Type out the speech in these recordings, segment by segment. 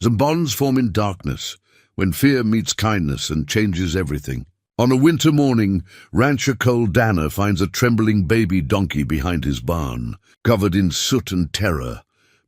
Some bonds form in darkness, when fear meets kindness and changes everything. On a winter morning, rancher Cole Danner finds a trembling baby donkey behind his barn, covered in soot and terror.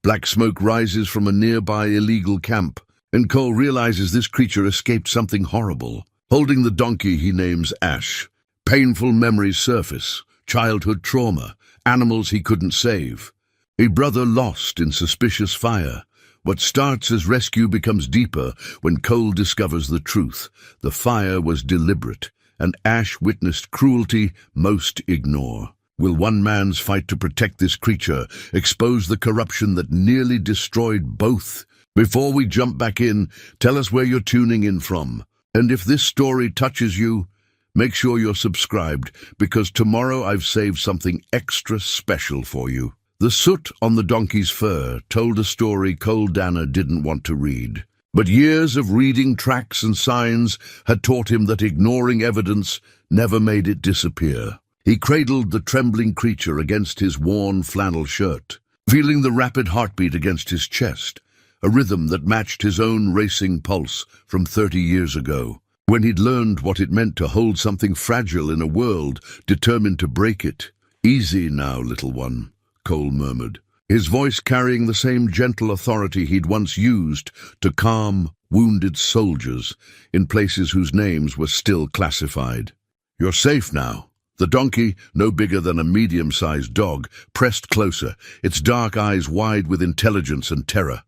Black smoke rises from a nearby illegal camp, and Cole realizes this creature escaped something horrible. Holding the donkey he names Ash. Painful memories surface, childhood trauma, animals he couldn't save. A brother lost in suspicious fire. What starts as rescue becomes deeper when Cole discovers the truth. The fire was deliberate, and Ash witnessed cruelty most ignore. Will one man's fight to protect this creature expose the corruption that nearly destroyed both? Before we jump back in, tell us where you're tuning in from. And if this story touches you, make sure you're subscribed, because tomorrow I've saved something extra special for you. The soot on the donkey's fur told a story Cole Danner didn't want to read. But years of reading tracks and signs had taught him that ignoring evidence never made it disappear. He cradled the trembling creature against his worn flannel shirt, feeling the rapid heartbeat against his chest, a rhythm that matched his own racing pulse from 30 years ago, when he'd learned what it meant to hold something fragile in a world determined to break it. "Easy now, little one," Cole murmured, his voice carrying the same gentle authority he'd once used to calm wounded soldiers in places whose names were still classified. "You're safe now." The donkey, no bigger than a medium-sized dog, pressed closer, its dark eyes wide with intelligence and terror.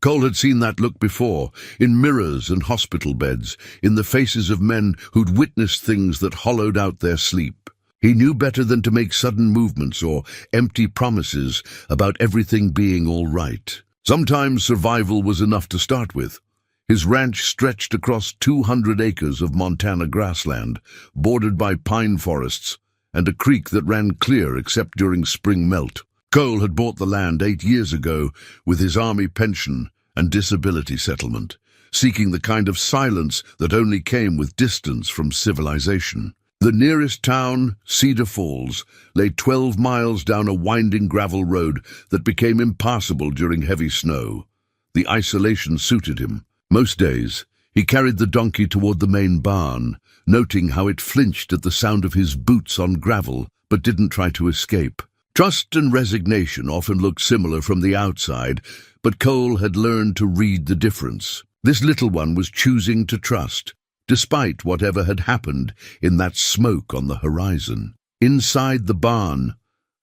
Cole had seen that look before, in mirrors and hospital beds, in the faces of men who'd witnessed things that hollowed out their sleep. He knew better than to make sudden movements or empty promises about everything being all right. Sometimes survival was enough to start with. His ranch stretched across 200 acres of Montana grassland, bordered by pine forests, and a creek that ran clear except during spring melt. Cole had bought the land 8 years ago with his army pension and disability settlement, seeking the kind of silence that only came with distance from civilization. The nearest town, Cedar Falls, lay 12 miles down a winding gravel road that became impassable during heavy snow. The isolation suited him. Most days, he carried the donkey toward the main barn, noting how it flinched at the sound of his boots on gravel, but didn't try to escape. Trust and resignation often looked similar from the outside, but Cole had learned to read the difference. This little one was choosing to trust, despite whatever had happened in that smoke on the horizon. Inside the barn,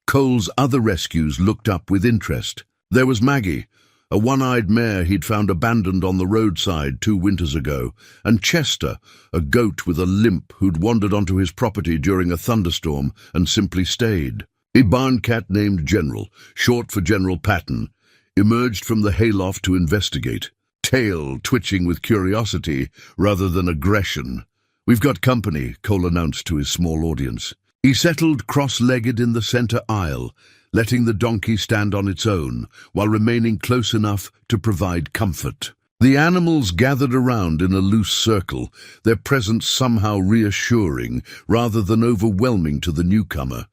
Cole's other rescues looked up with interest. There was Maggie, a one-eyed mare he'd found abandoned on the roadside 2 winters ago, and Chester, a goat with a limp who'd wandered onto his property during a thunderstorm and simply stayed. A barn cat named General, short for General Patton, emerged from the hayloft to investigate, tail twitching with curiosity rather than aggression. "We've got company," Cole announced to his small audience. He settled cross-legged in the center aisle, letting the donkey stand on its own, while remaining close enough to provide comfort. The animals gathered around in a loose circle, their presence somehow reassuring rather than overwhelming to the newcomer.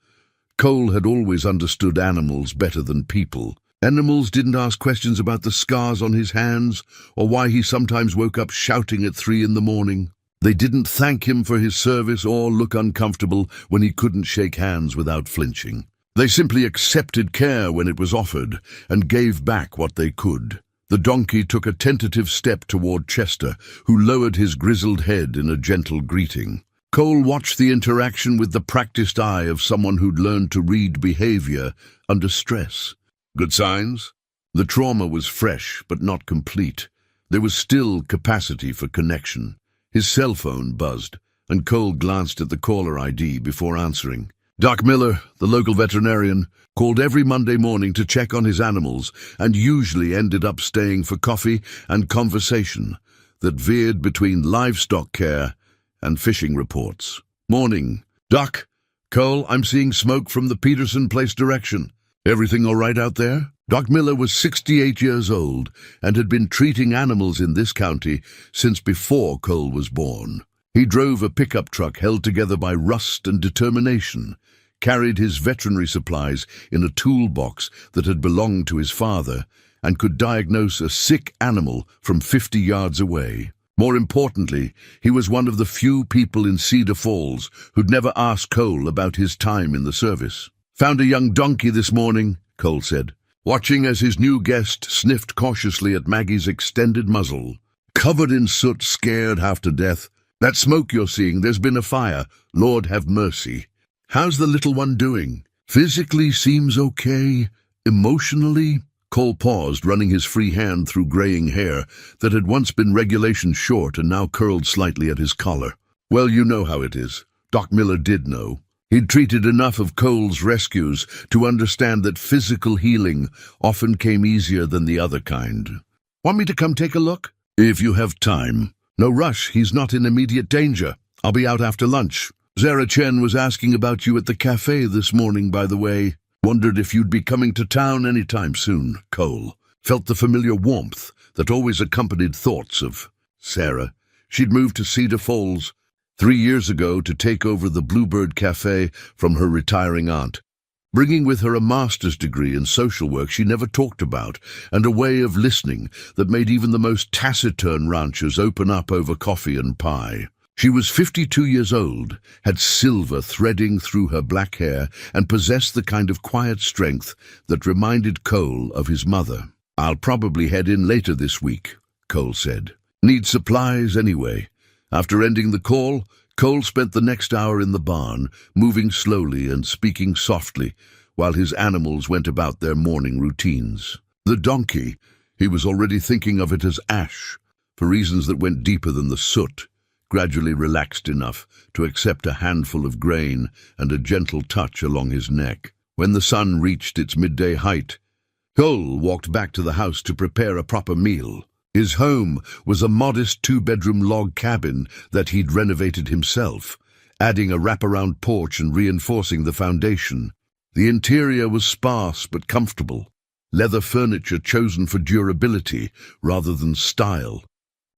Cole had always understood animals better than people. Animals didn't ask questions about the scars on his hands or why he sometimes woke up shouting at 3 in the morning. They didn't thank him for his service or look uncomfortable when he couldn't shake hands without flinching. They simply accepted care when it was offered and gave back what they could. The donkey took a tentative step toward Chester, who lowered his grizzled head in a gentle greeting. Cole watched the interaction with the practiced eye of someone who'd learned to read behavior under stress. Good signs? The trauma was fresh, but not complete. There was still capacity for connection. His cell phone buzzed, and Cole glanced at the caller ID before answering. Doc Miller, the local veterinarian, called every Monday morning to check on his animals and usually ended up staying for coffee and conversation that veered between livestock care and fishing reports. Morning. Doc, Cole, I'm seeing smoke from the Peterson Place direction. Everything all right out there? Doc Miller was 68 years old and had been treating animals in this county since before Cole was born. He drove a pickup truck held together by rust and determination, carried his veterinary supplies in a toolbox that had belonged to his father, and could diagnose a sick animal from 50 yards away. More importantly, he was one of the few people in Cedar Falls who'd never asked Cole about his time in the service. "Found a young donkey this morning," Cole said, watching as his new guest sniffed cautiously at Maggie's extended muzzle. "Covered in soot, scared half to death. That smoke you're seeing, there's been a fire. Lord have mercy. How's the little one doing? Physically seems okay. Emotionally?" Cole paused, running his free hand through graying hair that had once been regulation short and now curled slightly at his collar. "Well, you know how it is." Doc Miller did know. He'd treated enough of Cole's rescues to understand that physical healing often came easier than the other kind. "Want me to come take a look?" "If you have time." "No rush, he's not in immediate danger. I'll be out after lunch. Zara Chen was asking about you at the cafe this morning, by the way. Wondered if you'd be coming to town any time soon." Cole felt the familiar warmth that always accompanied thoughts of Sarah. She'd moved to Cedar Falls 3 years ago to take over the Bluebird Cafe from her retiring aunt, bringing with her a master's degree in social work she never talked about, and a way of listening that made even the most taciturn ranchers open up over coffee and pie. She was 52 years old, had silver threading through her black hair, and possessed the kind of quiet strength that reminded Cole of his mother. "I'll probably head in later this week," Cole said. "Need supplies anyway." After ending the call, Cole spent the next hour in the barn, moving slowly and speaking softly, while his animals went about their morning routines. The donkey, he was already thinking of it as Ash, for reasons that went deeper than the soot, gradually relaxed enough to accept a handful of grain and a gentle touch along his neck. When the sun reached its midday height, Cole walked back to the house to prepare a proper meal. His home was a modest 2-bedroom log cabin that he'd renovated himself, adding a wraparound porch and reinforcing the foundation. The interior was sparse but comfortable, leather furniture chosen for durability rather than style.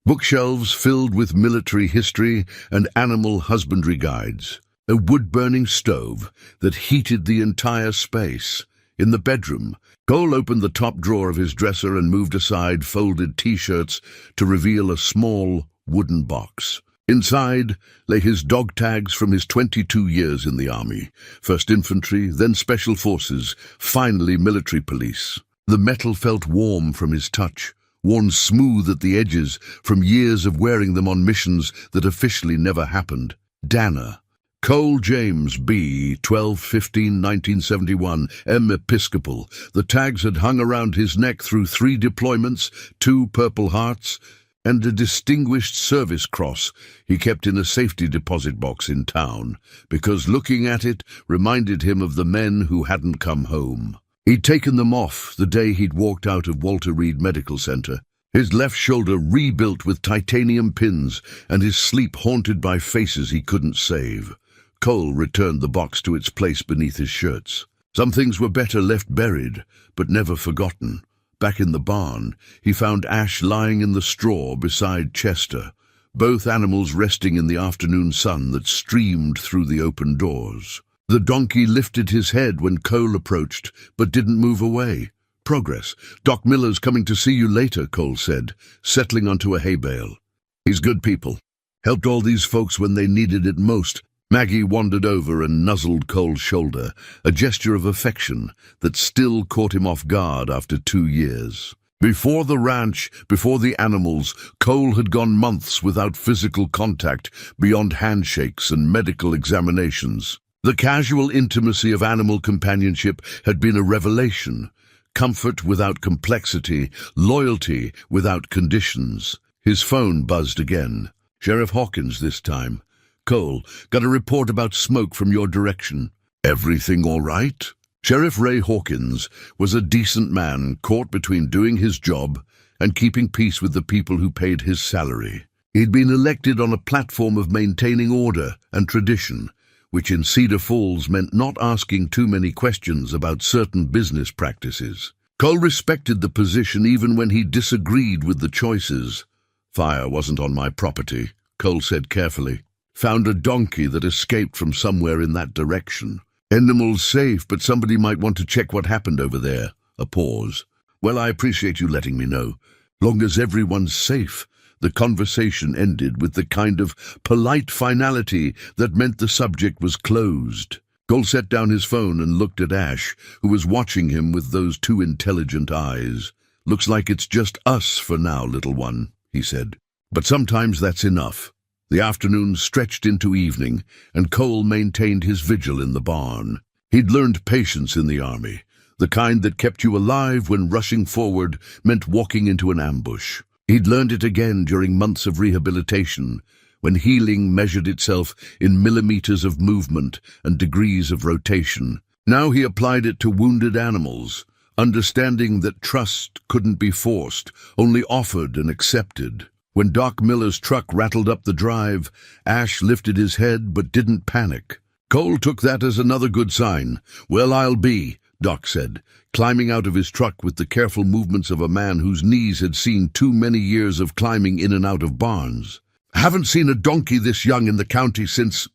Bookshelves filled with military history and animal husbandry guides. A wood-burning stove that heated the entire space. In the bedroom, Cole opened the top drawer of his dresser and moved aside folded T-shirts to reveal a small wooden box. Inside lay his dog tags from his 22 years in the Army, first infantry, then special forces, finally military police. The metal felt warm from his touch, worn smooth at the edges from years of wearing them on missions that officially never happened. Danner. Cole James B., 12-15-1971, M. Episcopal. The tags had hung around his neck through 3 deployments, 2 Purple Hearts, and a Distinguished Service Cross he kept in a safety deposit box in town, because looking at it reminded him of the men who hadn't come home. He'd taken them off the day he'd walked out of Walter Reed Medical Center, his left shoulder rebuilt with titanium pins and his sleep haunted by faces he couldn't save. Cole returned the box to its place beneath his shirts. Some things were better left buried, but never forgotten. Back in the barn, he found Ash lying in the straw beside Chester, both animals resting in the afternoon sun that streamed through the open doors. The donkey lifted his head when Cole approached, but didn't move away. "Progress. Doc Miller's coming to see you later," Cole said, settling onto a hay bale. "He's good people. Helped all these folks when they needed it most." Maggie wandered over and nuzzled Cole's shoulder, a gesture of affection that still caught him off guard after 2 years. Before the ranch, before the animals, Cole had gone months without physical contact beyond handshakes and medical examinations. The casual intimacy of animal companionship had been a revelation. Comfort without complexity, loyalty without conditions. His phone buzzed again. "Sheriff Hawkins this time." "Cole, got a report about smoke from your direction." "Everything all right?" Sheriff Ray Hawkins was a decent man caught between doing his job and keeping peace with the people who paid his salary. He'd been elected on a platform of maintaining order and tradition, which in Cedar Falls meant not asking too many questions about certain business practices. Cole respected the position even when he disagreed with the choices. "Fire wasn't on my property," Cole said carefully. "Found a donkey that escaped from somewhere in that direction. Animal's safe, but somebody might want to check what happened over there." A pause. Well, I appreciate you letting me know. Long as everyone's safe. The conversation ended with the kind of polite finality that meant the subject was closed. Cole set down his phone and looked at Ash, who was watching him with those two intelligent eyes. "Looks like it's just us for now, little one," he said. But sometimes that's enough. The afternoon stretched into evening, and Cole maintained his vigil in the barn. He'd learned patience in the army, the kind that kept you alive when rushing forward meant walking into an ambush. He'd learned it again during months of rehabilitation, when healing measured itself in millimeters of movement and degrees of rotation. Now he applied it to wounded animals, understanding that trust couldn't be forced, only offered and accepted. When Doc Miller's truck rattled up the drive, Ash lifted his head but didn't panic. Cole took that as another good sign. "Well, I'll be," Doc said, climbing out of his truck with the careful movements of a man whose knees had seen too many years of climbing in and out of barns. "Haven't seen a donkey this young in the county since—"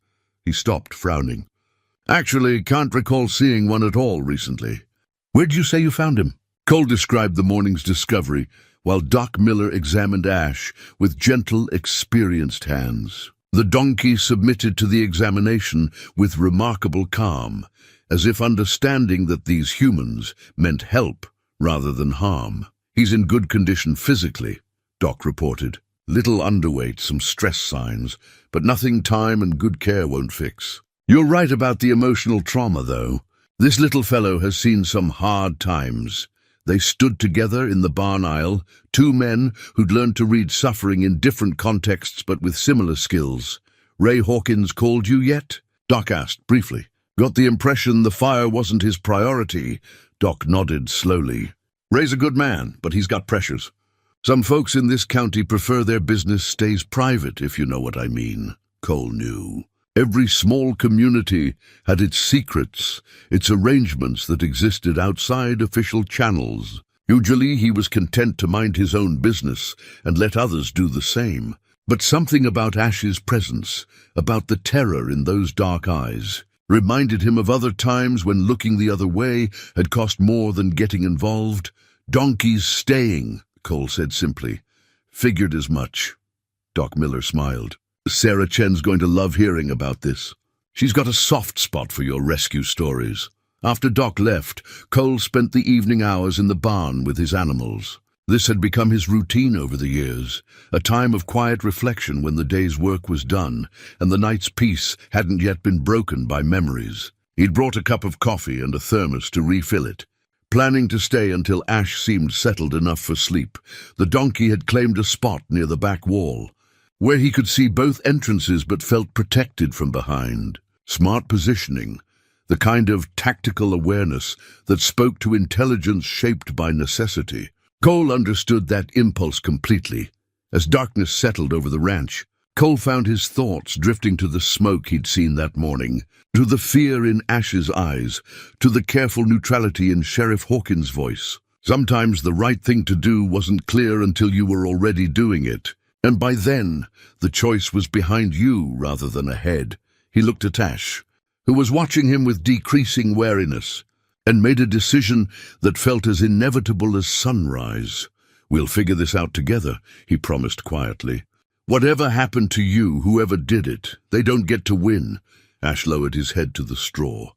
He stopped, frowning. "Actually, can't recall seeing one at all recently." "Where'd you say you found him?" Cole described the morning's discovery, while Doc Miller examined Ash with gentle, experienced hands. The donkey submitted to the examination with remarkable calm, as if understanding that these humans meant help rather than harm. "He's in good condition physically," Doc reported. "Little underweight, some stress signs, but nothing time and good care won't fix." "You're right about the emotional trauma, though. This little fellow has seen some hard times." They stood together in the barn aisle, two men who'd learned to read suffering in different contexts but with similar skills. "Ray Hawkins called you yet?" Doc asked briefly. "Got the impression the fire wasn't his priority." Doc nodded slowly. "Ray's a good man, but he's got pressures. Some folks in this county prefer their business stays private, if you know what I mean." Cole knew. Every small community had its secrets, its arrangements that existed outside official channels. Usually he was content to mind his own business and let others do the same. But something about Ash's presence, about the terror in those dark eyes, reminded him of other times when looking the other way had cost more than getting involved. "Donkey's staying," Cole said simply. "Figured as much." Doc Miller smiled. "Sarah Chen's going to love hearing about this. She's got a soft spot for your rescue stories." After Doc left, Cole spent the evening hours in the barn with his animals. This had become his routine over the years, a time of quiet reflection when the day's work was done and the night's peace hadn't yet been broken by memories. He'd brought a cup of coffee and a thermos to refill it, planning to stay until Ash seemed settled enough for sleep. The donkey had claimed a spot near the back wall, where he could see both entrances but felt protected from behind. Smart positioning, the kind of tactical awareness that spoke to intelligence shaped by necessity. Cole understood that impulse completely. As darkness settled over the ranch, Cole found his thoughts drifting to the smoke he'd seen that morning, to the fear in Ash's eyes, to the careful neutrality in Sheriff Hawkins' voice. Sometimes the right thing to do wasn't clear until you were already doing it. And by then, the choice was behind you rather than ahead. He looked at Ash, who was watching him with decreasing wariness, and made a decision that felt as inevitable as sunrise. "We'll figure this out together," he promised quietly. "Whatever happened to you, whoever did it, they don't get to win." Ash lowered his head to the straw,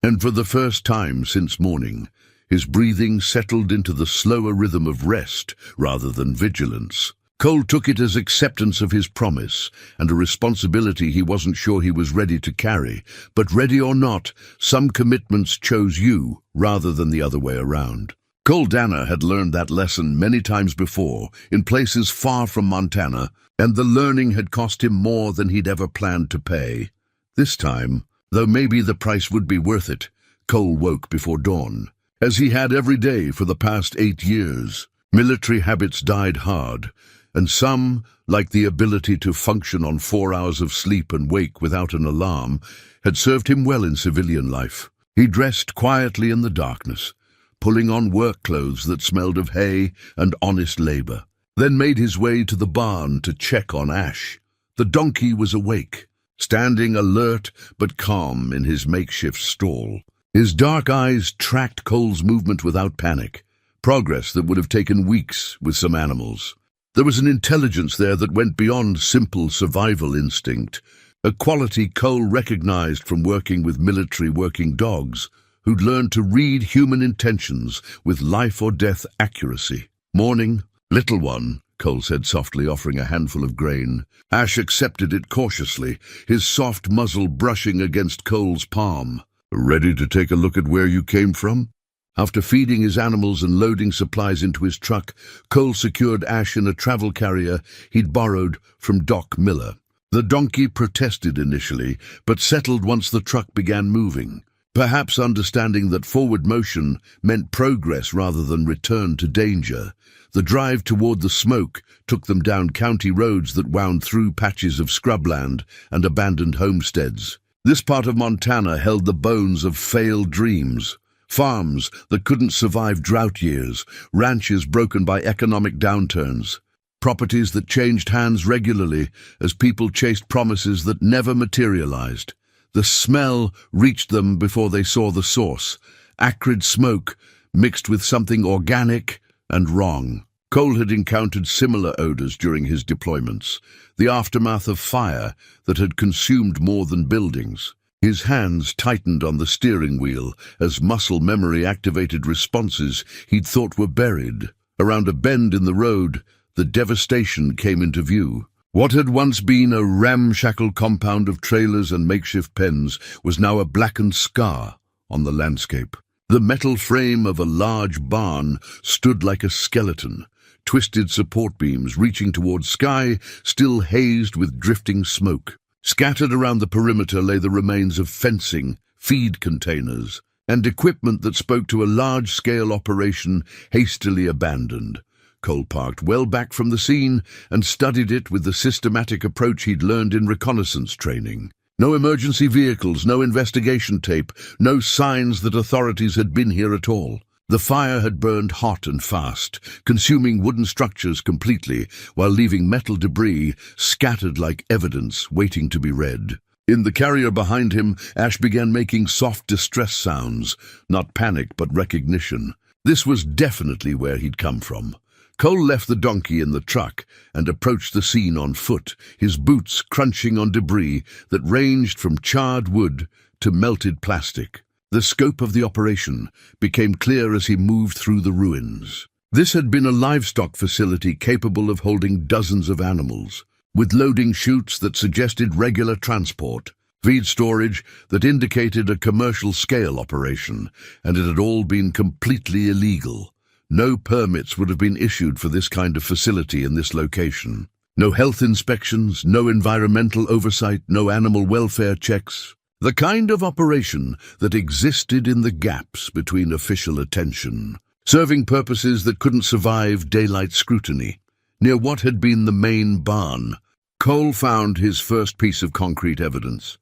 and for the first time since morning, his breathing settled into the slower rhythm of rest rather than vigilance. Cole took it as acceptance of his promise and a responsibility he wasn't sure he was ready to carry. But ready or not, some commitments chose you rather than the other way around. Cole Danner had learned that lesson many times before, in places far from Montana, and the learning had cost him more than he'd ever planned to pay. This time, though maybe the price would be worth it, Cole woke before dawn, as he had every day for the past 8 years. Military habits died hard, and some, like the ability to function on 4 hours of sleep and wake without an alarm, had served him well in civilian life. He dressed quietly in the darkness, pulling on work clothes that smelled of hay and honest labor, then made his way to the barn to check on Ash. The donkey was awake, standing alert but calm in his makeshift stall. His dark eyes tracked Cole's movement without panic, progress that would have taken weeks with some animals. There was an intelligence there that went beyond simple survival instinct, a quality Cole recognized from working with military working dogs who'd learned to read human intentions with life-or-death accuracy. "Morning, little one," Cole said softly, offering a handful of grain. Ash accepted it cautiously, his soft muzzle brushing against Cole's palm. "Ready to take a look at where you came from?" After feeding his animals and loading supplies into his truck, Cole secured Ash in a travel carrier he'd borrowed from Doc Miller. The donkey protested initially, but settled once the truck began moving, perhaps understanding that forward motion meant progress rather than return to danger. The drive toward the smoke took them down county roads that wound through patches of scrubland and abandoned homesteads. This part of Montana held the bones of failed dreams. Farms that couldn't survive drought years, ranches broken by economic downturns, properties that changed hands regularly as people chased promises that never materialized. The smell reached them before they saw the source, acrid smoke mixed with something organic and wrong. Cole had encountered similar odors during his deployments, the aftermath of fire that had consumed more than buildings. His hands tightened on the steering wheel as muscle memory activated responses he'd thought were buried. Around a bend in the road, the devastation came into view. What had once been a ramshackle compound of trailers and makeshift pens was now a blackened scar on the landscape. The metal frame of a large barn stood like a skeleton, twisted support beams reaching towards sky, still hazed with drifting smoke. Scattered around the perimeter lay the remains of fencing, feed containers, and equipment that spoke to a large-scale operation hastily abandoned. Cole parked well back from the scene and studied it with the systematic approach he'd learned in reconnaissance training. No emergency vehicles, no investigation tape, no signs that authorities had been here at all. The fire had burned hot and fast, consuming wooden structures completely, while leaving metal debris scattered like evidence waiting to be read. In the carrier behind him, Ash began making soft distress sounds, not panic but recognition. This was definitely where he'd come from. Cole left the donkey in the truck and approached the scene on foot, his boots crunching on debris that ranged from charred wood to melted plastic. The scope of the operation became clear as he moved through the ruins. This had been a livestock facility capable of holding dozens of animals, with loading chutes that suggested regular transport, feed storage that indicated a commercial-scale operation, and it had all been completely illegal. No permits would have been issued for this kind of facility in this location. No health inspections, no environmental oversight, no animal welfare checks. The kind of operation that existed in the gaps between official attention, serving purposes that couldn't survive daylight scrutiny. Near what had been the main barn, Cole found his first piece of concrete evidence.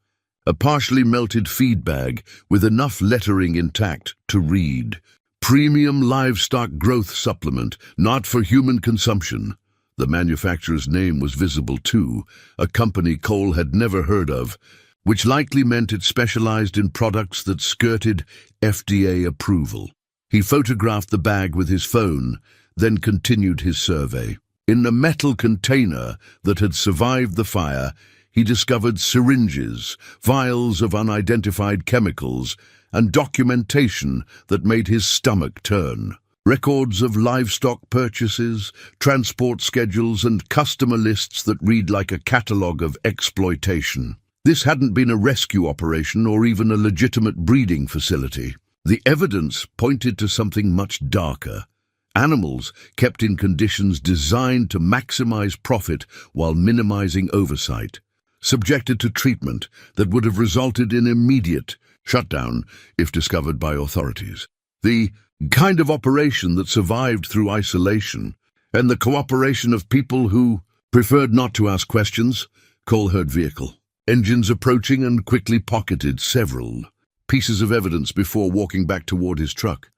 A partially melted feed bag with enough lettering intact to read, "Premium Livestock Growth Supplement, not for human consumption." The manufacturer's name was visible too, a company Cole had never heard of, which likely meant it specialized in products that skirted FDA approval. He photographed the bag with his phone, then continued his survey. In a metal container that had survived the fire, he discovered syringes, vials of unidentified chemicals, and documentation that made his stomach turn. Records of livestock purchases, transport schedules, and customer lists that read like a catalogue of exploitation. This hadn't been a rescue operation or even a legitimate breeding facility. The evidence pointed to something much darker. Animals kept in conditions designed to maximize profit while minimizing oversight, subjected to treatment that would have resulted in immediate shutdown if discovered by authorities. The kind of operation that survived through isolation and the cooperation of people who preferred not to ask questions. Cole heard vehicle engines approaching and quickly pocketed several pieces of evidence before walking back toward his truck.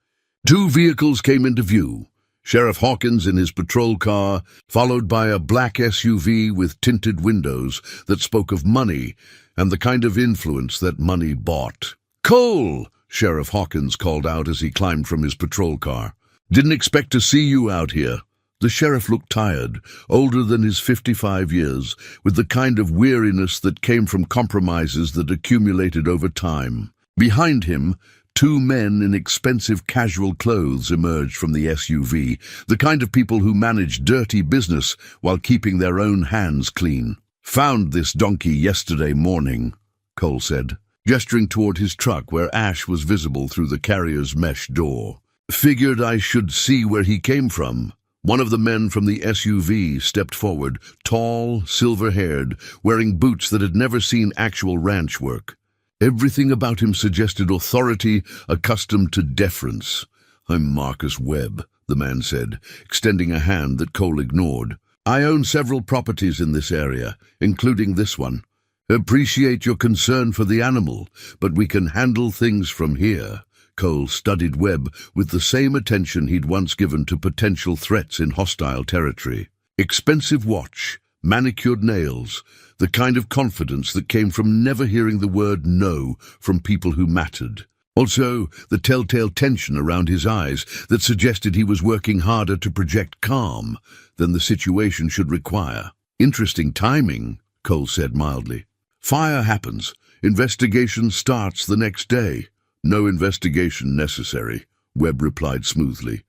Two vehicles came into view. Sheriff Hawkins in his patrol car, followed by a black SUV with tinted windows that spoke of money and the kind of influence that money bought. "Cole!" Sheriff Hawkins called out as he climbed from his patrol car. Didn't expect to see you out here." The sheriff looked tired, older than his 55 years, with the kind of weariness that came from compromises that accumulated over time. Behind him, two men in expensive casual clothes emerged from the SUV, the kind of people who manage dirty business while keeping their own hands clean. "Found this donkey yesterday morning," Cole said, gesturing toward his truck where ash was visible through the carrier's mesh door. "Figured I should see where he came from." One of the men from the SUV stepped forward, tall, silver-haired, wearing boots that had never seen actual ranch work. Everything about him suggested authority accustomed to deference. "I'm Marcus Webb," the man said, extending a hand that Cole ignored. "I own several properties in this area, including this one. Appreciate your concern for the animal, but we can handle things from here." Cole studied Webb with the same attention he'd once given to potential threats in hostile territory. Expensive watch, manicured nails, the kind of confidence that came from never hearing the word no from people who mattered. Also, the telltale tension around his eyes that suggested he was working harder to project calm than the situation should require. "Interesting timing," Cole said mildly. "Fire happens. Investigation starts the next day." "No investigation necessary," Webb replied smoothly.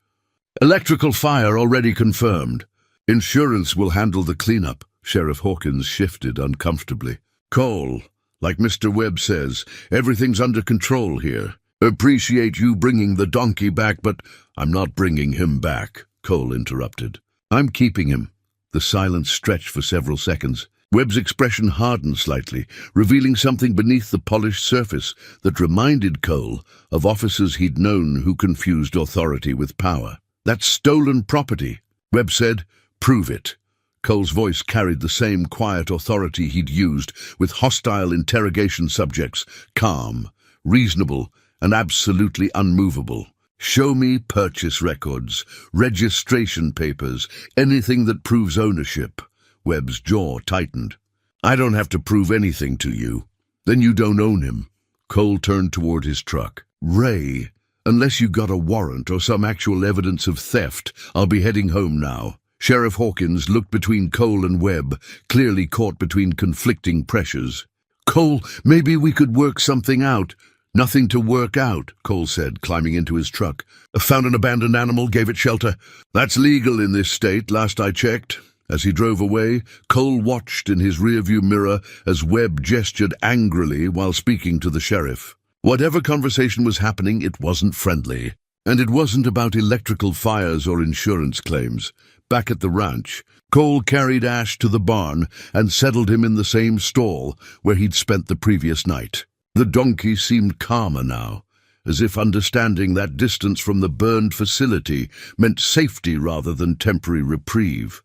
"Electrical fire already confirmed. Insurance will handle the cleanup." Sheriff Hawkins shifted uncomfortably. "Cole, like Mr. Webb says, everything's under control here. Appreciate you bringing the donkey back, but I'm not bringing him back," Cole interrupted. "I'm keeping him." The silence stretched for several seconds. Webb's expression hardened slightly, revealing something beneath the polished surface that reminded Cole of officers he'd known who confused authority with power. "That's stolen property," Webb said. "Prove it." Cole's voice carried the same quiet authority he'd used with hostile interrogation subjects, calm, reasonable, and absolutely unmovable. "Show me purchase records, registration papers, anything that proves ownership." Webb's jaw tightened. "I don't have to prove anything to you." "Then you don't own him." Cole turned toward his truck. "Ray, unless you got a warrant or some actual evidence of theft, I'll be heading home now." Sheriff Hawkins looked between Cole and Webb, clearly caught between conflicting pressures. "Cole, maybe we could work something out." "Nothing to work out," Cole said, climbing into his truck. "Found an abandoned animal, gave it shelter. That's legal in this state, last I checked." As he drove away, Cole watched in his rearview mirror as Webb gestured angrily while speaking to the sheriff. Whatever conversation was happening, it wasn't friendly. And it wasn't about electrical fires or insurance claims. Back at the ranch, Cole carried Ash to the barn and settled him in the same stall where he'd spent the previous night. The donkey seemed calmer now, as if understanding that distance from the burned facility meant safety rather than temporary reprieve.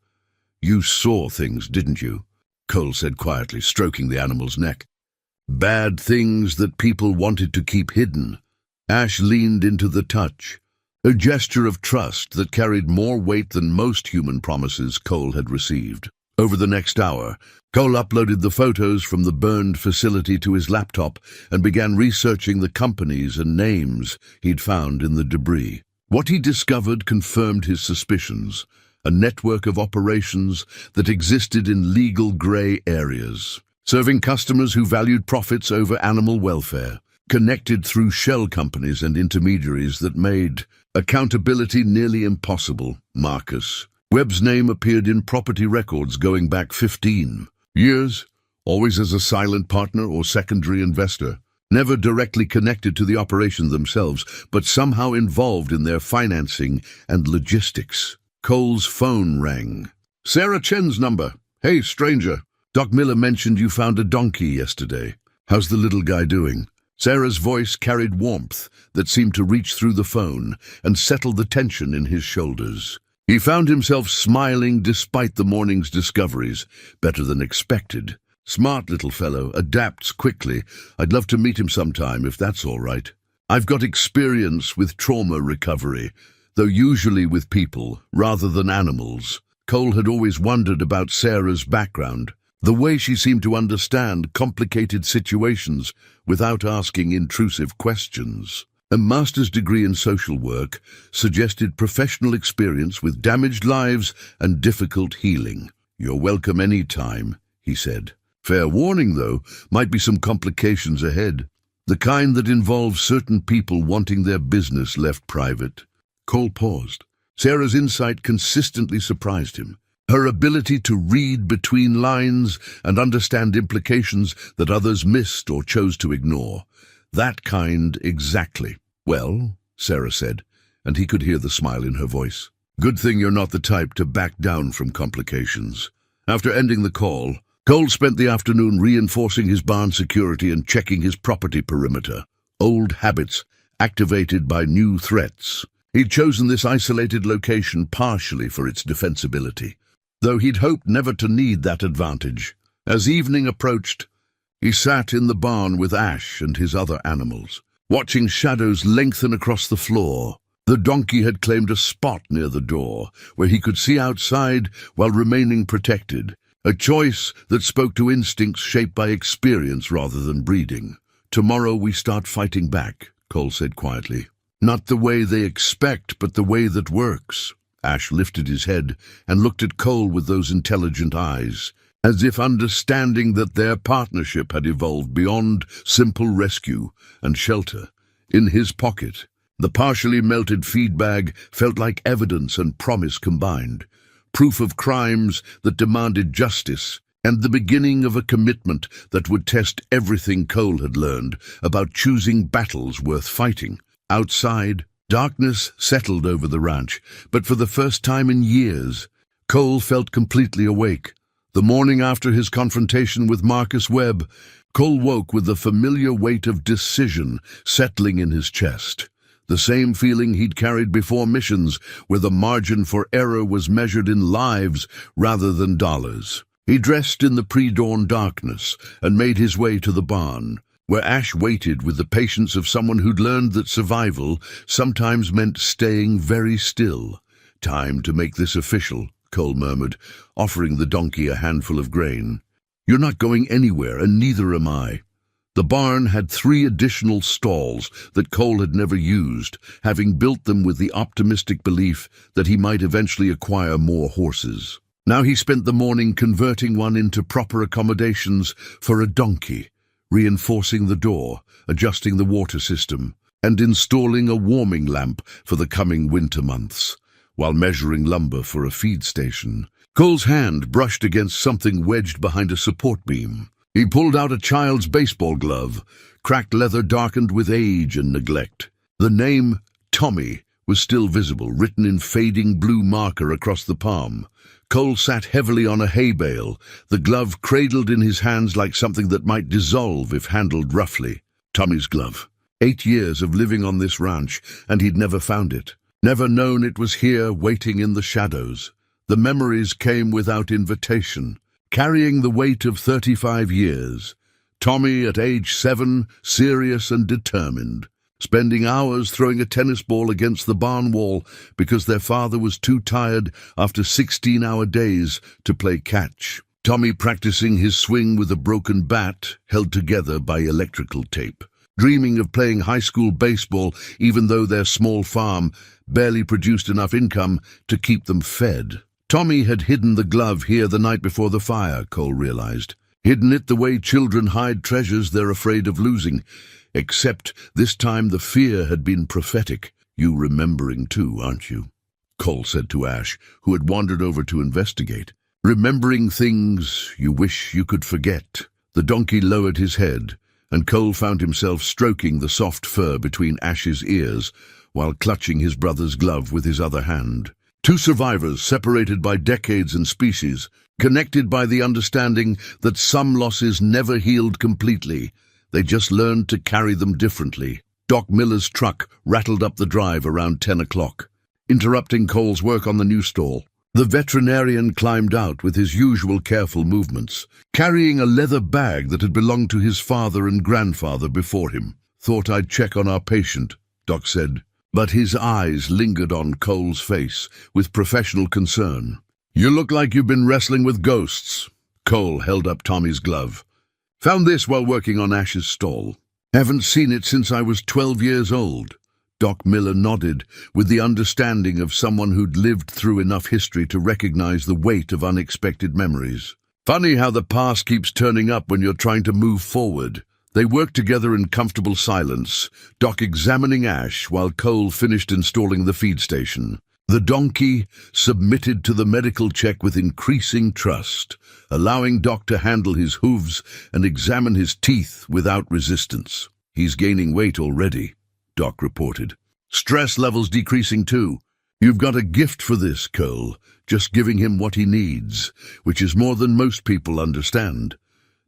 "You saw things, didn't you?" Cole said quietly, stroking the animal's neck. "Bad things that people wanted to keep hidden." Ash leaned into the touch, a gesture of trust that carried more weight than most human promises Cole had received. Over the next hour, Cole uploaded the photos from the burned facility to his laptop and began researching the companies and names he'd found in the debris. What he discovered confirmed his suspicions. A network of operations that existed in legal gray areas, serving customers who valued profits over animal welfare, connected through shell companies and intermediaries that made accountability nearly impossible. Marcus Webb's name appeared in property records going back 15 years, always as a silent partner or secondary investor, never directly connected to the operation themselves, but somehow involved in their financing and logistics. Cole's phone rang. "Sarah Chen's number. Hey, stranger. Doc Miller mentioned you found a donkey yesterday. How's the little guy doing?" Sarah's voice carried warmth that seemed to reach through the phone and settle the tension in his shoulders. He found himself smiling despite the morning's discoveries, better than expected. "Smart little fellow, adapts quickly. I'd love to meet him sometime, if that's all right. I've got experience with trauma recovery, though usually with people rather than animals." Cole had always wondered about Sarah's background, the way she seemed to understand complicated situations without asking intrusive questions. A master's degree in social work suggested professional experience with damaged lives and difficult healing. "You're welcome any time," he said. "Fair warning, though, might be some complications ahead. The kind that involves certain people wanting their business left private." Cole paused. Sarah's insight consistently surprised him. Her ability to read between lines and understand implications that others missed or chose to ignore. That kind exactly. "Well," Sarah said, and he could hear the smile in her voice. "Good thing you're not the type to back down from complications." After ending the call, Cole spent the afternoon reinforcing his barn security and checking his property perimeter. Old habits activated by new threats. He'd chosen this isolated location partially for its defensibility, though he'd hoped never to need that advantage. As evening approached, he sat in the barn with Ash and his other animals, watching shadows lengthen across the floor. The donkey had claimed a spot near the door, where he could see outside while remaining protected, a choice that spoke to instincts shaped by experience rather than breeding. "Tomorrow we start fighting back," Cole said quietly. "Not the way they expect, but the way that works." Ash lifted his head and looked at Cole with those intelligent eyes, as if understanding that their partnership had evolved beyond simple rescue and shelter. In his pocket, the partially melted feed bag felt like evidence and promise combined, proof of crimes that demanded justice, and the beginning of a commitment that would test everything Cole had learned about choosing battles worth fighting. Outside, darkness settled over the ranch, but for the first time in years, Cole felt completely awake. The morning after his confrontation with Marcus Webb, Cole woke with the familiar weight of decision settling in his chest. The same feeling he'd carried before missions, where the margin for error was measured in lives rather than dollars. He dressed in the pre-dawn darkness and made his way to the barn, where Ash waited with the patience of someone who'd learned that survival sometimes meant staying very still. "Time to make this official," Cole murmured, offering the donkey a handful of grain. "You're not going anywhere, and neither am I." The barn had 3 additional stalls that Cole had never used, having built them with the optimistic belief that he might eventually acquire more horses. Now he spent the morning converting one into proper accommodations for a donkey, reinforcing the door, adjusting the water system, and installing a warming lamp for the coming winter months, while measuring lumber for a feed station. Cole's hand brushed against something wedged behind a support beam. He pulled out a child's baseball glove, cracked leather darkened with age and neglect. The name Tommy was still visible, written in fading blue marker across the palm. Cole sat heavily on a hay bale, the glove cradled in his hands like something that might dissolve if handled roughly. Tommy's glove. 8 years of living on this ranch, and he'd never found it. Never known it was here, waiting in the shadows. The memories came without invitation, carrying the weight of 35 years. Tommy at age 7, serious and determined, spending hours throwing a tennis ball against the barn wall because their father was too tired after 16-hour days to play catch. Tommy practicing his swing with a broken bat held together by electrical tape, dreaming of playing high school baseball even though their small farm barely produced enough income to keep them fed. Tommy had hidden the glove here the night before the fire, Cole realized. Hidden it the way children hide treasures they're afraid of losing. Except this time the fear had been prophetic. "You remembering too, aren't you?" Cole said to Ash, who had wandered over to investigate. "Remembering things you wish you could forget." The donkey lowered his head, and Cole found himself stroking the soft fur between Ash's ears while clutching his brother's glove with his other hand. 2 survivors separated by decades and species, connected by the understanding that some losses never healed completely. They just learned to carry them differently. Doc Miller's truck rattled up the drive around 10 o'clock, interrupting Cole's work on the new stall. The veterinarian climbed out with his usual careful movements, carrying a leather bag that had belonged to his father and grandfather before him. "Thought I'd check on our patient," Doc said, but his eyes lingered on Cole's face with professional concern. "You look like you've been wrestling with ghosts." Cole held up Tommy's glove. "Found this while working on Ash's stall. Haven't seen it since I was 12 years old." Doc Miller nodded, with the understanding of someone who'd lived through enough history to recognize the weight of unexpected memories. Funny how the past keeps turning up when you're trying to move forward. They worked together in comfortable silence, Doc examining Ash while Cole finished installing the feed station. The donkey submitted to the medical check with increasing trust, allowing Doc to handle his hooves and examine his teeth without resistance. "He's gaining weight already," Doc reported. "Stress levels decreasing too. You've got a gift for this, Cole, just giving him what he needs, which is more than most people understand."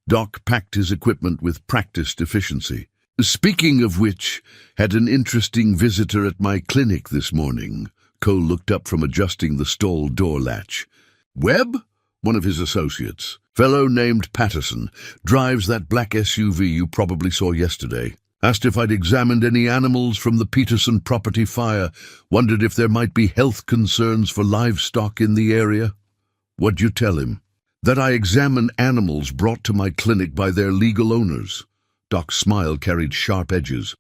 Doc packed his equipment with practiced efficiency. "Speaking of which, had an interesting visitor at my clinic this morning." Cole looked up from adjusting the stall door latch. "Webb?" "One of his associates. Fellow named Patterson. Drives that black SUV you probably saw yesterday. Asked if I'd examined any animals from the Peterson property fire. Wondered if there might be health concerns for livestock in the area." "What'd you tell him?" "That I examine animals brought to my clinic by their legal owners." Doc's smile carried sharp edges.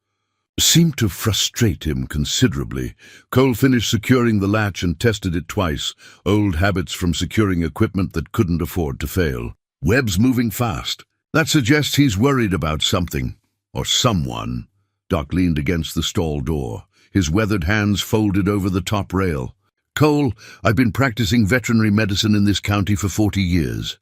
Seemed to frustrate him considerably. Cole finished securing the latch and tested it twice, old habits from securing equipment that couldn't afford to fail. "Webb's moving fast. That suggests he's worried about something. Or someone." Doc leaned against the stall door, his weathered hands folded over the top rail. "Cole, I've been practicing veterinary medicine in this county for 40 years.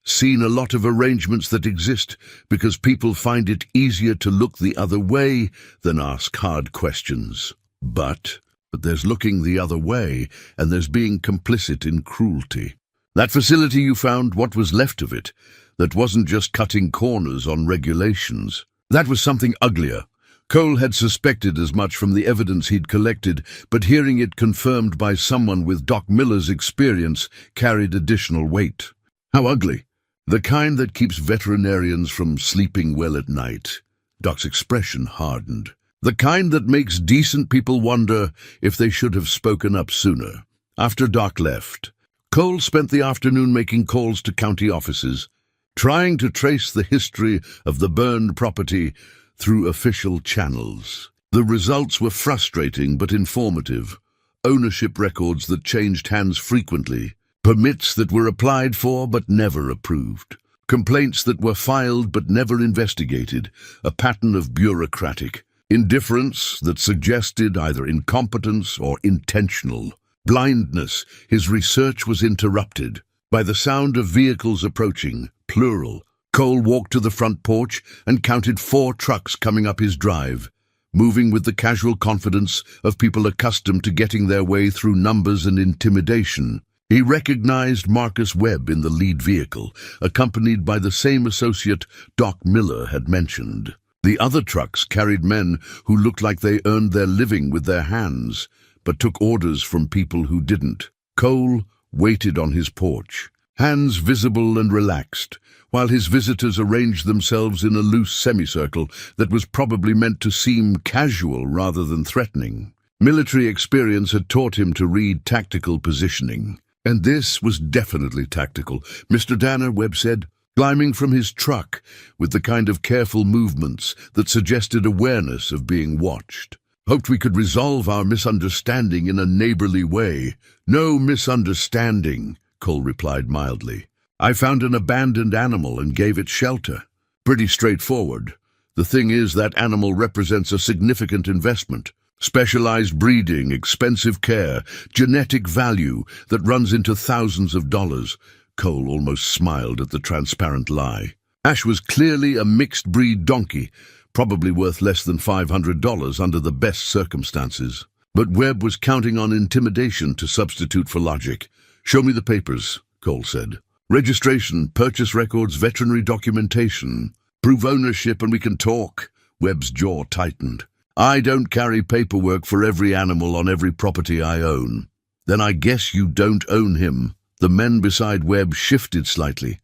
Seen a lot of arrangements that exist because people find it easier to look the other way than ask hard questions. But there's looking the other way, and there's being complicit in cruelty. That facility you found, what was left of it, that wasn't just cutting corners on regulations. That was something uglier." Cole had suspected as much from the evidence he'd collected, but hearing it confirmed by someone with Doc Miller's experience carried additional weight. "How ugly?" "The kind that keeps veterinarians from sleeping well at night." Doc's expression hardened. "The kind that makes decent people wonder if they should have spoken up sooner." After Doc left, Cole spent the afternoon making calls to county offices, trying to trace the history of the burned property through official channels. The results were frustrating but informative. Ownership records that changed hands frequently, permits that were applied for but never approved, complaints that were filed but never investigated, a pattern of bureaucratic indifference that suggested either incompetence or intentional blindness. His research was interrupted by the sound of vehicles approaching, plural. Cole walked to the front porch and counted 4 trucks coming up his drive, moving with the casual confidence of people accustomed to getting their way through numbers and intimidation. He recognized Marcus Webb in the lead vehicle, accompanied by the same associate Doc Miller had mentioned. The other trucks carried men who looked like they earned their living with their hands, but took orders from people who didn't. Cole waited on his porch, hands visible and relaxed, while his visitors arranged themselves in a loose semicircle that was probably meant to seem casual rather than threatening. Military experience had taught him to read tactical positioning, and this was definitely tactical. "Mr. Danner," Webb said, climbing from his truck with the kind of careful movements that suggested awareness of being watched. "Hoped we could resolve our misunderstanding in a neighborly way." "No misunderstanding," Cole replied mildly. "I found an abandoned animal and gave it shelter. Pretty straightforward. The thing is, that animal represents a significant investment. Specialized breeding, expensive care, genetic value that runs into thousands of dollars." Cole almost smiled at the transparent lie. Ash was clearly a mixed-breed donkey, probably worth less than $500 under the best circumstances. But Webb was counting on intimidation to substitute for logic. "Show me the papers," Cole said. "Registration, purchase records, veterinary documentation. Prove ownership and we can talk." Webb's jaw tightened. "I don't carry paperwork for every animal on every property I own." "Then I guess you don't own him." The men beside Webb shifted slightly,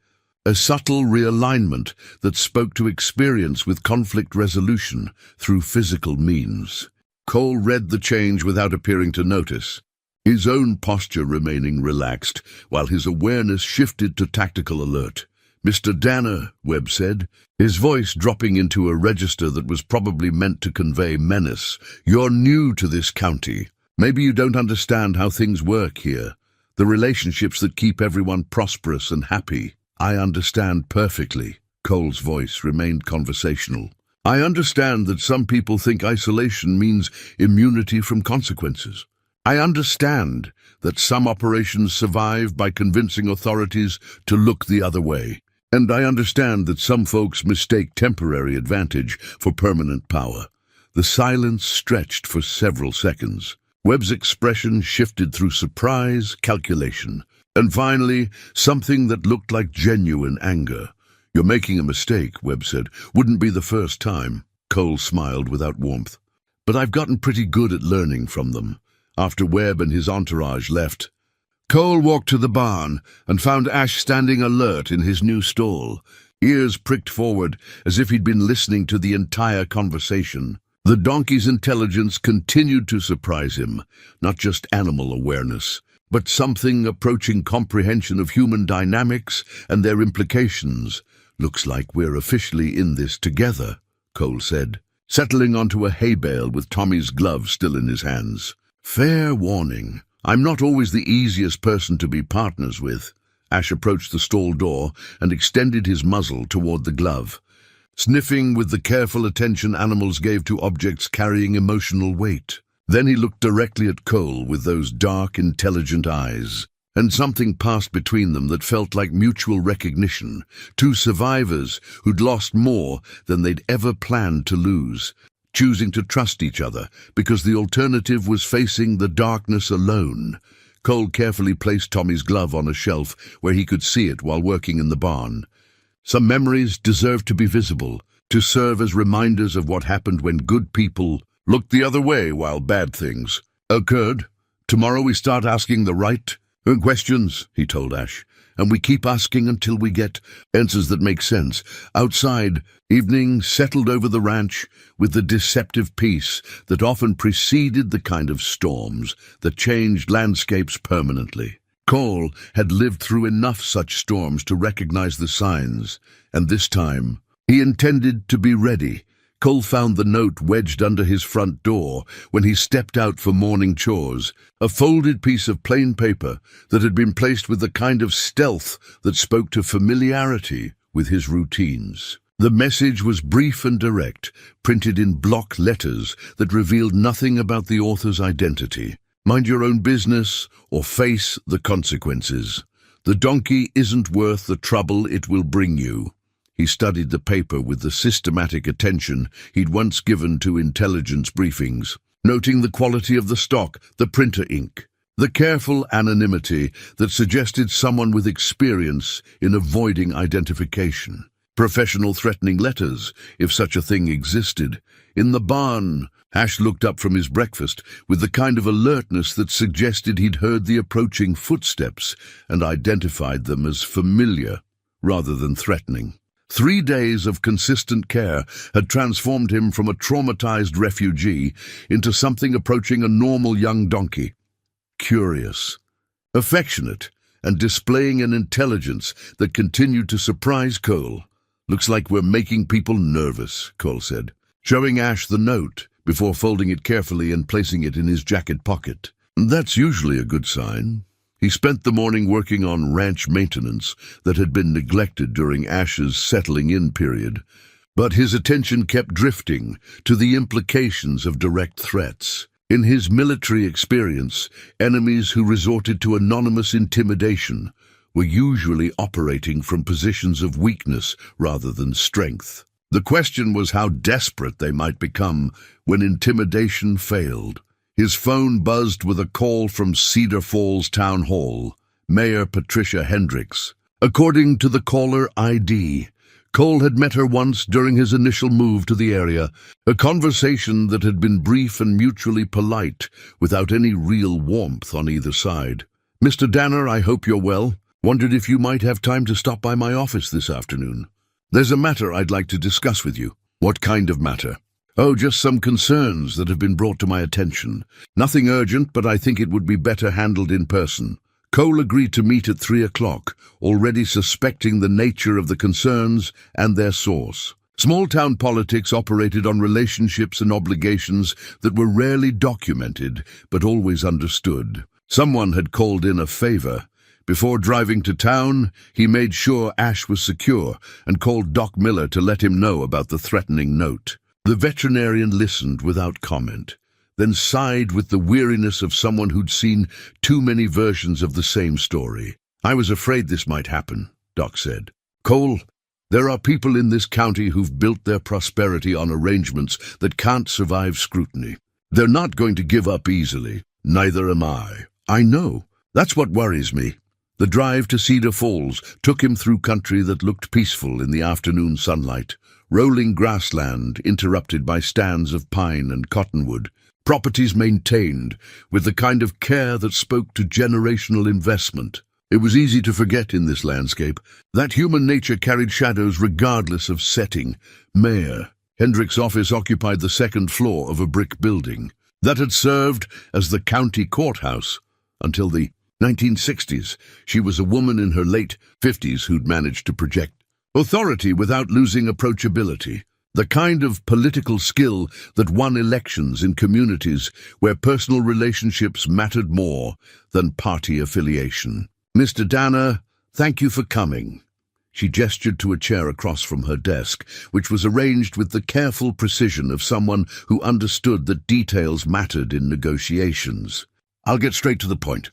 a subtle realignment that spoke to experience with conflict resolution through physical means. Cole read the change without appearing to notice, his own posture remaining relaxed, while his awareness shifted to tactical alert. "Mr. Danner," Webb said, his voice dropping into a register that was probably meant to convey menace. "You're new to this county. Maybe you don't understand how things work here, the relationships that keep everyone prosperous and happy." "I understand perfectly." Cole's voice remained conversational. "I understand that some people think isolation means immunity from consequences. I understand that some operations survive by convincing authorities to look the other way. And I understand that some folks mistake temporary advantage for permanent power." The silence stretched for several seconds. Webb's expression shifted through surprise, calculation, and finally something that looked like genuine anger. "You're making a mistake," Webb said. "Wouldn't be the first time." Cole smiled without warmth. "But I've gotten pretty good at learning from them." After Webb and his entourage left, Cole walked to the barn and found Ash standing alert in his new stall, ears pricked forward as if he'd been listening to the entire conversation. The donkey's intelligence continued to surprise him, not just animal awareness, but something approaching comprehension of human dynamics and their implications. "Looks like we're officially in this together," Cole said, settling onto a hay bale with Tommy's glove still in his hands. "Fair warning, I'm not always the easiest person to be partners with." Ash approached the stall door and extended his muzzle toward the glove, sniffing with the careful attention animals gave to objects carrying emotional weight. Then he looked directly at Cole with those dark, intelligent eyes, and something passed between them that felt like mutual recognition. Two survivors who'd lost more than they'd ever planned to lose, choosing to trust each other because the alternative was facing the darkness alone. Cole carefully placed Tommy's glove on a shelf where he could see it while working in the barn. Some memories deserve to be visible, to serve as reminders of what happened when good people looked the other way while bad things occurred. "Tomorrow we start asking the right questions," he told Ash, "and we keep asking until we get answers that make sense." Outside, evening settled over the ranch with the deceptive peace that often preceded the kind of storms that changed landscapes permanently. Cole had lived through enough such storms to recognize the signs, and this time he intended to be ready. Cole found the note wedged under his front door when he stepped out for morning chores, a folded piece of plain paper that had been placed with the kind of stealth that spoke to familiarity with his routines. The message was brief and direct, printed in block letters that revealed nothing about the author's identity. "Mind your own business or face the consequences. The donkey isn't worth the trouble it will bring you." He studied the paper with the systematic attention he'd once given to intelligence briefings, noting the quality of the stock, the printer ink, the careful anonymity that suggested someone with experience in avoiding identification. Professional threatening letters, if such a thing existed. In the barn, Ash looked up from his breakfast with the kind of alertness that suggested he'd heard the approaching footsteps and identified them as familiar rather than threatening. 3 days of consistent care had transformed him from a traumatized refugee into something approaching a normal young donkey. Curious, affectionate, and displaying an intelligence that continued to surprise Cole. "Looks like we're making people nervous," Cole said, showing Ash the note before folding it carefully and placing it in his jacket pocket. "That's usually a good sign." He spent the morning working on ranch maintenance that had been neglected during Ash's settling-in period, but his attention kept drifting to the implications of direct threats. In his military experience, enemies who resorted to anonymous intimidation were usually operating from positions of weakness rather than strength. The question was how desperate they might become when intimidation failed. His phone buzzed with a call from Cedar Falls Town Hall, Mayor Patricia Hendricks. According to the caller ID, Cole had met her once during his initial move to the area, a conversation that had been brief and mutually polite, without any real warmth on either side. "Mr. Danner, I hope you're well. Wondered if you might have time to stop by my office this afternoon. There's a matter I'd like to discuss with you." "What kind of matter?" "Oh, just some concerns that have been brought to my attention. Nothing urgent, but I think it would be better handled in person." Cole agreed to meet at 3 o'clock, already suspecting the nature of the concerns and their source. Small-town politics operated on relationships and obligations that were rarely documented, but always understood. Someone had called in a favor. Before driving to town, he made sure Ash was secure and called Doc Miller to let him know about the threatening note. The veterinarian listened without comment, then sighed with the weariness of someone who'd seen too many versions of the same story. "I was afraid this might happen," Doc said. "Cole, there are people in this county who've built their prosperity on arrangements that can't survive scrutiny. They're not going to give up easily. Neither am I. I know. That's what worries me." The drive to Cedar Falls took him through country that looked peaceful in the afternoon sunlight. Rolling grassland interrupted by stands of pine and cottonwood. Properties maintained with the kind of care that spoke to generational investment. It was easy to forget in this landscape that human nature carried shadows regardless of setting. Mayor Hendrick's office occupied the second floor of a brick building that had served as the county courthouse until the 1960s. She was a woman in her late 50s who'd managed to project authority without losing approachability. The kind of political skill that won elections in communities where personal relationships mattered more than party affiliation. "Mr. Danner, thank you for coming." She gestured to a chair across from her desk, which was arranged with the careful precision of someone who understood that details mattered in negotiations. "I'll get straight to the point.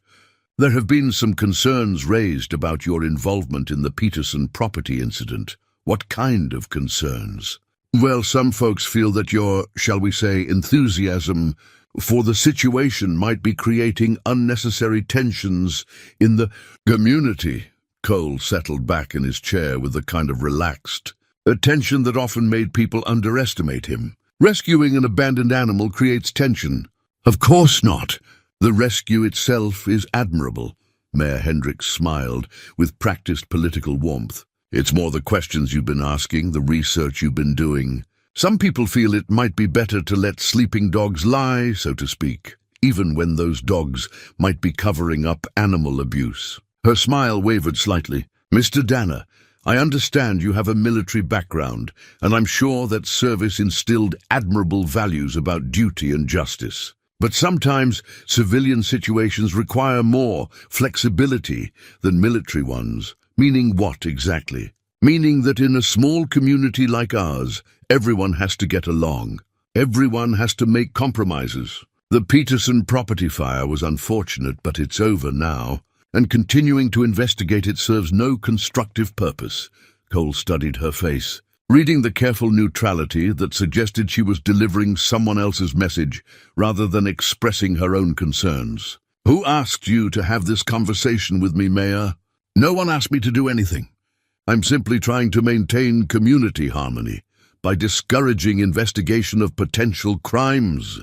There have been some concerns raised about your involvement in the Peterson property incident." "What kind of concerns?" "Well, some folks feel that your, shall we say, enthusiasm for the situation might be creating unnecessary tensions in the community." Cole settled back in his chair with a kind of relaxed tension that often made people underestimate him. "Rescuing an abandoned animal creates tension." "Of course not. The rescue itself is admirable." Mayor Hendricks smiled with practiced political warmth. "It's more the questions you've been asking, the research you've been doing. Some people feel it might be better to let sleeping dogs lie, so to speak, even when those dogs might be covering up animal abuse." Her smile wavered slightly. "Mr. Danner, I understand you have a military background, and I'm sure that service instilled admirable values about duty and justice. But sometimes civilian situations require more flexibility than military ones." "Meaning what exactly?" "Meaning that in a small community like ours, everyone has to get along. Everyone has to make compromises. The Peterson property fire was unfortunate, but it's over now, and continuing to investigate it serves no constructive purpose." Cole studied her face, reading the careful neutrality that suggested she was delivering someone else's message rather than expressing her own concerns. "Who asked you to have this conversation with me, Mayor?" "No one asked me to do anything. I'm simply trying to maintain community harmony by discouraging investigation of potential crimes."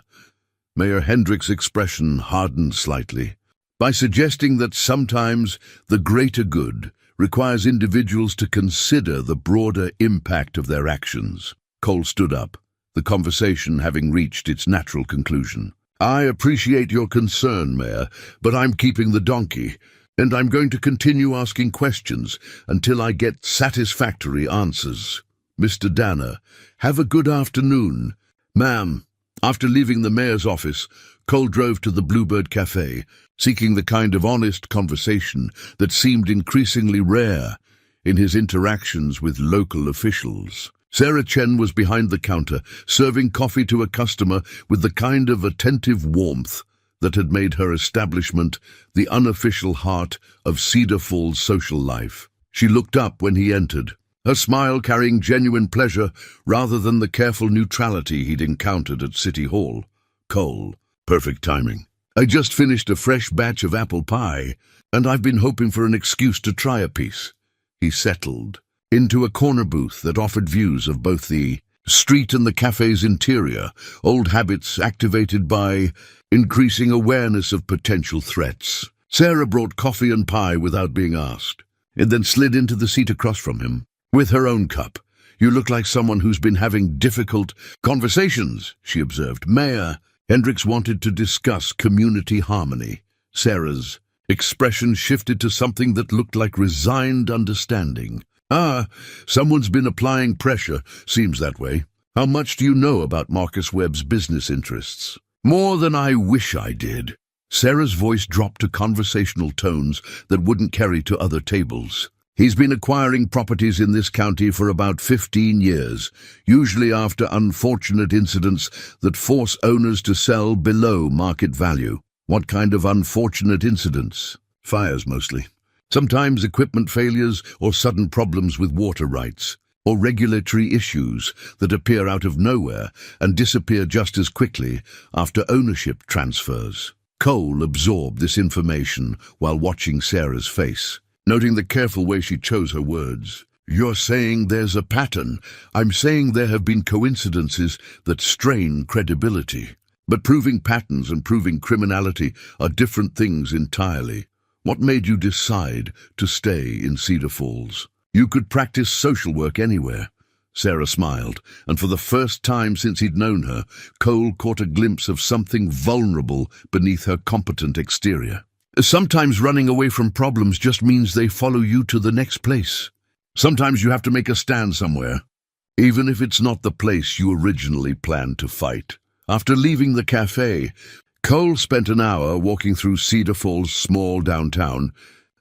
Mayor Hendrick's expression hardened slightly. "By suggesting that sometimes the greater good requires individuals to consider the broader impact of their actions." Cole stood up, the conversation having reached its natural conclusion. "I appreciate your concern, Mayor, but I'm keeping the donkey, and I'm going to continue asking questions until I get satisfactory answers. Mr. Danner, have a good afternoon." "Ma'am." After leaving the mayor's office, Cole drove to the Bluebird Cafe, seeking the kind of honest conversation that seemed increasingly rare in his interactions with local officials. Sarah Chen was behind the counter, serving coffee to a customer with the kind of attentive warmth that had made her establishment the unofficial heart of Cedar Falls' social life. She looked up when he entered, her smile carrying genuine pleasure rather than the careful neutrality he'd encountered at City Hall. "Cole, perfect timing. I just finished a fresh batch of apple pie, and I've been hoping for an excuse to try a piece." He settled into a corner booth that offered views of both the street and the cafe's interior, old habits activated by increasing awareness of potential threats. Sarah brought coffee and pie without being asked, and then slid into the seat across from him with her own cup. "You look like someone who's been having difficult conversations," she observed. "Mayor." Hendricks wanted to discuss community harmony. Sarah's Expression shifted to something that looked like resigned understanding. "Ah, someone's been applying pressure. Seems that way. How much do you know about Marcus Webb's business interests?" "More than I wish I did." Sarah's voice dropped to conversational tones that wouldn't carry to other tables. "He's been acquiring properties in this county for about 15 years, usually after unfortunate incidents that force owners to sell below market value." "What kind of unfortunate incidents?" "Fires, mostly. Sometimes equipment failures or sudden problems with water rights, or regulatory issues that appear out of nowhere and disappear just as quickly after ownership transfers." Cole absorbed this information while watching Sarah's face, noting the careful way she chose her words. "You're saying there's a pattern. I'm saying there have been coincidences that strain credibility. But proving patterns and proving criminality are different things entirely. What made you decide to stay in Cedar Falls? You could practice social work anywhere." Sarah smiled, and for the first time since he'd known her, Cole caught a glimpse of something vulnerable beneath her competent exterior. "Sometimes running away from problems just means they follow you to the next place. Sometimes you have to make a stand somewhere, even if it's not the place you originally planned to fight." After leaving the cafe, Cole spent an hour walking through Cedar Falls' small downtown,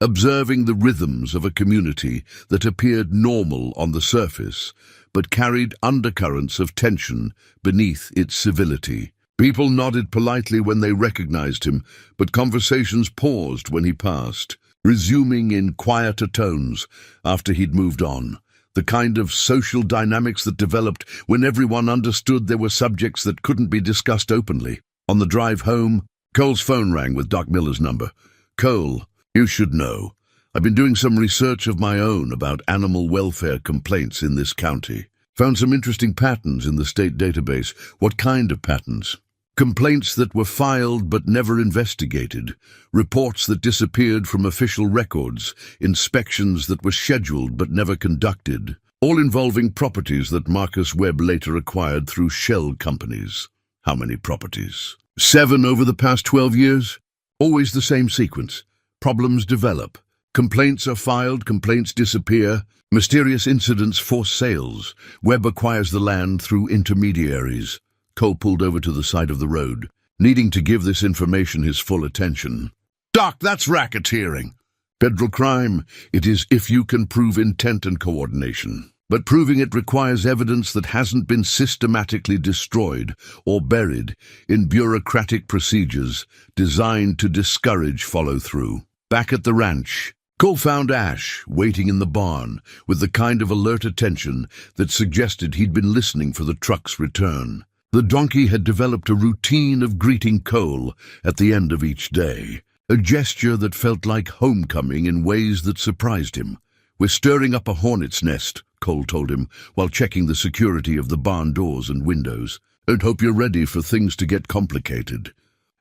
observing the rhythms of a community that appeared normal on the surface, but carried undercurrents of tension beneath its civility. People nodded politely when they recognized him, but conversations paused when he passed, resuming in quieter tones after he'd moved on. The kind of social dynamics that developed when everyone understood there were subjects that couldn't be discussed openly. On the drive home, Cole's phone rang with Doc Miller's number. "Cole, you should know. I've been doing some research of my own about animal welfare complaints in this county. Found some interesting patterns in the state database." "What kind of patterns?" "Complaints that were filed but never investigated, reports that disappeared from official records, inspections that were scheduled but never conducted, all involving properties that Marcus Webb later acquired through shell companies." "How many properties?" 7 over the past 12 years. Always the same sequence. Problems develop. Complaints are filed, complaints disappear. Mysterious incidents force sales. Webb acquires the land through intermediaries." Cole pulled over to the side of the road, needing to give this information his full attention. "Doc, that's racketeering." "Federal crime. It is if you can prove intent and coordination. But proving it requires evidence that hasn't been systematically destroyed or buried in bureaucratic procedures designed to discourage follow-through." Back at the ranch, Cole found Ash waiting in the barn with the kind of alert attention that suggested he'd been listening for the truck's return. The donkey had developed a routine of greeting Cole at the end of each day, a gesture that felt like homecoming in ways that surprised him. "We're stirring up a hornet's nest," Cole told him, while checking the security of the barn doors and windows. "Don't hope you're ready for things to get complicated."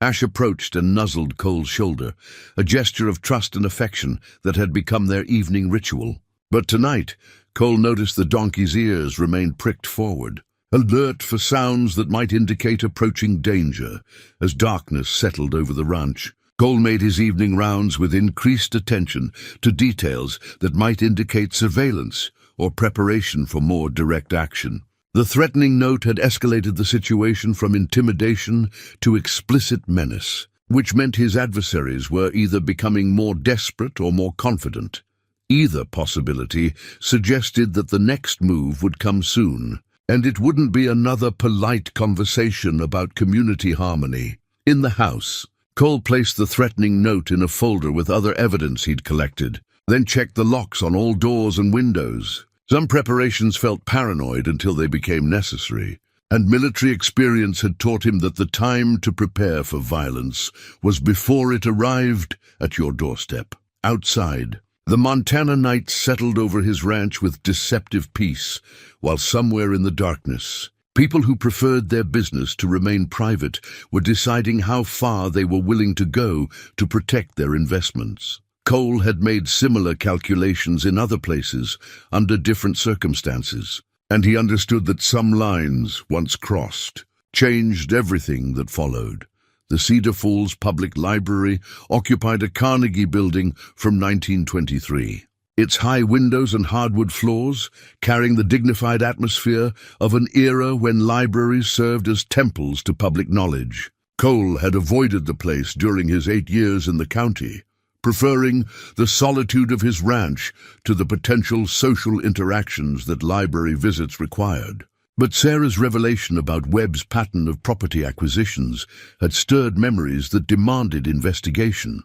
Ash approached and nuzzled Cole's shoulder, a gesture of trust and affection that had become their evening ritual. But tonight, Cole noticed the donkey's ears remained pricked forward, alert for sounds that might indicate approaching danger. As darkness settled over the ranch, Cole made his evening rounds with increased attention to details that might indicate surveillance or preparation for more direct action. The threatening note had escalated the situation from intimidation to explicit menace, which meant his adversaries were either becoming more desperate or more confident. Either possibility suggested that the next move would come soon, and it wouldn't be another polite conversation about community harmony. In the house, Cole placed the threatening note in a folder with other evidence he'd collected, then checked the locks on all doors and windows. Some preparations felt paranoid until they became necessary, and military experience had taught him that the time to prepare for violence was before it arrived at your doorstep. Outside, the Montana night settled over his ranch with deceptive peace, while somewhere in the darkness, people who preferred their business to remain private were deciding how far they were willing to go to protect their investments. Cole had made similar calculations in other places under different circumstances, and he understood that some lines, once crossed, changed everything that followed. The Cedar Falls Public Library occupied a Carnegie building from 1923. Its high windows and hardwood floors, carrying the dignified atmosphere of an era when libraries served as temples to public knowledge. Cole had avoided the place during his 8 years in the county, preferring the solitude of his ranch to the potential social interactions that library visits required. But Sarah's revelation about Webb's pattern of property acquisitions had stirred memories that demanded investigation.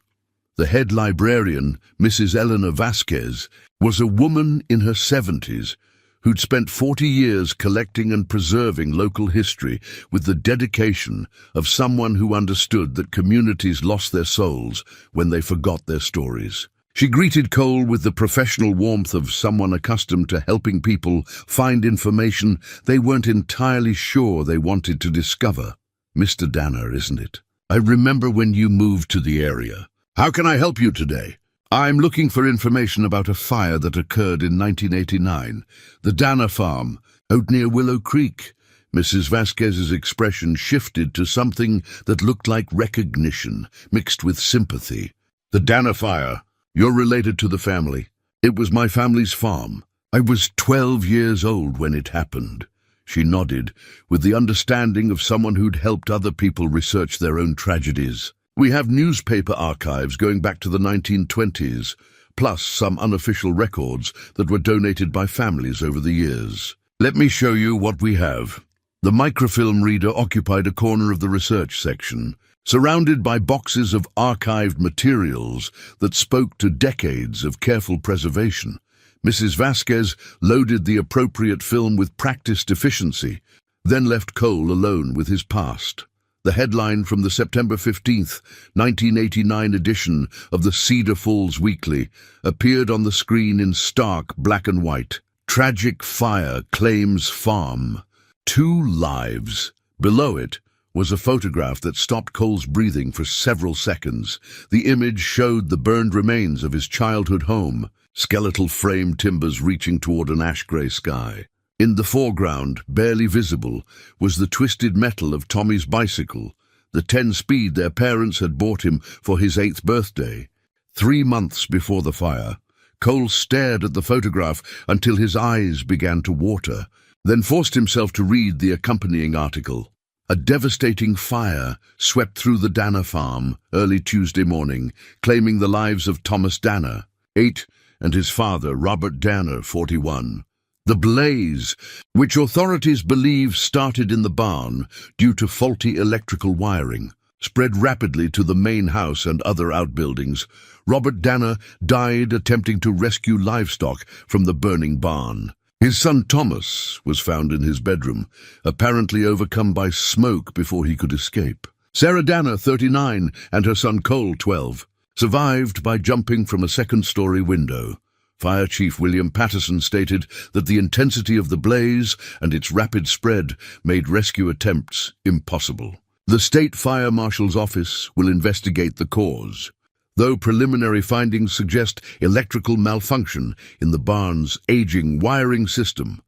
The head librarian, Mrs. Eleanor Vasquez, was a woman in her 70s who'd spent 40 years collecting and preserving local history with the dedication of someone who understood that communities lost their souls when they forgot their stories. She greeted Cole with the professional warmth of someone accustomed to helping people find information they weren't entirely sure they wanted to discover. "Mr. Danner, isn't it? I remember when you moved to the area. How can I help you today?" "I'm looking for information about a fire that occurred in 1989. The Danner farm, out near Willow Creek." Mrs. Vasquez's expression shifted to something that looked like recognition, mixed with sympathy. "The Danner fire. You're related to the family." "It was my family's farm. I was 12 years old when it happened." She nodded, with the understanding of someone who'd helped other people research their own tragedies. "We have newspaper archives going back to the 1920s, plus some unofficial records that were donated by families over the years. Let me show you what we have." The microfilm reader occupied a corner of the research section, surrounded by boxes of archived materials that spoke to decades of careful preservation. Mrs. Vasquez loaded the appropriate film with practiced efficiency, then left Cole alone with his past. The headline from the September 15th, 1989 edition of the Cedar Falls Weekly appeared on the screen in stark black and white. "Tragic fire claims farm. 2 lives." Below it was a photograph that stopped Cole's breathing for several seconds. The image showed the burned remains of his childhood home, skeletal frame timbers reaching toward an ash-gray sky. In the foreground, barely visible, was the twisted metal of Tommy's bicycle, the 10-speed their parents had bought him for his 8th birthday. 3 months before the fire, Cole stared at the photograph until his eyes began to water, then forced himself to read the accompanying article. A devastating fire swept through the Danner farm early Tuesday morning, claiming the lives of Thomas Danner, 8, and his father, Robert Danner, 41. The blaze, which authorities believe started in the barn due to faulty electrical wiring, spread rapidly to the main house and other outbuildings. Robert Danner died attempting to rescue livestock from the burning barn. His son Thomas was found in his bedroom, apparently overcome by smoke before he could escape. Sarah Danner, 39, and her son Cole, 12, survived by jumping from a second-story window. Fire Chief William Patterson stated that the intensity of the blaze and its rapid spread made rescue attempts impossible. The State Fire Marshal's office will investigate the cause, though preliminary findings suggest electrical malfunction in the barn's aging wiring system.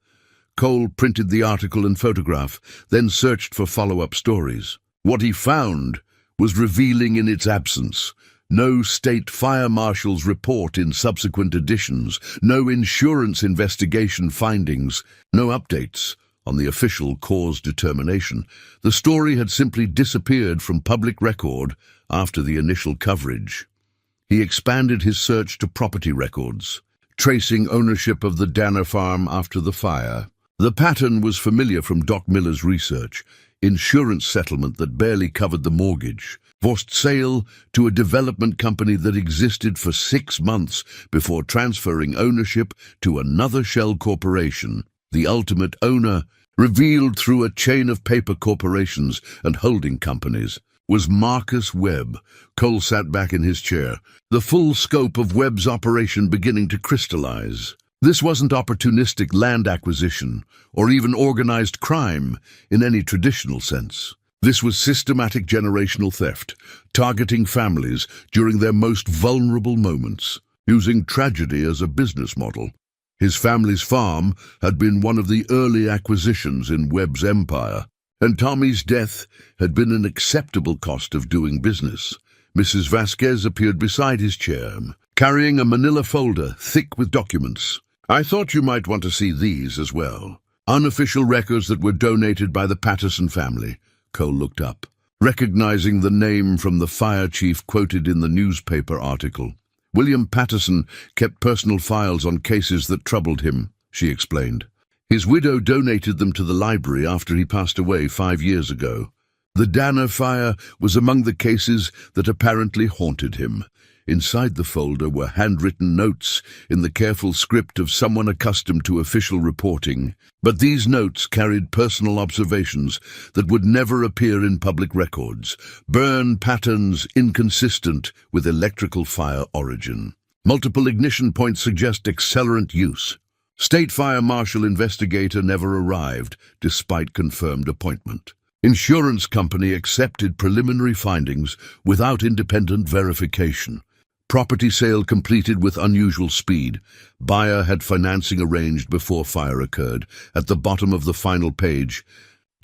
Cole printed the article and photograph, then searched for follow-up stories. What he found was revealing in its absence. No state fire marshal's report in subsequent editions, no insurance investigation findings, no updates on the official cause determination. The story had simply disappeared from public record after the initial coverage. He expanded his search to property records, tracing ownership of the Danner farm after the fire. The pattern was familiar from Doc Miller's research: insurance settlement that barely covered the mortgage, forced sale to a development company that existed for 6 months before transferring ownership to another shell corporation. The ultimate owner, revealed through a chain of paper corporations and holding companies, was Marcus Webb. Cole sat back in his chair, the full scope of Webb's operation beginning to crystallize. This wasn't opportunistic land acquisition or even organized crime in any traditional sense. This was systematic generational theft, targeting families during their most vulnerable moments, using tragedy as a business model. His family's farm had been one of the early acquisitions in Webb's empire. And Tommy's death had been an acceptable cost of doing business. Mrs. Vasquez appeared beside his chair, carrying a manila folder thick with documents. "I thought you might want to see these as well. Unofficial records that were donated by the Patterson family." Cole looked up, recognizing the name from the fire chief quoted in the newspaper article. "William Patterson kept personal files on cases that troubled him," she explained. "His widow donated them to the library after he passed away 5 years ago. The Danner fire was among the cases that apparently haunted him. Inside the folder were handwritten notes in the careful script of someone accustomed to official reporting, but these notes carried personal observations that would never appear in public records, burn patterns inconsistent with electrical fire origin. Multiple ignition points suggest accelerant use. State Fire Marshal investigator never arrived, despite confirmed appointment. Insurance company accepted preliminary findings without independent verification. Property sale completed with unusual speed. Buyer had financing arranged before fire occurred. At the bottom of the final page,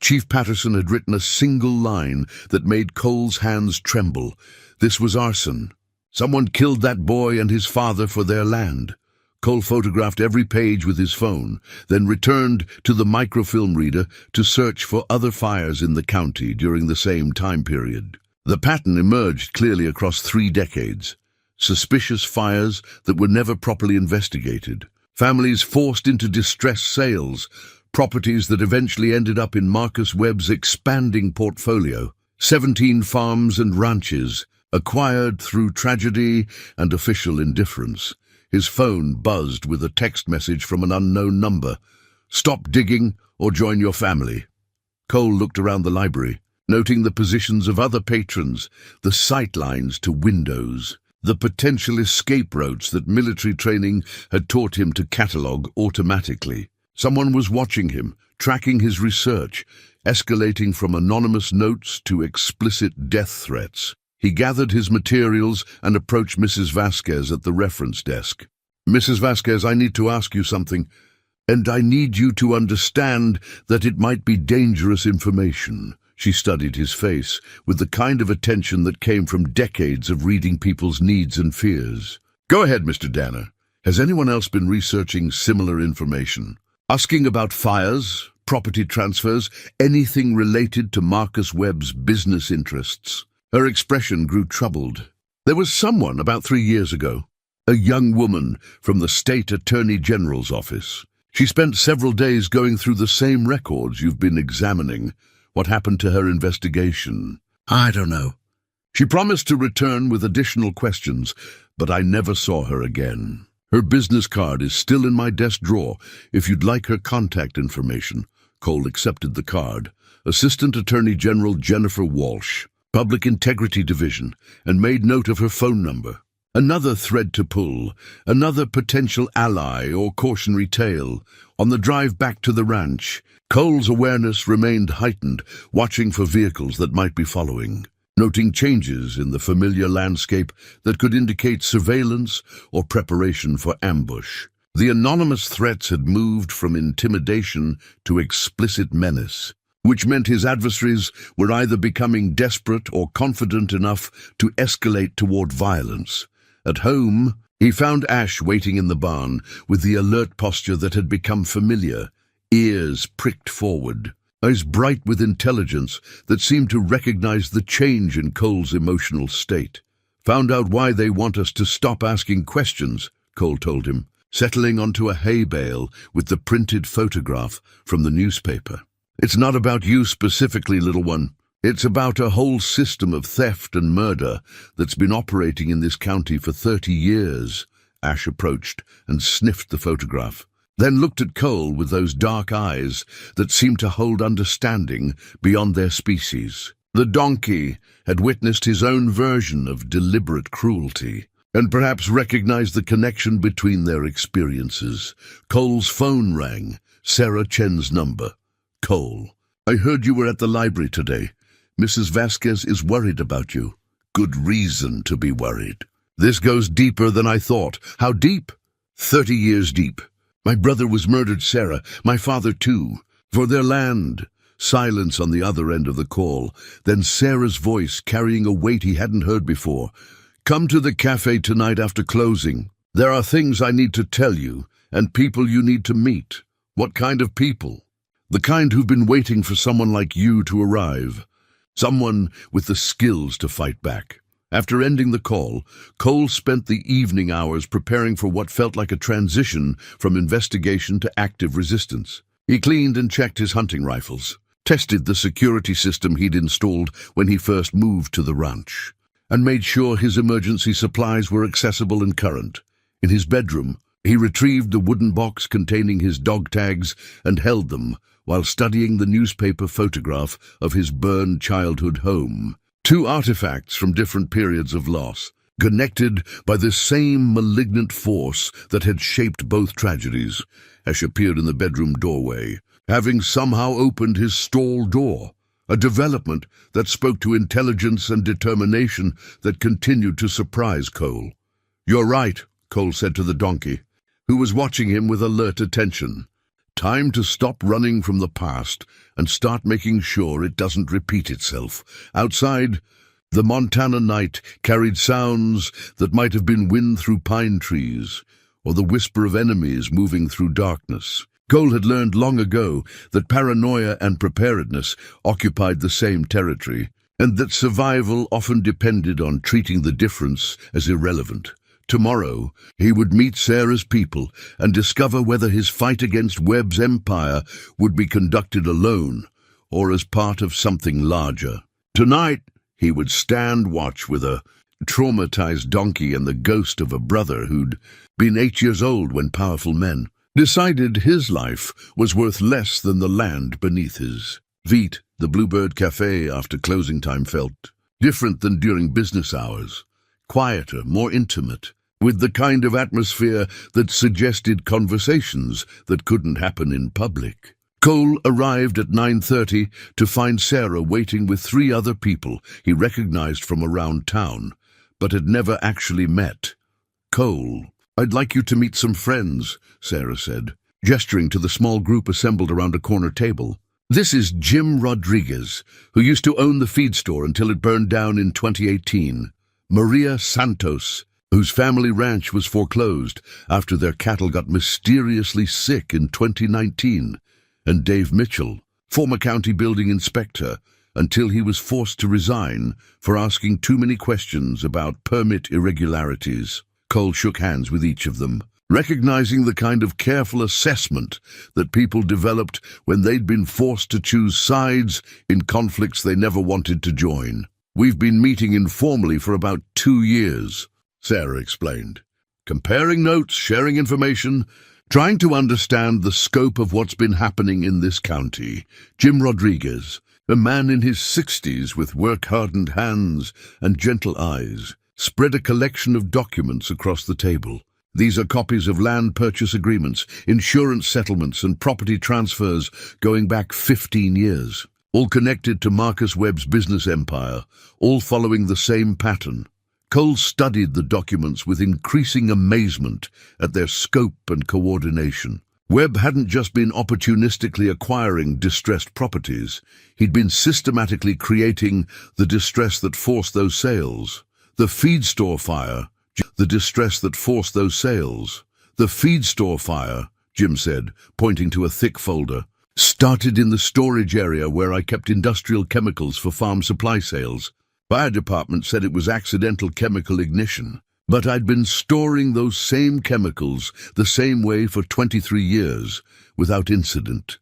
Chief Patterson had written a single line that made Cole's hands tremble. This was arson. Someone killed that boy and his father for their land. Cole photographed every page with his phone, then returned to the microfilm reader to search for other fires in the county during the same time period. The pattern emerged clearly across 3 decades. Suspicious fires that were never properly investigated. Families forced into distressed sales. Properties that eventually ended up in Marcus Webb's expanding portfolio. 17 farms and ranches, acquired through tragedy and official indifference. His phone buzzed with a text message from an unknown number. "Stop digging or join your family." Cole looked around the library, noting the positions of other patrons, the sight lines to windows, the potential escape routes that military training had taught him to catalogue automatically. Someone was watching him, tracking his research, escalating from anonymous notes to explicit death threats. He gathered his materials and approached Mrs. Vasquez at the reference desk. "Mrs. Vasquez, I need to ask you something, and I need you to understand that it might be dangerous information." She studied his face with the kind of attention that came from decades of reading people's needs and fears. "Go ahead, Mr. Danner. Has anyone else been researching similar information? Asking about fires, property transfers, anything related to Marcus Webb's business interests?" Her expression grew troubled. "There was someone about 3 years ago, a young woman from the State Attorney General's office. She spent several days going through the same records you've been examining. What happened to her investigation?" "I don't know. She promised to return with additional questions, but I never saw her again. Her business card is still in my desk drawer, if you'd like her contact information." Cole accepted the card. Assistant Attorney General Jennifer Walsh, Public Integrity Division, and made note of her phone number. Another thread to pull, another potential ally or cautionary tale. On the drive back to the ranch, Cole's awareness remained heightened, watching for vehicles that might be following, noting changes in the familiar landscape that could indicate surveillance or preparation for ambush. The anonymous threats had moved from intimidation to explicit menace, which meant his adversaries were either becoming desperate or confident enough to escalate toward violence. At home, he found Ash waiting in the barn with the alert posture that had become familiar, ears pricked forward, eyes bright with intelligence that seemed to recognize the change in Cole's emotional state. "Found out why they want us to stop asking questions," Cole told him, settling onto a hay bale with the printed photograph from the newspaper. "It's not about you specifically, little one. It's about a whole system of theft and murder that's been operating in this county for 30 years. Ash approached and sniffed the photograph, then looked at Cole with those dark eyes that seemed to hold understanding beyond their species. The donkey had witnessed his own version of deliberate cruelty, and perhaps recognized the connection between their experiences. Cole's phone rang, Sarah Chen's number. "Cole, I heard you were at the library today. Mrs. Vasquez is worried about you." "Good reason to be worried. This goes deeper than I thought." "How deep?" 30 years deep. My brother was murdered, Sarah. My father, too. For their land. Silence on the other end of the call, then Sarah's voice carrying a weight he hadn't heard before. "Come to the cafe tonight after closing. There are things I need to tell you, and people you need to meet." "What kind of people?" "The kind who've been waiting for someone like you to arrive. Someone with the skills to fight back." After ending the call, Cole spent the evening hours preparing for what felt like a transition from investigation to active resistance. He cleaned and checked his hunting rifles, tested the security system he'd installed when he first moved to the ranch, and made sure his emergency supplies were accessible and current. In his bedroom, he retrieved the wooden box containing his dog tags and held them while studying the newspaper photograph of his burned childhood home. Two artifacts from different periods of loss, connected by the same malignant force that had shaped both tragedies. Ash appeared in the bedroom doorway, having somehow opened his stall door, a development that spoke to intelligence and determination that continued to surprise Cole. "You're right," Cole said to the donkey, who was watching him with alert attention. "Time to stop running from the past and start making sure it doesn't repeat itself." Outside, the Montana night carried sounds that might have been wind through pine trees, or the whisper of enemies moving through darkness. Cole had learned long ago that paranoia and preparedness occupied the same territory, and that survival often depended on treating the difference as irrelevant. Tomorrow, he would meet Sarah's people and discover whether his fight against Webb's empire would be conducted alone or as part of something larger. Tonight, he would stand watch with a traumatized donkey and the ghost of a brother who'd been 8 years old when powerful men decided his life was worth less than the land beneath his feet. The Bluebird Cafe after closing time felt different than during business hours, quieter, more intimate, with the kind of atmosphere that suggested conversations that couldn't happen in public. Cole arrived at 9:30 to find Sarah waiting with 3 other people he recognized from around town, but had never actually met. "Cole, I'd like you to meet some friends," Sarah said, gesturing to the small group assembled around a corner table. "This is Jim Rodriguez, who used to own the feed store until it burned down in 2018. Maria Santos, whose family ranch was foreclosed after their cattle got mysteriously sick in 2019. And Dave Mitchell, former county building inspector, until he was forced to resign for asking too many questions about permit irregularities." Cole shook hands with each of them, recognizing the kind of careful assessment that people developed when they'd been forced to choose sides in conflicts they never wanted to join. "We've been meeting informally for about 2 years, Sarah explained. "Comparing notes, sharing information, trying to understand the scope of what's been happening in this county." Jim Rodriguez, a man in his 60s with work-hardened hands and gentle eyes, spread a collection of documents across the table. "These are copies of land purchase agreements, insurance settlements, and property transfers going back 15 years, all connected to Marcus Webb's business empire, all following the same pattern." Cole studied the documents with increasing amazement at their scope and coordination. Webb hadn't just been opportunistically acquiring distressed properties, he'd been systematically creating the distress that forced those sales. The feed store fire, the distress that forced those sales. "The feed store fire," Jim said, pointing to a thick folder, "started in the storage area where I kept industrial chemicals for farm supply sales. Fire department said it was accidental chemical ignition, but I'd been storing those same chemicals the same way for 23 years, without incident.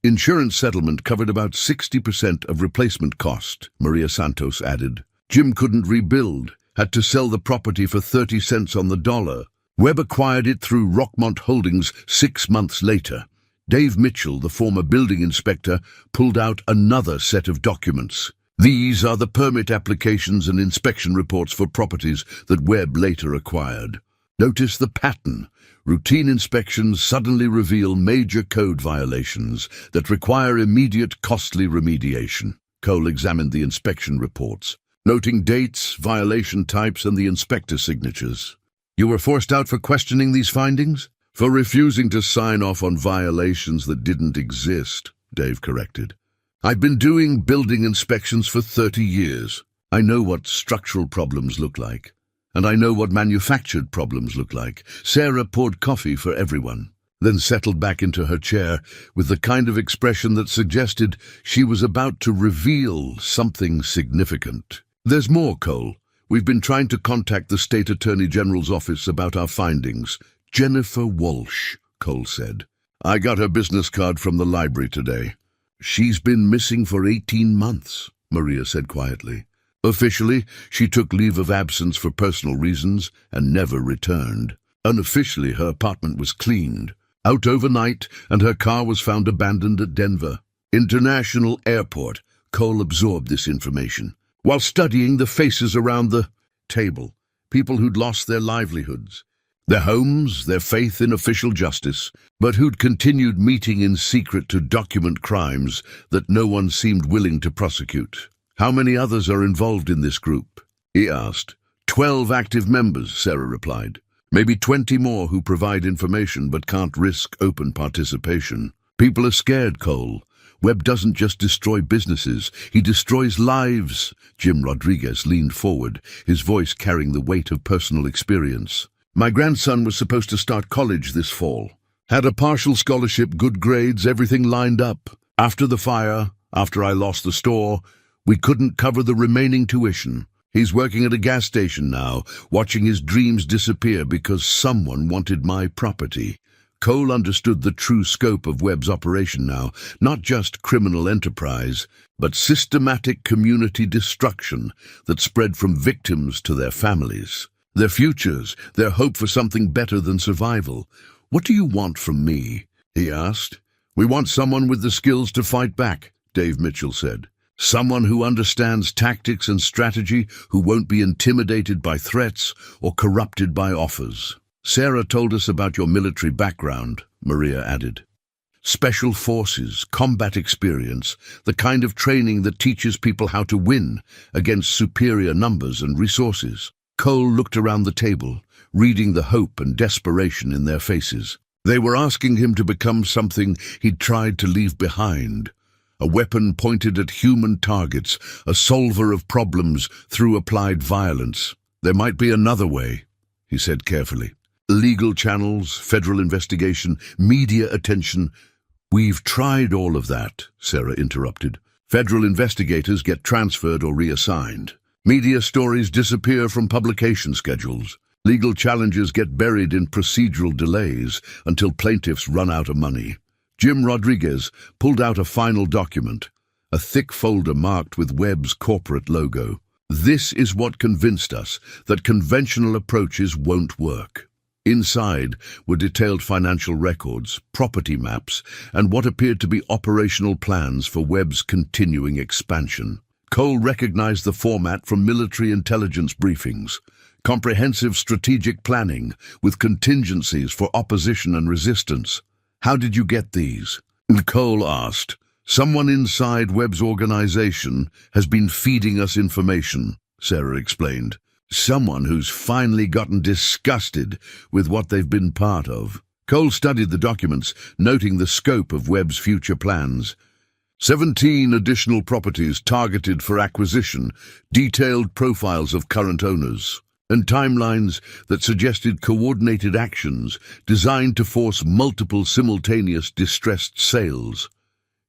Insurance settlement covered about 60% of replacement cost," Maria Santos added. "Jim couldn't rebuild, had to sell the property for 30 cents on the dollar. Webb acquired it through Rockmont Holdings 6 months later. Dave Mitchell, the former building inspector, pulled out another set of documents. These are the permit applications and inspection reports for properties that Webb later acquired. Notice the pattern. Routine inspections suddenly reveal major code violations that require immediate costly remediation." Cole examined the inspection reports, noting dates, violation types, and the inspector signatures. "You were forced out for questioning these findings?" "For refusing to sign off on violations that didn't exist," Dave corrected. I've been doing building inspections for 30 years. I know what structural problems look like, and I know what manufactured problems look like. Sarah poured coffee for everyone, then settled back into her chair with the kind of expression that suggested she was about to reveal something significant. There's more, Cole. We've been trying to contact the State Attorney General's office about our findings. Jennifer Walsh, Cole said. I got her business card from the library today. She's been missing for 18 months, Maria said quietly. Officially, she took leave of absence for personal reasons and never returned. Unofficially, her apartment was cleaned, out overnight, and her car was found abandoned at Denver International Airport. Cole absorbed this information while studying the faces around the table, people who'd lost their livelihoods, their homes, their faith in official justice, but who'd continued meeting in secret to document crimes that no one seemed willing to prosecute. How many others are involved in this group? He asked. 12 active members, Sarah replied. Maybe 20 more who provide information but can't risk open participation. People are scared, Cole. Webb doesn't just destroy businesses, he destroys lives. Jim Rodriguez leaned forward, his voice carrying the weight of personal experience. My grandson was supposed to start college this fall. Had a partial scholarship, good grades, everything lined up. After the fire, after I lost the store, we couldn't cover the remaining tuition. He's working at a gas station now, watching his dreams disappear because someone wanted my property. Cole understood the true scope of Webb's operation now, not just criminal enterprise, but systematic community destruction that spread from victims to their families, their futures, their hope for something better than survival. What do you want from me? He asked. We want someone with the skills to fight back, Dave Mitchell said. Someone who understands tactics and strategy, who won't be intimidated by threats or corrupted by offers. Sarah told us about your military background, Maria added. Special forces, combat experience, the kind of training that teaches people how to win against superior numbers and resources. Cole looked around the table, reading the hope and desperation in their faces. They were asking him to become something he'd tried to leave behind. A weapon pointed at human targets, a solver of problems through applied violence. There might be another way, he said carefully. Legal channels, federal investigation, media attention. We've tried all of that, Sarah interrupted. Federal investigators get transferred or reassigned. Media stories disappear from publication schedules. Legal challenges get buried in procedural delays until plaintiffs run out of money. Jim Rodriguez pulled out a final document, a thick folder marked with Webb's corporate logo. This is what convinced us that conventional approaches won't work. Inside were detailed financial records, property maps, and what appeared to be operational plans for Webb's continuing expansion. Cole recognized the format from military intelligence briefings. Comprehensive strategic planning with contingencies for opposition and resistance. How did you get these? Cole asked. Someone inside Webb's organization has been feeding us information, Sarah explained. Someone who's finally gotten disgusted with what they've been part of. Cole studied the documents, noting the scope of Webb's future plans. 17 additional properties targeted for acquisition, detailed profiles of current owners, and timelines that suggested coordinated actions designed to force multiple simultaneous distressed sales.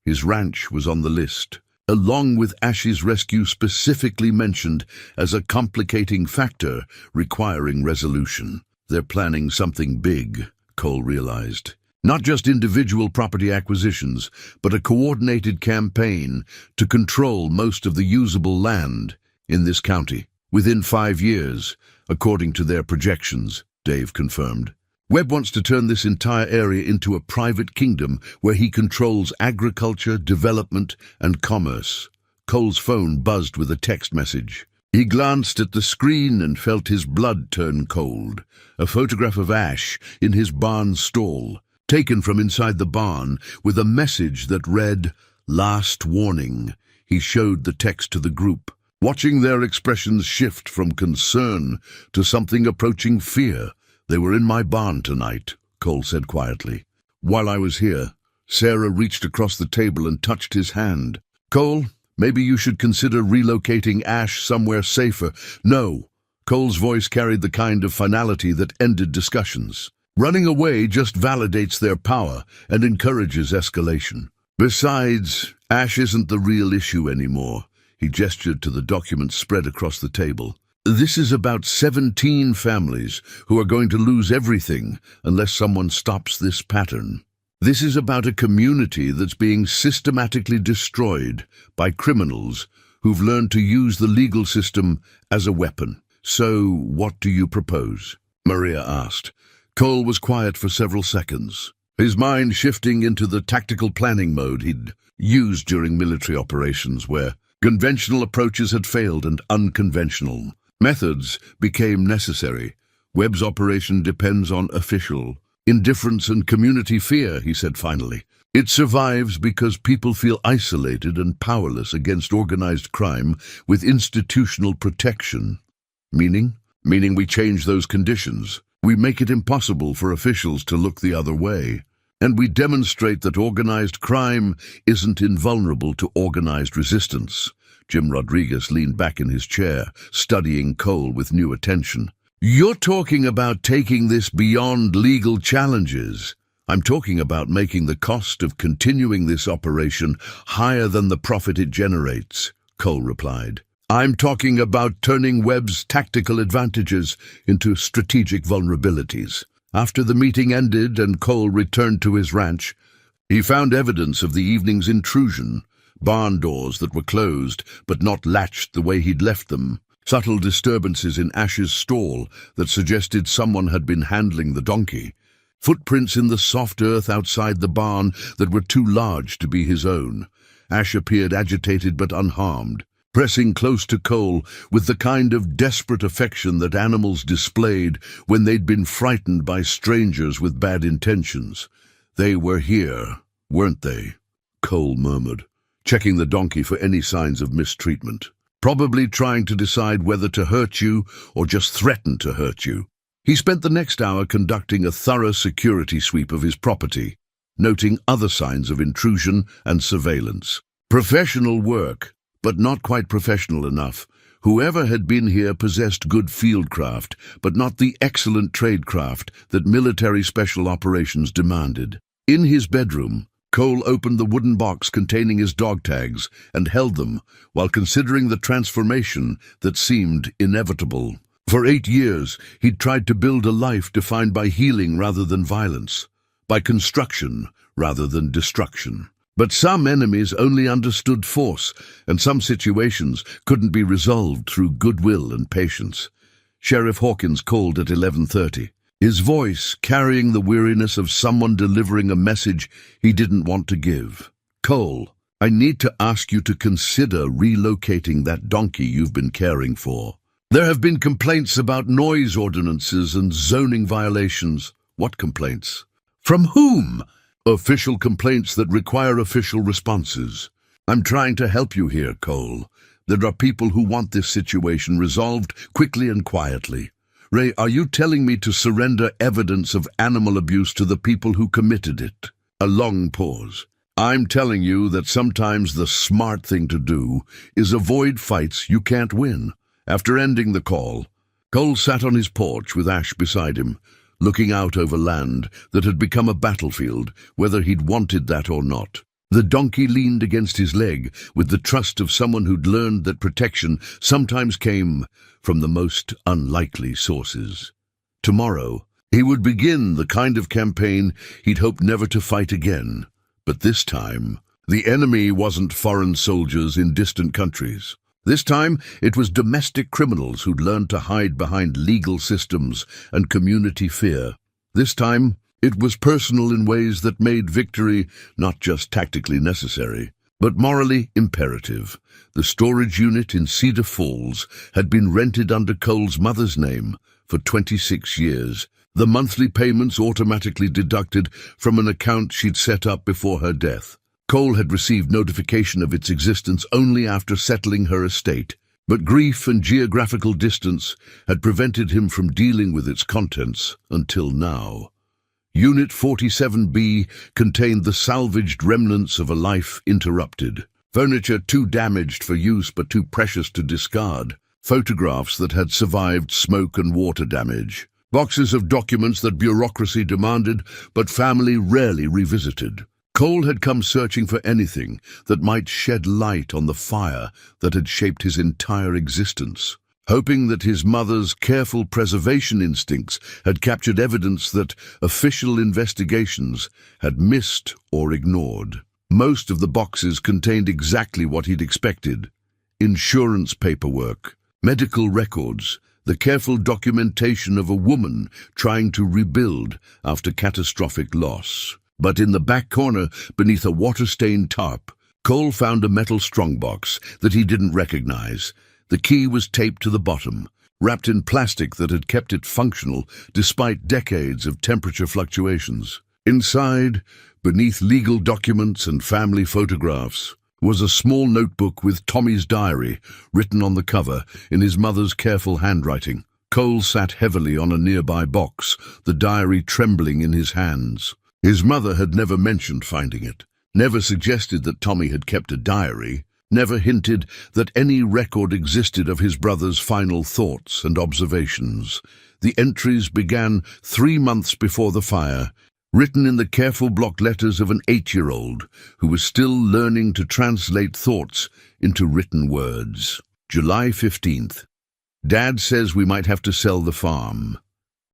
His ranch was on the list, along with Ash's rescue specifically mentioned as a complicating factor requiring resolution. They're planning something big, Cole realized. Not just individual property acquisitions, but a coordinated campaign to control most of the usable land in this county. Within 5 years, according to their projections, Dave confirmed. Webb wants to turn this entire area into a private kingdom where he controls agriculture, development, and commerce. Cole's phone buzzed with a text message. He glanced at the screen and felt his blood turn cold. A photograph of Ash in his barn stall, taken from inside the barn, with a message that read, "Last warning." He showed the text to the group, watching their expressions shift from concern to something approaching fear. They were in my barn tonight, Cole said quietly. While I was here, Sarah reached across the table and touched his hand. Cole, maybe you should consider relocating Ash somewhere safer. No. Cole's voice carried the kind of finality that ended discussions. Running away just validates their power and encourages escalation. Besides, Ash isn't the real issue anymore. He gestured to the documents spread across the table. This is about 17 families who are going to lose everything unless someone stops this pattern. This is about a community that's being systematically destroyed by criminals who've learned to use the legal system as a weapon. So, what do you propose? Maria asked. Cole was quiet for several seconds, his mind shifting into the tactical planning mode he'd used during military operations where conventional approaches had failed and unconventional methods became necessary. Webb's operation depends on official indifference and community fear, he said finally. It survives because people feel isolated and powerless against organized crime with institutional protection. Meaning we change those conditions. We make it impossible for officials to look the other way. And we demonstrate that organized crime isn't invulnerable to organized resistance. Jim Rodriguez leaned back in his chair, studying Cole with new attention. You're talking about taking this beyond legal challenges. I'm talking about making the cost of continuing this operation higher than the profit it generates, Cole replied. I'm talking about turning Webb's tactical advantages into strategic vulnerabilities. After the meeting ended and Cole returned to his ranch, he found evidence of the evening's intrusion. Barn doors that were closed but not latched the way he'd left them. Subtle disturbances in Ash's stall that suggested someone had been handling the donkey. Footprints in the soft earth outside the barn that were too large to be his own. Ash appeared agitated but unharmed, pressing close to Cole with the kind of desperate affection that animals displayed when they'd been frightened by strangers with bad intentions. They were here, weren't they? Cole murmured, checking the donkey for any signs of mistreatment. Probably trying to decide whether to hurt you or just threaten to hurt you. He spent the next hour conducting a thorough security sweep of his property, noting other signs of intrusion and surveillance. Professional work, but not quite professional enough. Whoever had been here possessed good fieldcraft, but not the excellent tradecraft that military special operations demanded. In his bedroom, Cole opened the wooden box containing his dog tags and held them while considering the transformation that seemed inevitable. For 8 years, he'd tried to build a life defined by healing rather than violence, by construction rather than destruction. But some enemies only understood force, and some situations couldn't be resolved through goodwill and patience. Sheriff Hawkins called at 11:30. His voice carrying the weariness of someone delivering a message he didn't want to give. Cole, I need to ask you to consider relocating that donkey you've been caring for. There have been complaints about noise ordinances and zoning violations. What complaints? From whom? Official complaints that require official responses. I'm trying to help you here, Cole. There are people who want this situation resolved quickly and quietly. Ray, are you telling me to surrender evidence of animal abuse to the people who committed it? A long pause. I'm telling you that sometimes the smart thing to do is avoid fights you can't win. After ending the call, Cole sat on his porch with Ash beside him, looking out over land that had become a battlefield, whether he'd wanted that or not. The donkey leaned against his leg with the trust of someone who'd learned that protection sometimes came from the most unlikely sources. Tomorrow, he would begin the kind of campaign he'd hoped never to fight again. But this time, the enemy wasn't foreign soldiers in distant countries. This time, it was domestic criminals who'd learned to hide behind legal systems and community fear. This time, it was personal in ways that made victory not just tactically necessary, but morally imperative. The storage unit in Cedar Falls had been rented under Cole's mother's name for 26 years, the monthly payments automatically deducted from an account she'd set up before her death. Cole had received notification of its existence only after settling her estate, but grief and geographical distance had prevented him from dealing with its contents until now. Unit 47B contained the salvaged remnants of a life interrupted. Furniture too damaged for use but too precious to discard. Photographs that had survived smoke and water damage. Boxes of documents that bureaucracy demanded but family rarely revisited. Cole had come searching for anything that might shed light on the fire that had shaped his entire existence, hoping that his mother's careful preservation instincts had captured evidence that official investigations had missed or ignored. Most of the boxes contained exactly what he'd expected: insurance paperwork, medical records, the careful documentation of a woman trying to rebuild after catastrophic loss. But in the back corner, beneath a water-stained tarp, Cole found a metal strongbox that he didn't recognize. The key was taped to the bottom, wrapped in plastic that had kept it functional despite decades of temperature fluctuations. Inside, beneath legal documents and family photographs, was a small notebook with Tommy's diary written on the cover in his mother's careful handwriting. Cole sat heavily on a nearby box, the diary trembling in his hands. His mother had never mentioned finding it, never suggested that Tommy had kept a diary, never hinted that any record existed of his brother's final thoughts and observations. The entries began 3 months before the fire, written in the careful block letters of an 8-year-old who was still learning to translate thoughts into written words. July 15th. Dad says we might have to sell the farm.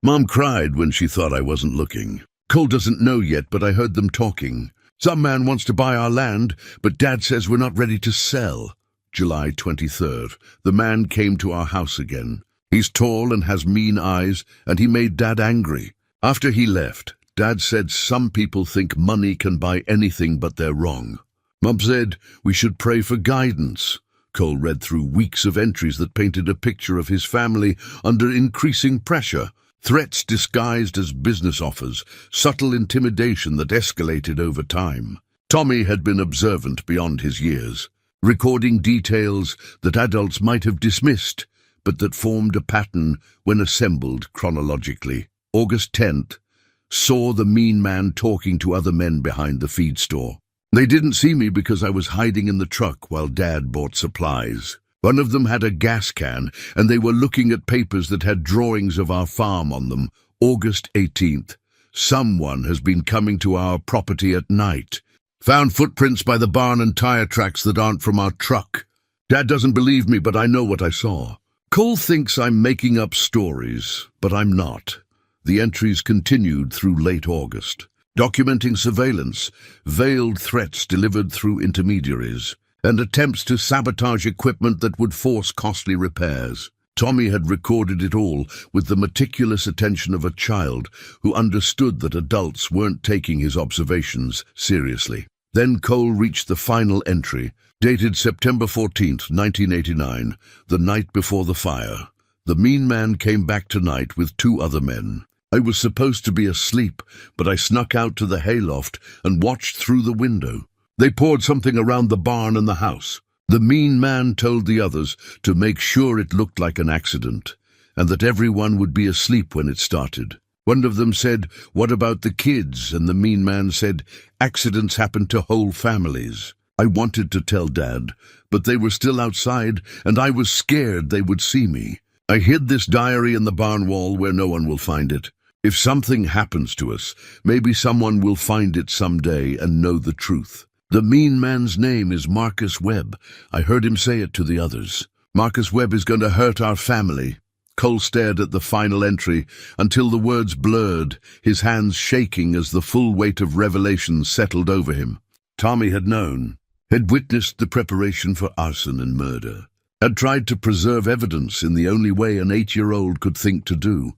Mom cried when she thought I wasn't looking. Cole doesn't know yet, but I heard them talking. Some man wants to buy our land, but Dad says we're not ready to sell. July 23rd. The man came to our house again. He's tall and has mean eyes, and he made Dad angry. After he left, Dad said some people think money can buy anything, but they're wrong. Mum said we should pray for guidance. Cole read through weeks of entries that painted a picture of his family under increasing pressure. Threats disguised as business offers, subtle intimidation that escalated over time. Tommy had been observant beyond his years, recording details that adults might have dismissed, but that formed a pattern when assembled chronologically. August 10th. Saw the mean man talking to other men behind the feed store. They didn't see me because I was hiding in the truck while Dad bought supplies. One of them had a gas can, and they were looking at papers that had drawings of our farm on them. August 18th. Someone has been coming to our property at night. Found footprints by the barn and tire tracks that aren't from our truck. Dad doesn't believe me, but I know what I saw. Cole thinks I'm making up stories, but I'm not. The entries continued through late August, documenting surveillance, veiled threats delivered through intermediaries, and attempts to sabotage equipment that would force costly repairs. Tommy had recorded it all with the meticulous attention of a child who understood that adults weren't taking his observations seriously. Then Cole reached the final entry, dated September 14th, 1989, the night before the fire. The mean man came back tonight with 2 other men. I was supposed to be asleep, but I snuck out to the hayloft and watched through the window. They poured something around the barn and the house. The mean man told the others to make sure it looked like an accident, and that everyone would be asleep when it started. One of them said, "What about the kids?" And the mean man said, "Accidents happen to whole families." I wanted to tell Dad, but they were still outside, and I was scared they would see me. I hid this diary in the barn wall where no one will find it. If something happens to us, maybe someone will find it someday and know the truth. The mean man's name is Marcus Webb. I heard him say it to the others. Marcus Webb is going to hurt our family. Cole stared at the final entry until the words blurred, his hands shaking as the full weight of revelation settled over him. Tommy had known, had witnessed the preparation for arson and murder, had tried to preserve evidence in the only way an 8-year-old could think to do.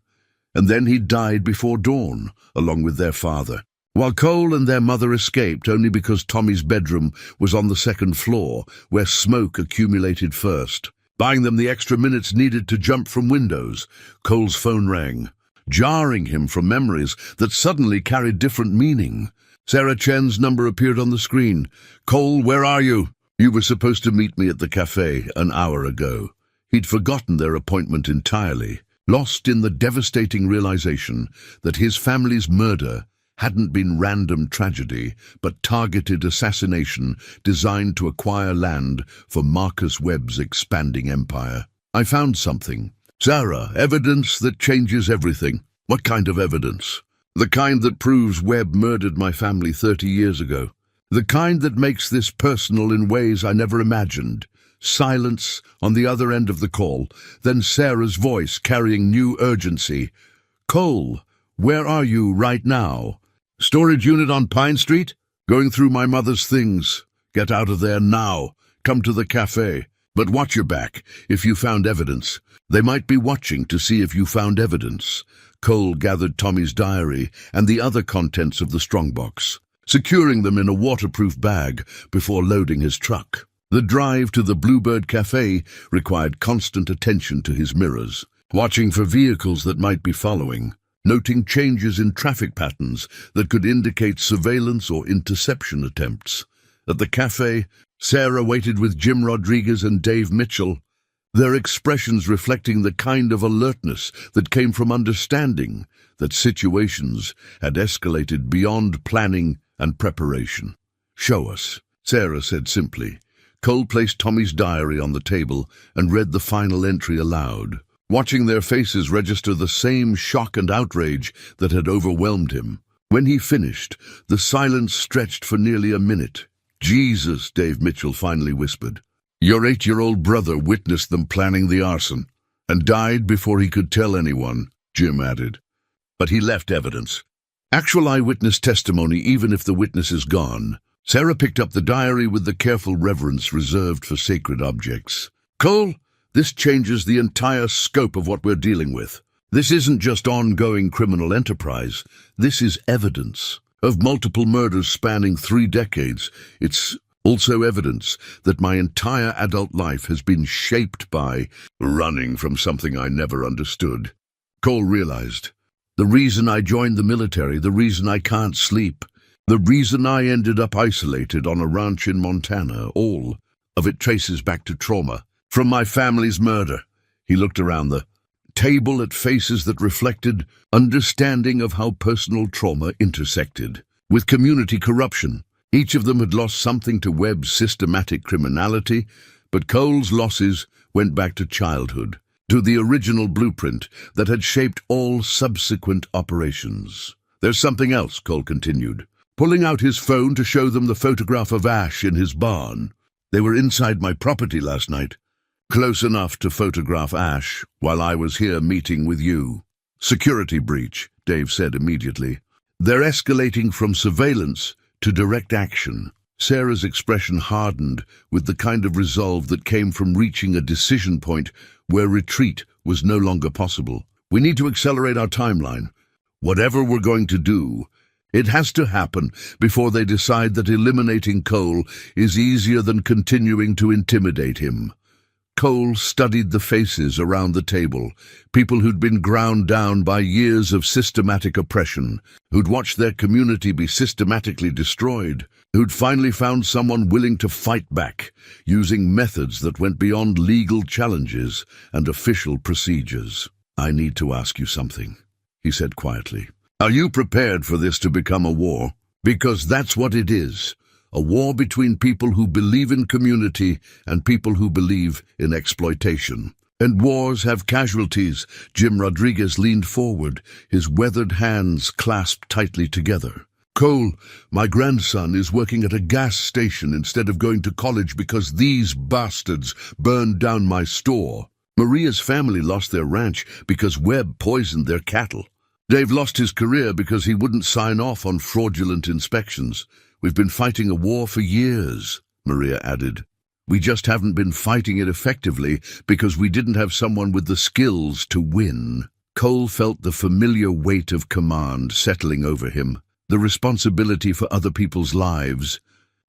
And then he died before dawn, along with their father, while Cole and their mother escaped only because Tommy's bedroom was on the 2nd floor, where smoke accumulated first, buying them the extra minutes needed to jump from windows. Cole's phone rang, jarring him from memories that suddenly carried different meaning. Sarah Chen's number appeared on the screen. "Cole, where are you? You were supposed to meet me at the cafe an hour ago." He'd forgotten their appointment entirely, lost in the devastating realization that his family's murder hadn't been random tragedy, but targeted assassination designed to acquire land for Marcus Webb's expanding empire. I found something. Sarah, evidence that changes everything. What kind of evidence? The kind that proves Webb murdered my family 30 years ago. The kind that makes this personal in ways I never imagined. Silence on the other end of the call, then Sarah's voice carrying new urgency. Cole, where are you right now? Storage unit on Pine Street? Going through my mother's things. Get out of there now. Come to the cafe. But watch your back, if you found evidence. They might be watching to see if you found evidence. Cole gathered Tommy's diary and the other contents of the strongbox, securing them in a waterproof bag before loading his truck. The drive to the Bluebird Cafe required constant attention to his mirrors, watching for vehicles that might be following, noting changes in traffic patterns that could indicate surveillance or interception attempts. At the cafe, Sarah waited with Jim Rodriguez and Dave Mitchell, their expressions reflecting the kind of alertness that came from understanding that situations had escalated beyond planning and preparation. "Show us," Sarah said simply. Cole placed Tommy's diary on the table and read the final entry aloud, watching their faces register the same shock and outrage that had overwhelmed him. When he finished, the silence stretched for nearly a minute. "Jesus," Dave Mitchell finally whispered. "Your 8-year-old brother witnessed them planning the arson and died before he could tell anyone," Jim added. "But he left evidence. Actual eyewitness testimony, even if the witness is gone." Sarah picked up the diary with the careful reverence reserved for sacred objects. "Cole, this changes the entire scope of what we're dealing with. This isn't just ongoing criminal enterprise. This is evidence of multiple murders spanning 3 decades. It's also evidence that my entire adult life has been shaped by running from something I never understood." Cole realized. The reason I joined the military, the reason I can't sleep, the reason I ended up isolated on a ranch in Montana, all of it traces back to trauma. From my family's murder. He looked around the table at faces that reflected understanding of how personal trauma intersected with community corruption. Each of them had lost something to Webb's systematic criminality, but Cole's losses went back to childhood, to the original blueprint that had shaped all subsequent operations. "There's something else," Cole continued, pulling out his phone to show them the photograph of Ash in his barn. "They were inside my property last night, close enough to photograph Ash while I was here meeting with you." "Security breach," Dave said immediately. "They're escalating from surveillance to direct action." Sarah's expression hardened with the kind of resolve that came from reaching a decision point where retreat was no longer possible. "We need to accelerate our timeline. Whatever we're going to do, it has to happen before they decide that eliminating Cole is easier than continuing to intimidate him." Cole studied the faces around the table, people who'd been ground down by years of systematic oppression, who'd watched their community be systematically destroyed, who'd finally found someone willing to fight back, using methods that went beyond legal challenges and official procedures. "I need to ask you something," he said quietly. "Are you prepared for this to become a war? Because that's what it is. A war between people who believe in community and people who believe in exploitation. And wars have casualties." Jim Rodriguez leaned forward, his weathered hands clasped tightly together. "Cole, my grandson is working at a gas station instead of going to college because these bastards burned down my store. Maria's family lost their ranch because Webb poisoned their cattle. Dave lost his career because he wouldn't sign off on fraudulent inspections. We've been fighting a war for years," Maria added. "We just haven't been fighting it effectively because we didn't have someone with the skills to win." Cole felt the familiar weight of command settling over him, the responsibility for other people's lives,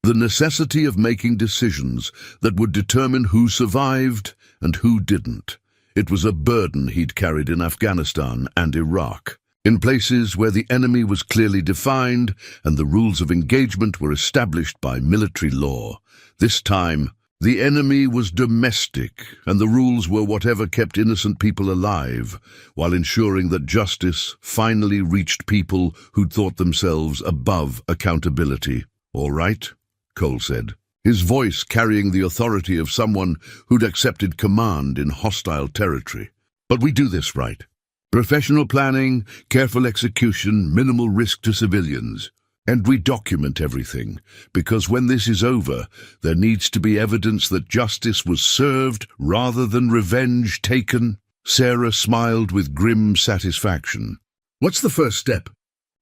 the necessity of making decisions that would determine who survived and who didn't. It was a burden he'd carried in Afghanistan and Iraq, in places where the enemy was clearly defined and the rules of engagement were established by military law. This time, The enemy was domestic, and the rules were whatever kept innocent people alive, while ensuring that justice finally reached people who'd thought themselves above accountability. "All right," Cole said, his voice carrying the authority of someone who'd accepted command in hostile territory. "But we do this right. Professional planning, careful execution, minimal risk to civilians. And we document everything, because when this is over, there needs to be evidence that justice was served rather than revenge taken." Sarah smiled with grim satisfaction. "What's the first step?"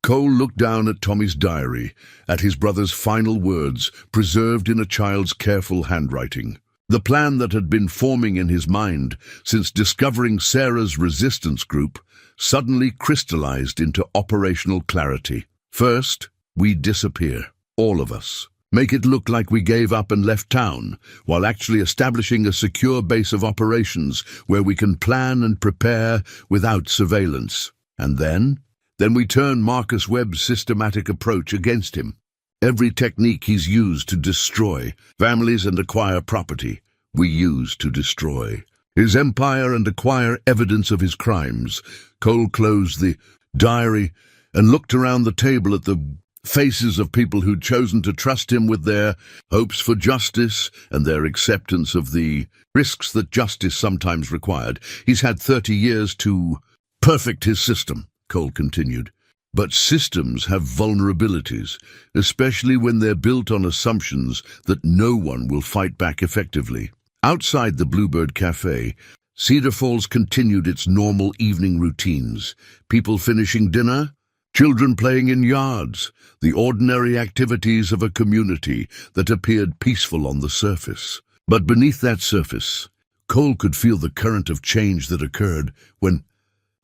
Cole looked down at Tommy's diary, at his brother's final words, preserved in a child's careful handwriting. The plan that had been forming in his mind since discovering Sarah's resistance group suddenly crystallized into operational clarity. First, we disappear, all of us. Make it look like we gave up and left town, while actually establishing a secure base of operations where we can plan and prepare without surveillance. And then we turn Marcus Webb's systematic approach against him. Every technique he's used to destroy families and acquire property, we use to destroy his empire and acquire evidence of his crimes. Cole closed the diary and looked around the table at the faces of people who'd chosen to trust him with their hopes for justice and their acceptance of the risks that justice sometimes required. He's had 30 years to perfect his system, Cole continued. But systems have vulnerabilities, especially when they're built on assumptions that no one will fight back effectively. Outside the Bluebird Cafe, Cedar Falls continued its normal evening routines. People finishing dinner, children playing in yards, the ordinary activities of a community that appeared peaceful on the surface. But beneath that surface, Cole could feel the current of change that occurred when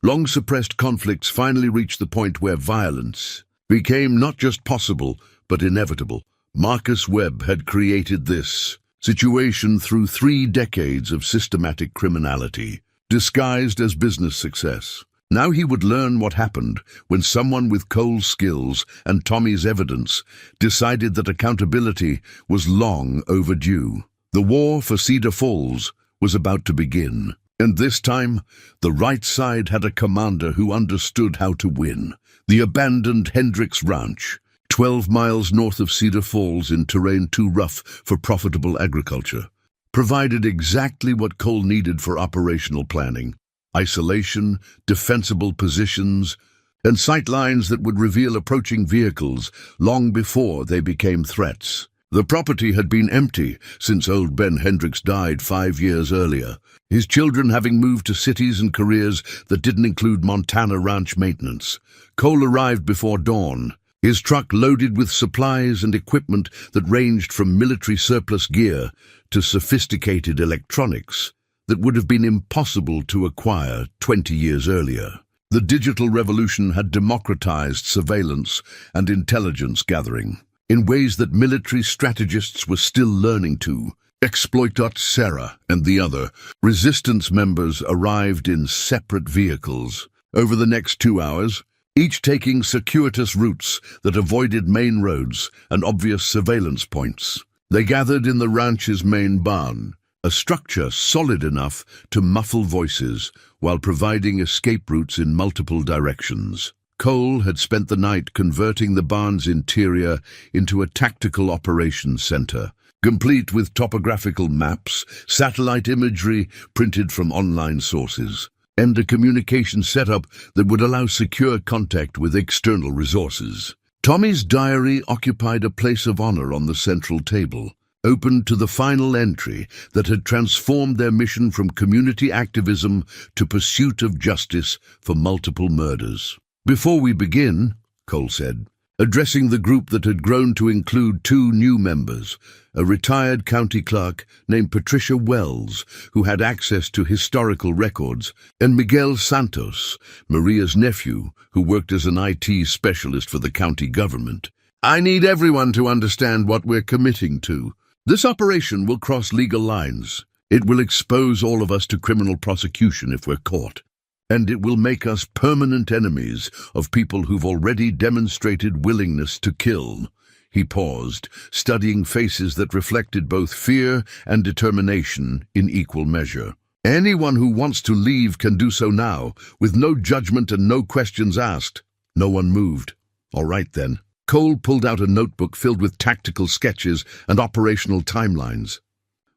long-suppressed conflicts finally reached the point where violence became not just possible, but inevitable. Marcus Webb had created this situation through 3 decades of systematic criminality, disguised as business success. Now he would learn what happened when someone with Cole's skills and Tommy's evidence decided that accountability was long overdue. The war for Cedar Falls was about to begin, and this time the right side had a commander who understood how to win. The abandoned Hendricks Ranch, 12 miles north of Cedar Falls in terrain too rough for profitable agriculture, provided exactly what Cole needed for operational planning: isolation, defensible positions, and sight lines that would reveal approaching vehicles long before they became threats. The property had been empty since old Ben Hendricks died 5 years earlier, his children having moved to cities and careers that didn't include Montana ranch maintenance. Cole arrived before dawn, his truck loaded with supplies and equipment that ranged from military surplus gear to sophisticated electronics that would have been impossible to acquire 20 years earlier. The digital revolution had democratized surveillance and intelligence gathering in ways that military strategists were still learning to exploit. Sarah and the other resistance members arrived in separate vehicles over the next 2 hours, each taking circuitous routes that avoided main roads and obvious surveillance points. They gathered in the ranch's main barn, a structure solid enough to muffle voices while providing escape routes in multiple directions. Cole had spent the night converting the barn's interior into a tactical operations center, complete with topographical maps, satellite imagery printed from online sources, and a communication setup that would allow secure contact with external resources. Tommy's diary occupied a place of honor on the central table, open to the final entry that had transformed their mission from community activism to pursuit of justice for multiple murders. "Before we begin," Cole said, addressing the group that had grown to include 2 new members, a retired county clerk named Patricia Wells, who had access to historical records, and Miguel Santos, Maria's nephew, who worked as an IT specialist for the county government. "I need everyone to understand what we're committing to. This operation will cross legal lines. It will expose all of us to criminal prosecution if we're caught. And it will make us permanent enemies of people who've already demonstrated willingness to kill. He paused, studying faces that reflected both fear and determination in equal measure. Anyone who wants to leave can do so now, with no judgment and no questions asked. No one moved. All right then. Cole pulled out a notebook filled with tactical sketches and operational timelines.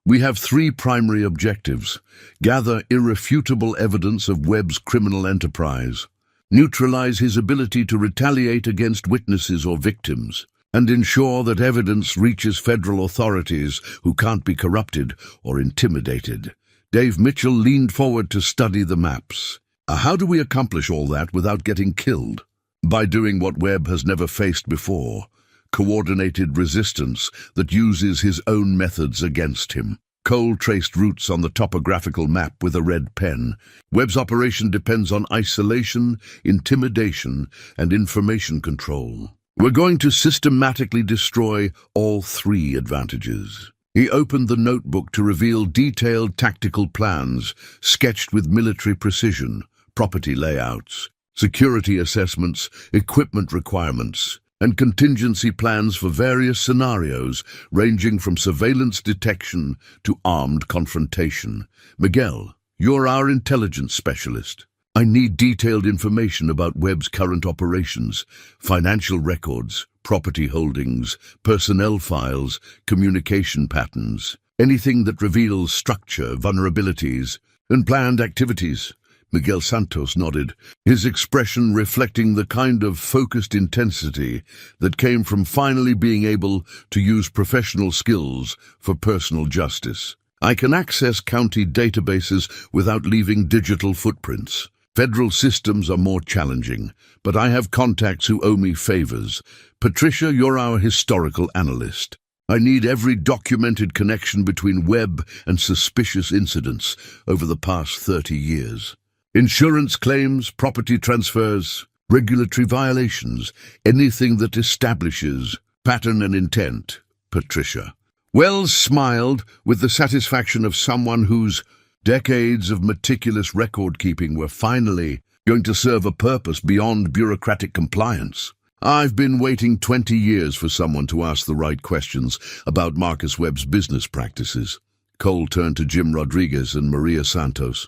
We have 3 primary objectives. Gather irrefutable evidence of Webb's criminal enterprise. Neutralize his ability to retaliate against witnesses or victims. And ensure that evidence reaches federal authorities who can't be corrupted or intimidated. Dave Mitchell leaned forward to study the maps. How do we accomplish all that without getting killed? By doing what Webb has never faced before. Coordinated resistance that uses his own methods against him. Cole traced routes on the topographical map with a red pen. Webb's operation depends on isolation, intimidation, and information control. We're going to systematically destroy all 3 advantages. He opened the notebook to reveal detailed tactical plans, sketched with military precision, property layouts, security assessments, equipment requirements, and contingency plans for various scenarios, ranging from surveillance detection to armed confrontation. Miguel, you're our intelligence specialist. I need detailed information about Webb's current operations, financial records, property holdings, personnel files, communication patterns, anything that reveals structure, vulnerabilities, and planned activities. Miguel Santos nodded, his expression reflecting the kind of focused intensity that came from finally being able to use professional skills for personal justice. I can access county databases without leaving digital footprints. Federal systems are more challenging, but I have contacts who owe me favors. Patricia, you're our historical analyst. I need every documented connection between Webb and suspicious incidents over the past 30 years. Insurance claims, property transfers, regulatory violations, anything that establishes pattern and intent. Patricia. Wells smiled with the satisfaction of someone whose decades of meticulous record-keeping were finally going to serve a purpose beyond bureaucratic compliance. I've been waiting 20 years for someone to ask the right questions about Marcus Webb's business practices. Cole turned to Jim Rodriguez and Maria Santos.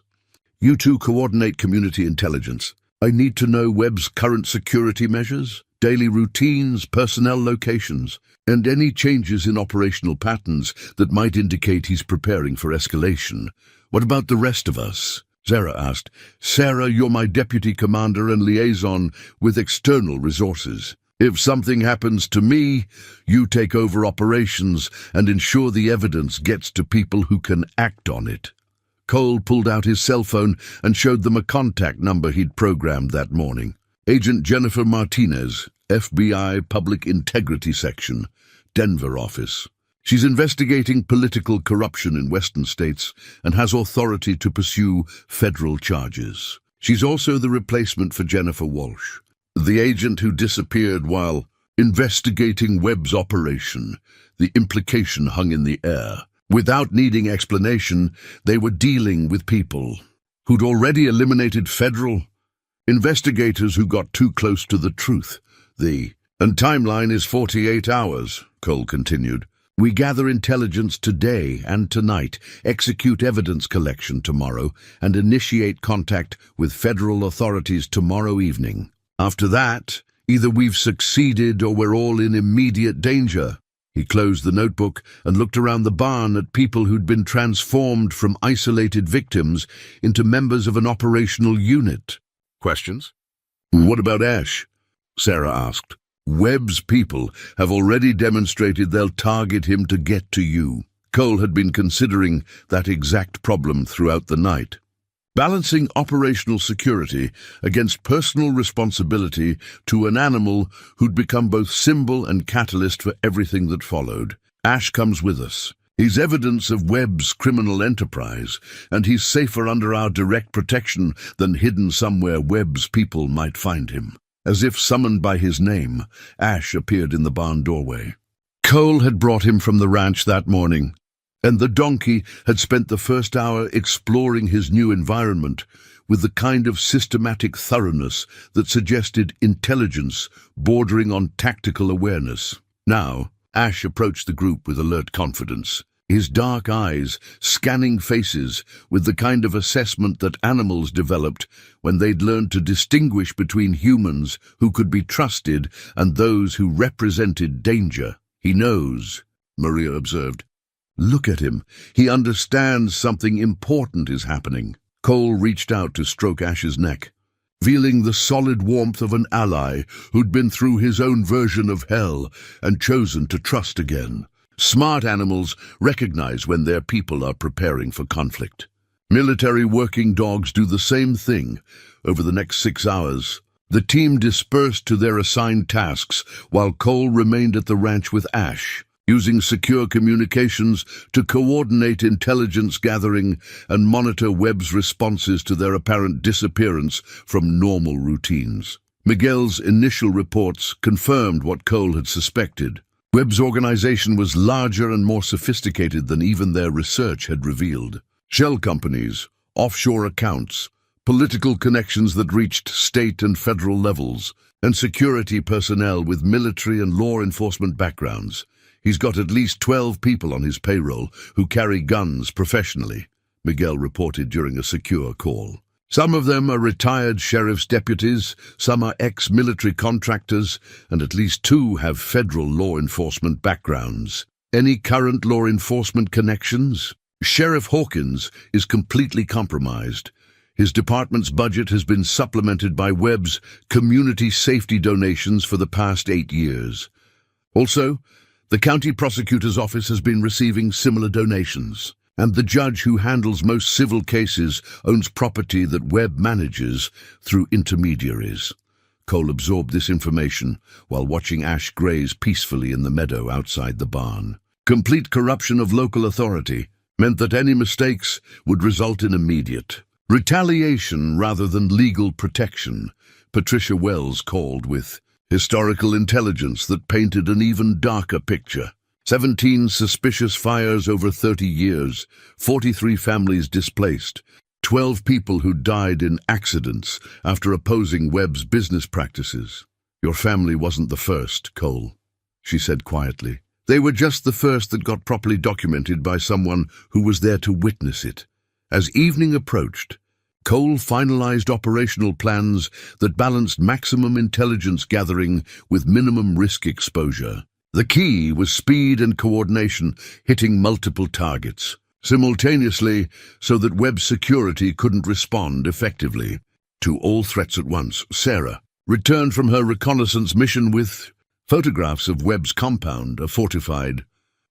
You two coordinate community intelligence. I need to know Webb's current security measures, daily routines, personnel locations, and any changes in operational patterns that might indicate he's preparing for escalation. What about the rest of us? Sarah asked. Sarah, you're my deputy commander and liaison with external resources. If something happens to me, you take over operations and ensure the evidence gets to people who can act on it. Cole pulled out his cell phone and showed them a contact number he'd programmed that morning. Agent Jennifer Martinez, FBI Public Integrity Section, Denver office. She's investigating political corruption in Western states and has authority to pursue federal charges. She's also the replacement for Jennifer Walsh, the agent who disappeared while investigating Webb's operation. The implication hung in the air. Without needing explanation, they were dealing with people who'd already eliminated federal investigators who got too close to the truth. And timeline is 48 hours, Cole continued. We gather intelligence today and tonight, execute evidence collection tomorrow, and initiate contact with federal authorities tomorrow evening. After that, either we've succeeded or we're all in immediate danger. He closed the notebook and looked around the barn at people who'd been transformed from isolated victims into members of an operational unit. Questions? What about Ash? Sarah asked. Webb's people have already demonstrated they'll target him to get to you. Cole had been considering that exact problem throughout the night. Balancing operational security against personal responsibility to an animal who'd become both symbol and catalyst for everything that followed. Ash comes with us. He's evidence of Webb's criminal enterprise, and he's safer under our direct protection than hidden somewhere Webb's people might find him. As if summoned by his name, Ash appeared in the barn doorway. Cole had brought him from the ranch that morning, and the donkey had spent the first hour exploring his new environment with the kind of systematic thoroughness that suggested intelligence bordering on tactical awareness. Now, Ash approached the group with alert confidence, his dark eyes scanning faces with the kind of assessment that animals developed when they'd learned to distinguish between humans who could be trusted and those who represented danger. "He knows," Maria observed. "Look at him. He understands something important is happening." Cole reached out to stroke Ash's neck, feeling the solid warmth of an ally who'd been through his own version of hell and chosen to trust again. Smart animals recognize when their people are preparing for conflict. Military working dogs do the same thing. Over the next 6 hours, the team dispersed to their assigned tasks while Cole remained at the ranch with Ash, using secure communications to coordinate intelligence gathering and monitor Webb's responses to their apparent disappearance from normal routines. Miguel's initial reports confirmed what Cole had suspected. Webb's organization was larger and more sophisticated than even their research had revealed. Shell companies, offshore accounts, political connections that reached state and federal levels, and security personnel with military and law enforcement backgrounds. "He's got at least 12 people on his payroll who carry guns professionally," Miguel reported during a secure call. "Some of them are retired sheriff's deputies, some are ex-military contractors, and at least 2 have federal law enforcement backgrounds. Any current law enforcement connections?" Sheriff Hawkins is completely compromised. His department's budget has been supplemented by Webb's community safety donations for the past 8 years. Also, the county prosecutor's office has been receiving similar donations, and the judge who handles most civil cases owns property that Webb manages through intermediaries. Cole absorbed this information while watching Ash graze peacefully in the meadow outside the barn. Complete corruption of local authority meant that any mistakes would result in immediate retaliation rather than legal protection. Patricia Wells called with historical intelligence that painted an even darker picture. 17 suspicious fires over 30 years, 43 families displaced, 12 people who died in accidents after opposing Webb's business practices. "Your family wasn't the first, Cole," she said quietly. "They were just the first that got properly documented by someone who was there to witness it." As evening approached, Cole finalized operational plans that balanced maximum intelligence gathering with minimum risk exposure. The key was speed and coordination, hitting multiple targets simultaneously so that Webb security couldn't respond effectively to all threats at once. Sarah returned from her reconnaissance mission with photographs of Webb's compound, a fortified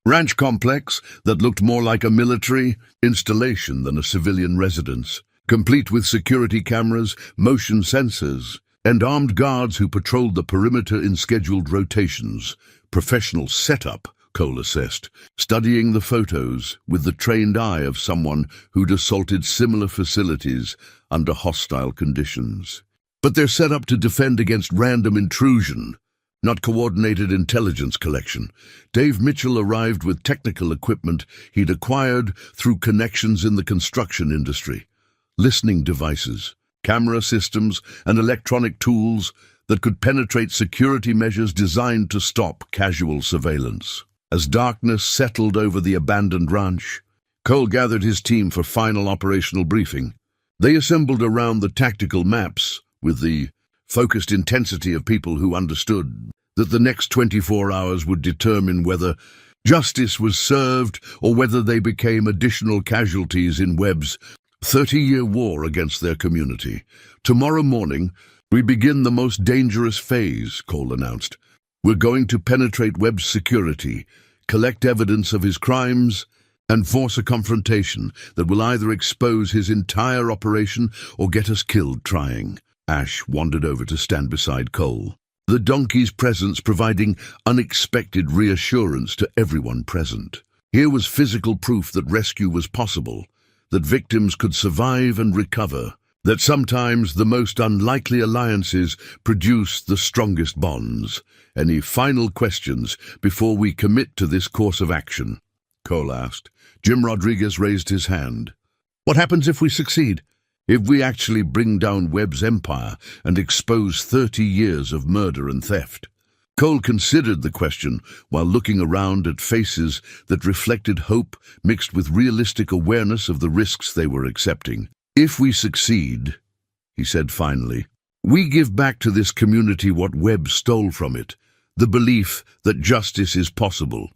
ranch complex that looked more like a military installation than a civilian residence, complete with security cameras, motion sensors, and armed guards who patrolled the perimeter in scheduled rotations. "Professional setup," Cole assessed, studying the photos with the trained eye of someone who'd assaulted similar facilities under hostile conditions. But they're set up to defend against random intrusion, not coordinated intelligence collection. Dave Mitchell arrived with technical equipment he'd acquired through connections in the construction industry. Listening devices, camera systems, and electronic tools that could penetrate security measures designed to stop casual surveillance. As darkness settled over the abandoned ranch, Cole gathered his team for final operational briefing. They assembled around the tactical maps with the focused intensity of people who understood that the next 24 hours would determine whether justice was served or whether they became additional casualties in Webb's 30-year war against their community. "Tomorrow morning, we begin the most dangerous phase," Cole announced. "We're going to penetrate Webb's security, collect evidence of his crimes, and force a confrontation that will either expose his entire operation or get us killed trying." Ash wandered over to stand beside Cole, the donkey's presence providing unexpected reassurance to everyone present. Here was physical proof that rescue was possible, that victims could survive and recover, that sometimes the most unlikely alliances produce the strongest bonds. "Any final questions before we commit to this course of action?" Cole asked. Jim Rodriguez raised his hand. "What happens if we succeed? If we actually bring down Webb's empire and expose 30 years of murder and theft?" Cole considered the question while looking around at faces that reflected hope mixed with realistic awareness of the risks they were accepting. "If we succeed," he said finally, "we give back to this community what Webb stole from it, the belief that justice is possible,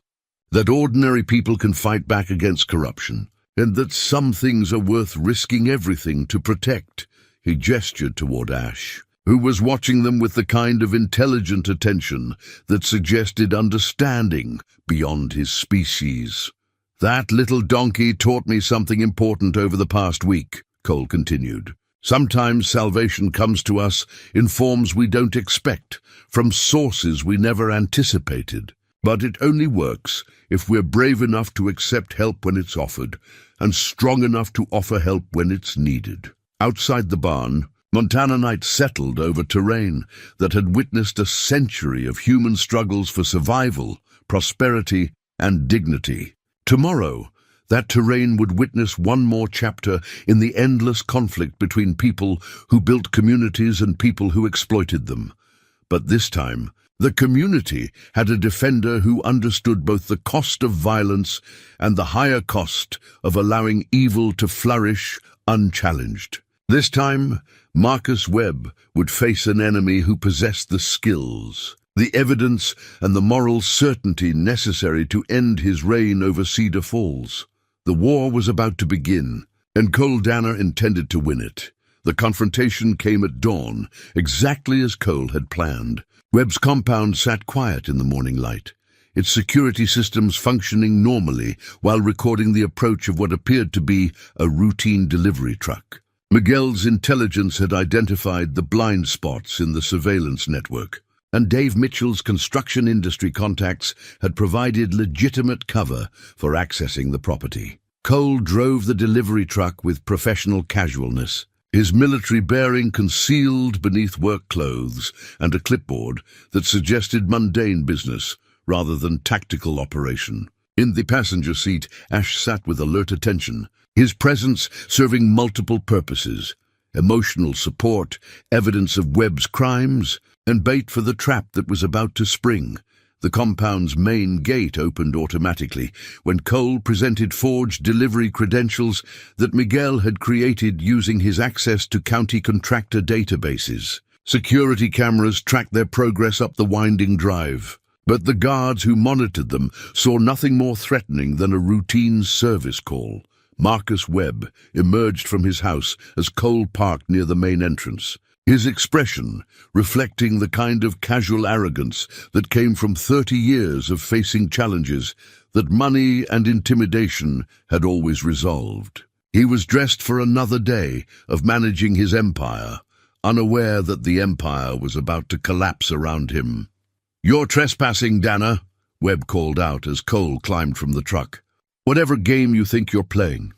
that ordinary people can fight back against corruption, and that some things are worth risking everything to protect." He gestured toward Ash, who was watching them with the kind of intelligent attention that suggested understanding beyond his species. "That little donkey taught me something important over the past week," Cole continued. "Sometimes salvation comes to us in forms we don't expect, from sources we never anticipated. But it only works if we're brave enough to accept help when it's offered, and strong enough to offer help when it's needed." Outside the barn, Montana Knight settled over terrain that had witnessed a century of human struggles for survival, prosperity, and dignity. Tomorrow, that terrain would witness one more chapter in the endless conflict between people who built communities and people who exploited them. But this time, the community had a defender who understood both the cost of violence and the higher cost of allowing evil to flourish unchallenged. This time, Marcus Webb would face an enemy who possessed the skills, the evidence, and the moral certainty necessary to end his reign over Cedar Falls. The war was about to begin, and Cole Danner intended to win it. The confrontation came at dawn, exactly as Cole had planned. Webb's compound sat quiet in the morning light, its security systems functioning normally while recording the approach of what appeared to be a routine delivery truck. Miguel's intelligence had identified the blind spots in the surveillance network, and Dave Mitchell's construction industry contacts had provided legitimate cover for accessing the property. Cole drove the delivery truck with professional casualness, his military bearing concealed beneath work clothes and a clipboard that suggested mundane business rather than tactical operation. In the passenger seat, Ash sat with alert attention, his presence serving multiple purposes: emotional support, evidence of Webb's crimes, and bait for the trap that was about to spring. The compound's main gate opened automatically when Cole presented forged delivery credentials that Miguel had created using his access to county contractor databases. Security cameras tracked their progress up the winding drive, but the guards who monitored them saw nothing more threatening than a routine service call. Marcus Webb emerged from his house as Cole parked near the main entrance, his expression reflecting the kind of casual arrogance that came from 30 years of facing challenges that money and intimidation had always resolved. He was dressed for another day of managing his empire, unaware that the empire was about to collapse around him. "You're trespassing, Danner," Webb called out as Cole climbed from the truck. "Whatever game you think you're playing,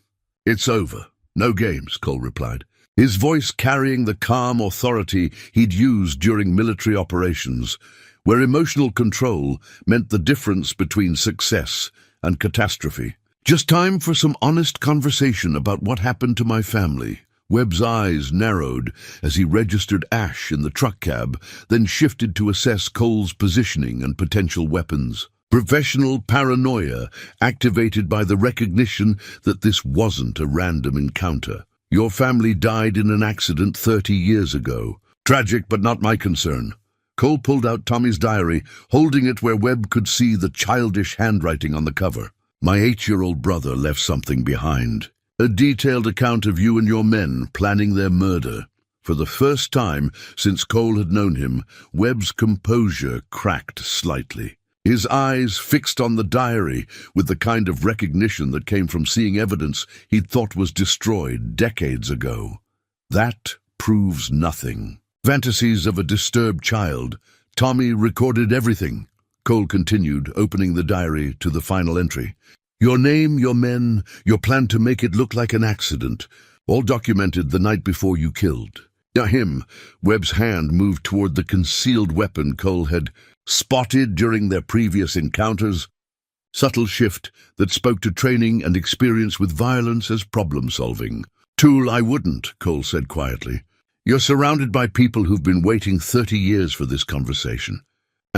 it's over." "No games," Cole replied, his voice carrying the calm authority he'd used during military operations, where emotional control meant the difference between success and catastrophe. "Just time for some honest conversation about what happened to my family." Webb's eyes narrowed as he registered Ash in the truck cab, then shifted to assess Cole's positioning and potential weapons. Professional paranoia activated by the recognition that this wasn't a random encounter. "Your family died in an accident 30 years ago. Tragic, but not my concern." Cole pulled out Tommy's diary, holding it where Webb could see the childish handwriting on the cover. "My 8-year-old brother left something behind. A detailed account of you and your men planning their murder." For the first time since Cole had known him, Webb's composure cracked slightly. His eyes fixed on the diary with the kind of recognition that came from seeing evidence he'd thought was destroyed decades ago. "That proves nothing. Fantasies of a disturbed child. Tommy recorded everything." Cole continued, opening the diary to the final entry. "Your name, your men, your plan to make it look like an accident, all documented the night before you killed." Him. Webb's hand moved toward the concealed weapon Cole had spotted during their previous encounters. Subtle shift that spoke to training and experience with violence as problem-solving. "Tool, I wouldn't," Cole said quietly. "You're surrounded by people who've been waiting 30 years for this conversation.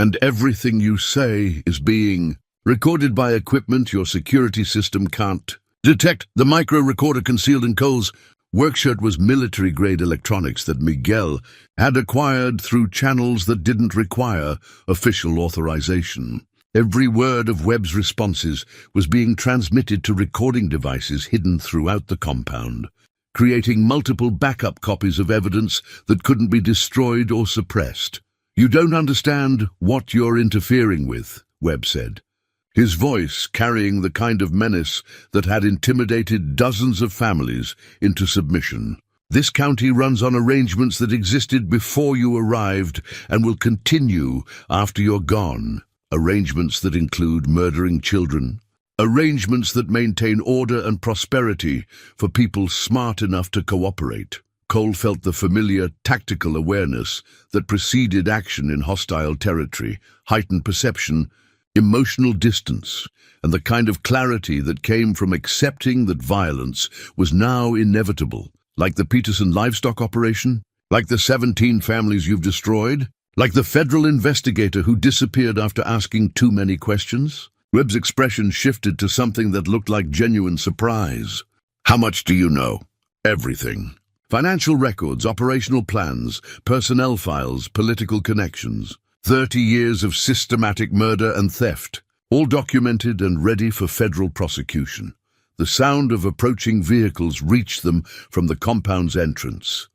And everything you say is being recorded by equipment your security system can't detect. The micro-recorder concealed in Cole's workshirt was military-grade electronics that Miguel had acquired through channels that didn't require official authorization. Every word of Webb's responses was being transmitted to recording devices hidden throughout the compound, creating multiple backup copies of evidence that couldn't be destroyed or suppressed. "You don't understand what you're interfering with," Webb said, his voice carrying the kind of menace that had intimidated dozens of families into submission. "This county runs on arrangements that existed before you arrived and will continue after you're gone. Arrangements that include murdering children. Arrangements that maintain order and prosperity for people smart enough to cooperate." Cole felt the familiar tactical awareness that preceded action in hostile territory, heightened perception, emotional distance, and the kind of clarity that came from accepting that violence was now inevitable. Like the Peterson livestock operation? Like the 17 families you've destroyed? Like the federal investigator who disappeared after asking too many questions? Webb's expression shifted to something that looked like genuine surprise. "How much do you know?" "Everything. Financial records, operational plans, personnel files, political connections. 30 years of systematic murder and theft, all documented and ready for federal prosecution." The sound of approaching vehicles reached them from the compound's entrance.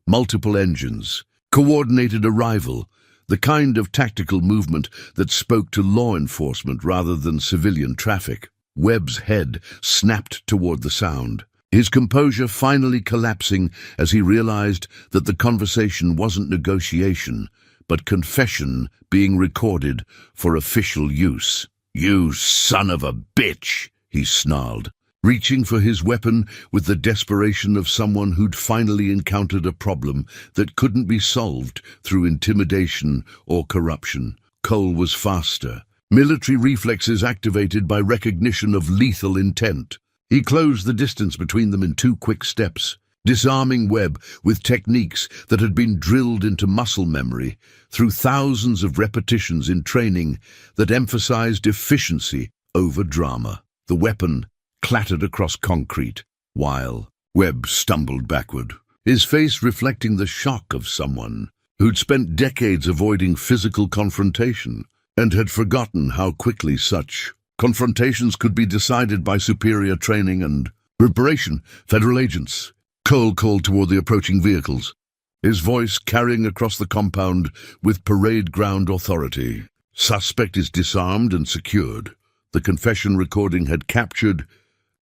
Multiple engines, coordinated arrival, the kind of tactical movement that spoke to law enforcement rather than civilian traffic. Webb's head snapped toward the sound, his composure finally collapsing as he realized that the conversation wasn't negotiation, but confession being recorded for official use. "You son of a bitch," he snarled, reaching for his weapon with the desperation of someone who'd finally encountered a problem that couldn't be solved through intimidation or corruption. Cole was faster, military reflexes activated by recognition of lethal intent. He closed the distance between them in 2 quick steps, disarming Webb with techniques that had been drilled into muscle memory through thousands of repetitions in training that emphasized efficiency over drama. The weapon clattered across concrete, while Webb stumbled backward, his face reflecting the shock of someone who'd spent decades avoiding physical confrontation and had forgotten how quickly such confrontations could be decided by superior training and preparation. "Federal agents," Cole called toward the approaching vehicles, his voice carrying across the compound with parade ground authority. "Suspect is disarmed and secured." The confession recording had captured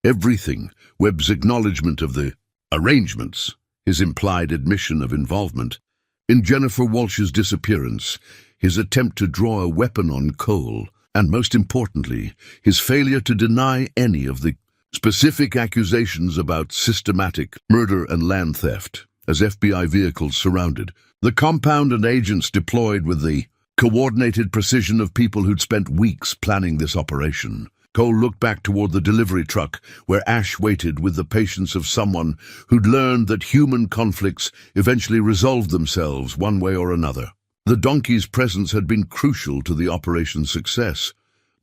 everything: Webb's acknowledgement of the arrangements, his implied admission of involvement in Jennifer Walsh's disappearance, his attempt to draw a weapon on Cole, and most importantly, his failure to deny any of the specific accusations about systematic murder and land theft. As FBI vehicles surrounded the compound and agents deployed with the coordinated precision of people who'd spent weeks planning this operation, Cole looked back toward the delivery truck where Ash waited with the patience of someone who'd learned that human conflicts eventually resolved themselves one way or another. The donkey's presence had been crucial to the operation's success,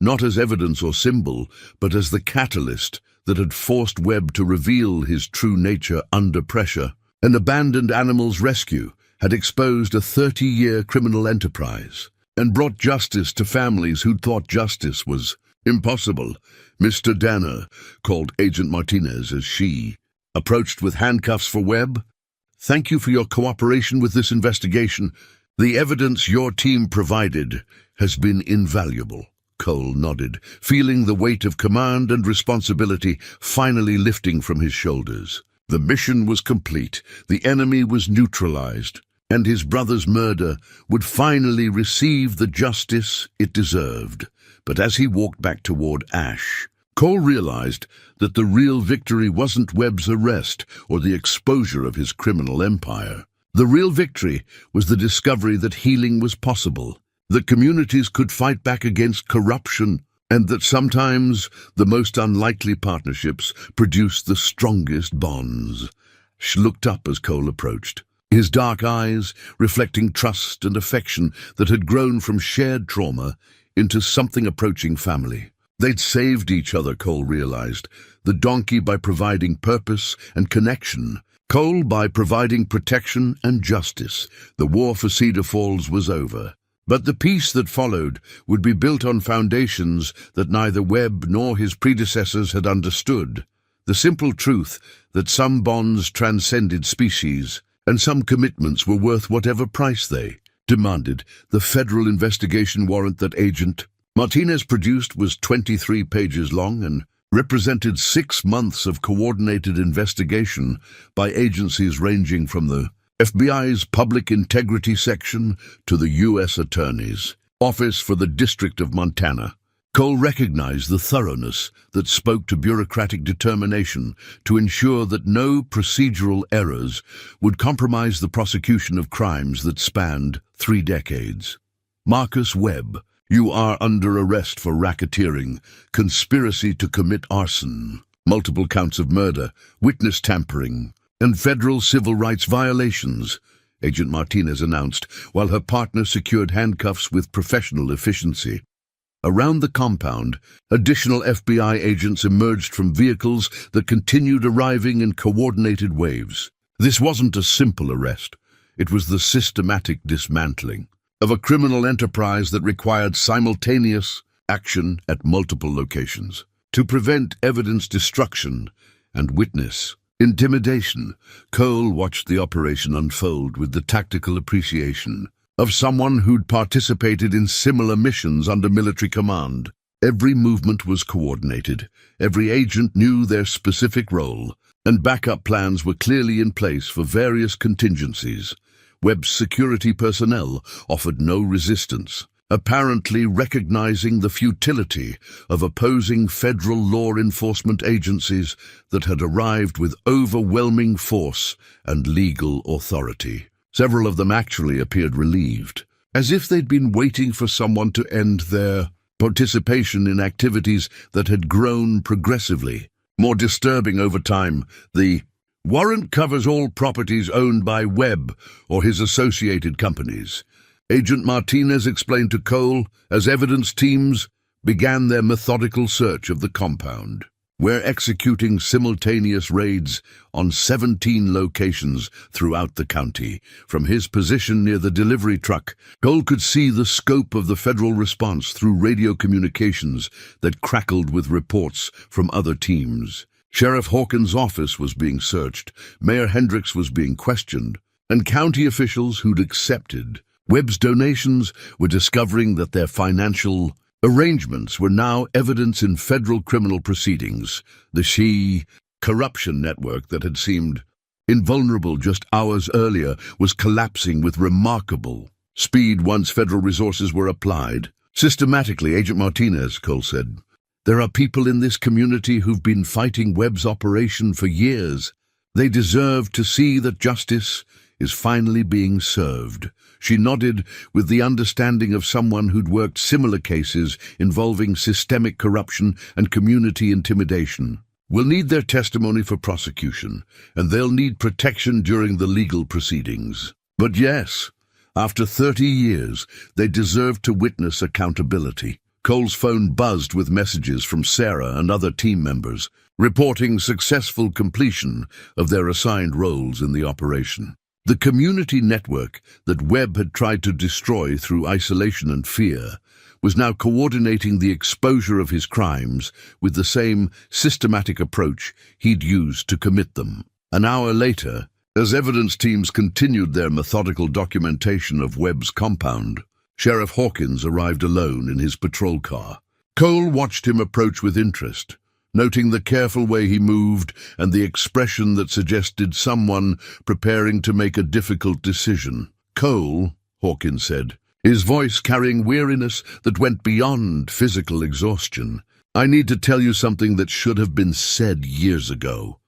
not as evidence or symbol, but as the catalyst that had forced Webb to reveal his true nature under pressure. An abandoned animals rescue had exposed a 30-year criminal enterprise and brought justice to families who'd thought justice was impossible. "Mr. Danner," called Agent Martinez as she approached with handcuffs for Webb. "Thank you for your cooperation with this investigation. The evidence your team provided has been invaluable." Cole nodded, feeling the weight of command and responsibility finally lifting from his shoulders. The mission was complete, the enemy was neutralized, and his brother's murder would finally receive the justice it deserved. But as he walked back toward Ash, Cole realized that the real victory wasn't Webb's arrest or the exposure of his criminal empire. The real victory was the discovery that healing was possible, that communities could fight back against corruption, and that sometimes the most unlikely partnerships produce the strongest bonds. She looked up as Cole approached, his dark eyes reflecting trust and affection that had grown from shared trauma into something approaching family. They'd saved each other, Cole realized. The donkey by providing purpose and connection, Cole by providing protection and justice. The war for Cedar Falls was over. But the peace that followed would be built on foundations that neither Webb nor his predecessors had understood. The simple truth that some bonds transcended species, and some commitments were worth whatever price they demanded. The federal investigation warrant that Agent Martinez produced was 23 pages long and represented 6 months of coordinated investigation by agencies ranging from the FBI's Public Integrity Section to the U.S. Attorney's Office for the District of Montana. Cole recognized the thoroughness that spoke to bureaucratic determination to ensure that no procedural errors would compromise the prosecution of crimes that spanned 3 decades. Marcus Webb, you are under arrest for racketeering, conspiracy to commit arson, multiple counts of murder, witness tampering, and federal civil rights violations, Agent Martinez announced, while her partner secured handcuffs with professional efficiency. Around the compound, additional FBI agents emerged from vehicles that continued arriving in coordinated waves. This wasn't a simple arrest. It was the systematic dismantling of a criminal enterprise that required simultaneous action at multiple locations to prevent evidence destruction and witness intimidation. Cole watched the operation unfold with the tactical appreciation of someone who'd participated in similar missions under military command. Every movement was coordinated, every agent knew their specific role, and backup plans were clearly in place for various contingencies. Webb's security personnel offered no resistance, apparently recognizing the futility of opposing federal law enforcement agencies that had arrived with overwhelming force and legal authority. Several of them actually appeared relieved, as if they'd been waiting for someone to end their participation in activities that had grown progressively more disturbing over time. The warrant covers all properties owned by Webb or his associated companies, Agent Martinez explained to Cole as evidence teams began their methodical search of the compound. We're executing simultaneous raids on 17 locations throughout the county. From his position near the delivery truck, Cole could see the scope of the federal response through radio communications that crackled with reports from other teams. Sheriff Hawkins' office was being searched, Mayor Hendricks was being questioned, and county officials who'd accepted Webb's donations were discovering that their financial arrangements were now evidence in federal criminal proceedings. The corruption network that had seemed invulnerable just hours earlier was collapsing with remarkable speed once federal resources were applied. Systematically, Agent Martinez, Cole said, there are people in this community who've been fighting Webb's operation for years. They deserve to see that justice is finally being served. She nodded with the understanding of someone who'd worked similar cases involving systemic corruption and community intimidation. We'll need their testimony for prosecution, and they'll need protection during the legal proceedings. But yes, after 30 years, they deserve to witness accountability. Cole's phone buzzed with messages from Sarah and other team members, reporting successful completion of their assigned roles in the operation. The community network that Webb had tried to destroy through isolation and fear was now coordinating the exposure of his crimes with the same systematic approach he'd used to commit them. An hour later, as evidence teams continued their methodical documentation of Webb's compound, Sheriff Hawkins arrived alone in his patrol car. Cole watched him approach with interest, noting the careful way he moved and the expression that suggested someone preparing to make a difficult decision. Cole, Hawkins said, his voice carrying weariness that went beyond physical exhaustion. I need to tell you something that should have been said years ago.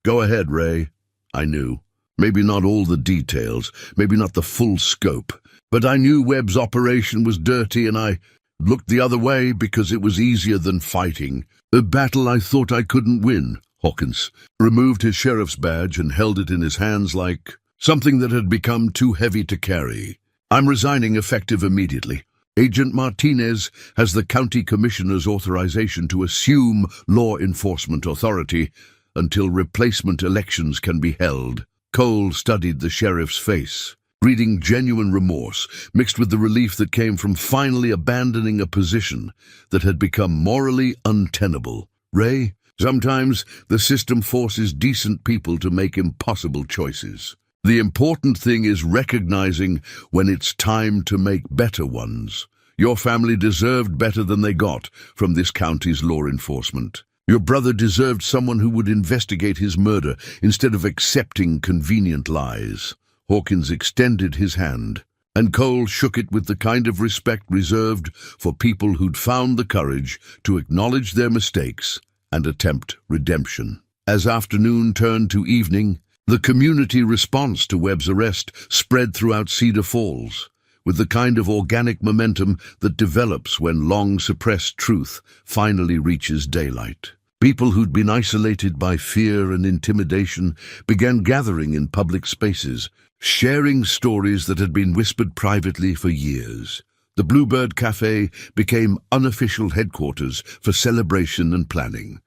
Go ahead, Ray. I knew. Maybe not all the details, maybe not the full scope, but I knew Webb's operation was dirty and I looked the other way because it was easier than fighting. A battle I thought I couldn't win. Hawkins removed his sheriff's badge and held it in his hands like something that had become too heavy to carry. I'm resigning effective immediately. Agent Martinez has the county commissioner's authorization to assume law enforcement authority until replacement elections can be held. Cole studied the sheriff's face, reading genuine remorse mixed with the relief that came from finally abandoning a position that had become morally untenable. Ray, sometimes the system forces decent people to make impossible choices. The important thing is recognizing when it's time to make better ones. Your family deserved better than they got from this county's law enforcement. Your brother deserved someone who would investigate his murder instead of accepting convenient lies. Hawkins extended his hand, and Cole shook it with the kind of respect reserved for people who'd found the courage to acknowledge their mistakes and attempt redemption. As afternoon turned to evening, the community response to Webb's arrest spread throughout Cedar Falls, with the kind of organic momentum that develops when long-suppressed truth finally reaches daylight. People who'd been isolated by fear and intimidation began gathering in public spaces, sharing stories that had been whispered privately for years. The Bluebird Cafe became unofficial headquarters for celebration and planning,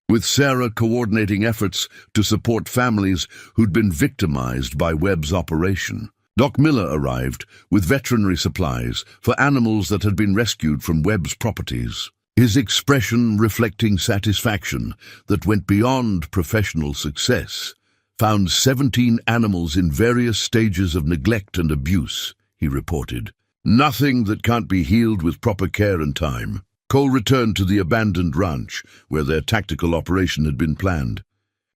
with Sarah coordinating efforts to support families who'd been victimized by Webb's operation. Doc Miller arrived with veterinary supplies for animals that had been rescued from Webb's properties, his expression reflecting satisfaction that went beyond professional success. Found 17 animals in various stages of neglect and abuse, he reported. Nothing that can't be healed with proper care and time. Cole returned to the abandoned ranch where their tactical operation had been planned,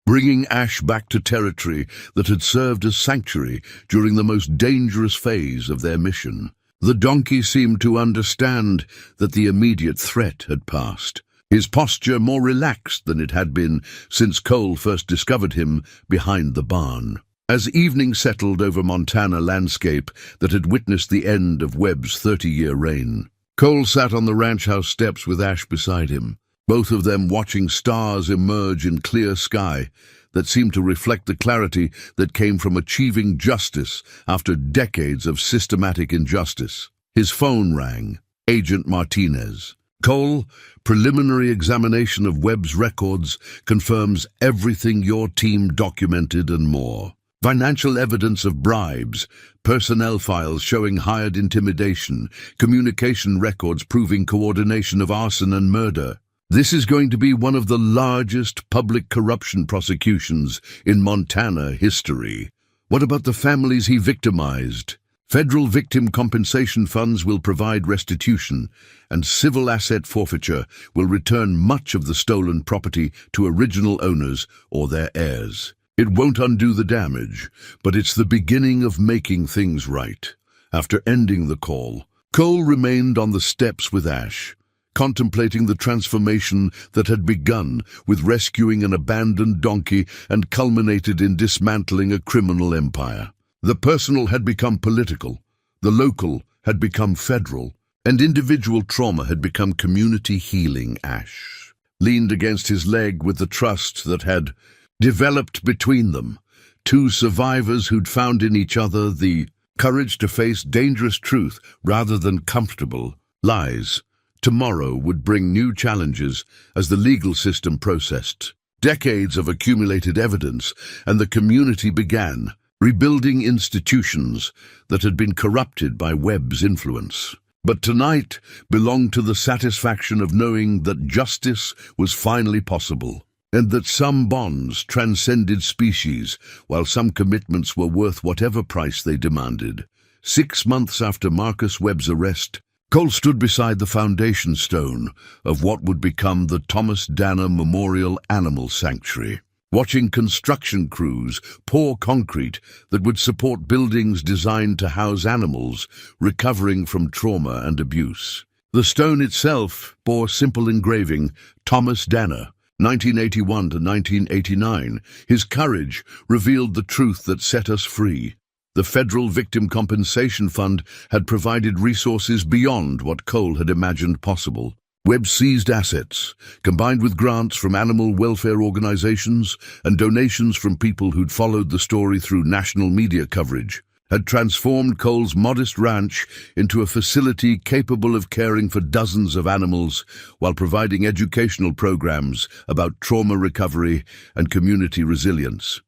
bringing Ash back to territory that had served as sanctuary during the most dangerous phase of their mission. The donkey seemed to understand that the immediate threat had passed, his posture more relaxed than it had been since Cole first discovered him behind the barn. As evening settled over Montana landscape that had witnessed the end of Webb's 30-year reign, Cole sat on the ranch house steps with Ash beside him, both of them watching stars emerge in clear sky that seemed to reflect the clarity that came from achieving justice after decades of systematic injustice. His phone rang. Agent Martinez. Cole, preliminary examination of Webb's records confirms everything your team documented and more. Financial evidence of bribes, personnel files showing hired intimidation, communication records proving coordination of arson and murder. This is going to be one of the largest public corruption prosecutions in Montana history. What about the families he victimized? Federal victim compensation funds will provide restitution, and civil asset forfeiture will return much of the stolen property to original owners or their heirs. It won't undo the damage, but it's the beginning of making things right. After ending the call, Cole remained on the steps with Ash, contemplating the transformation that had begun with rescuing an abandoned donkey and culminated in dismantling a criminal empire. The personal had become political, the local had become federal, and individual trauma had become community healing. Ash leaned against his leg with the trust that had developed between them, two survivors who'd found in each other the courage to face dangerous truth rather than comfortable lies. Tomorrow would bring new challenges as the legal system processed decades of accumulated evidence, and the community began rebuilding institutions that had been corrupted by Webb's influence. But tonight belonged to the satisfaction of knowing that justice was finally possible, and that some bonds transcended species, while some commitments were worth whatever price they demanded. 6 months after Marcus Webb's arrest, Cole stood beside the foundation stone of what would become the Thomas Danner Memorial Animal Sanctuary, watching construction crews pour concrete that would support buildings designed to house animals recovering from trauma and abuse. The stone itself bore simple engraving, Thomas Danner, 1981 to 1989, his courage revealed the truth that set us free. The Federal Victim Compensation Fund had provided resources beyond what Cole had imagined possible, Webb seized assets, combined with grants from animal welfare organizations and donations from people who'd followed the story through national media coverage, had transformed Cole's modest ranch into a facility capable of caring for dozens of animals while providing educational programs about trauma recovery and community resilience.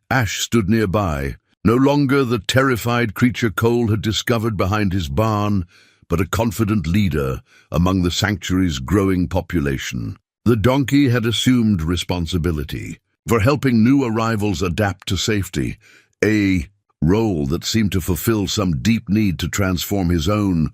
Ash stood nearby, no longer the terrified creature Cole had discovered behind his barn, but a confident leader among the sanctuary's growing population. The donkey had assumed responsibility for helping new arrivals adapt to safety, a role that seemed to fulfill some deep need to transform his own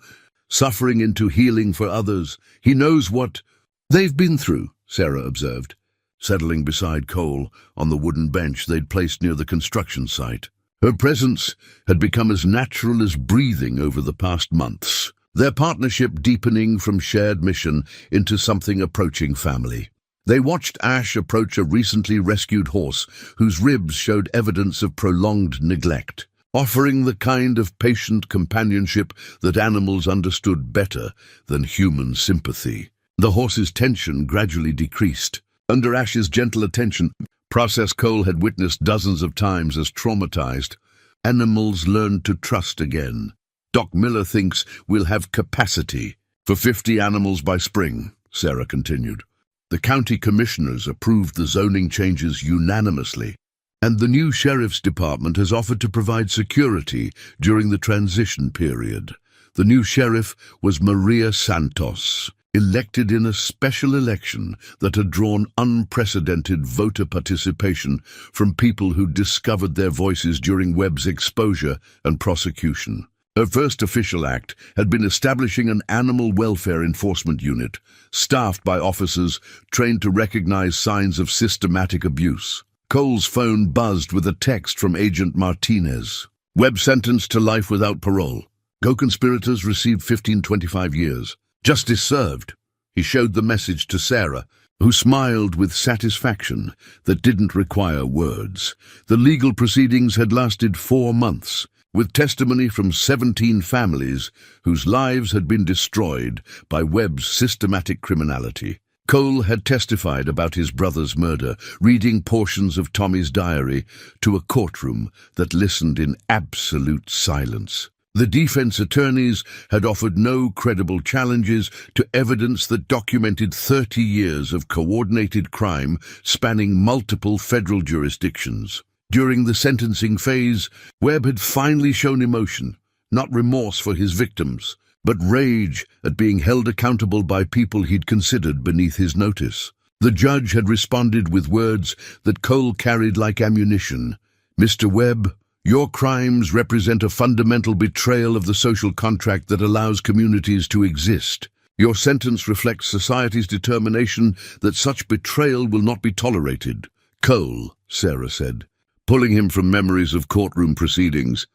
suffering into healing for others. He knows what they've been through, Sarah observed, settling beside Cole on the wooden bench they'd placed near the construction site. Her presence had become as natural as breathing over the past months, their partnership deepening from shared mission into something approaching family. They watched Ash approach a recently rescued horse whose ribs showed evidence of prolonged neglect, offering the kind of patient companionship that animals understood better than human sympathy. The horse's tension gradually decreased. Under Ash's gentle attention, process Cole had witnessed dozens of times as traumatized, animals learned to trust again. Doc Miller thinks we'll have capacity for 50 animals by spring, Sarah continued. The county commissioners approved the zoning changes unanimously, and the new sheriff's department has offered to provide security during the transition period. The new sheriff was Maria Santos, elected in a special election that had drawn unprecedented voter participation from people who discovered their voices during Webb's exposure and prosecution. Her first official act had been establishing an animal welfare enforcement unit, staffed by officers trained to recognize signs of systematic abuse. Cole's phone buzzed with a text from Agent Martinez. Webb sentenced to life without parole. Co-conspirators received 25 years. Justice served. He showed the message to Sarah, who smiled with satisfaction that didn't require words. The legal proceedings had lasted 4 months, with testimony from 17 families whose lives had been destroyed by Webb's systematic criminality. Cole had testified about his brother's murder, reading portions of Tommy's diary to a courtroom that listened in absolute silence. The defense attorneys had offered no credible challenges to evidence that documented 30 years of coordinated crime spanning multiple federal jurisdictions. During the sentencing phase, Webb had finally shown emotion, not remorse for his victims, but rage at being held accountable by people he'd considered beneath his notice. The judge had responded with words that Cole carried like ammunition. "Mr. Webb, your crimes represent a fundamental betrayal of the social contract that allows communities to exist. Your sentence reflects society's determination that such betrayal will not be tolerated." "Cole," Sarah said, pulling him from memories of courtroom proceedings,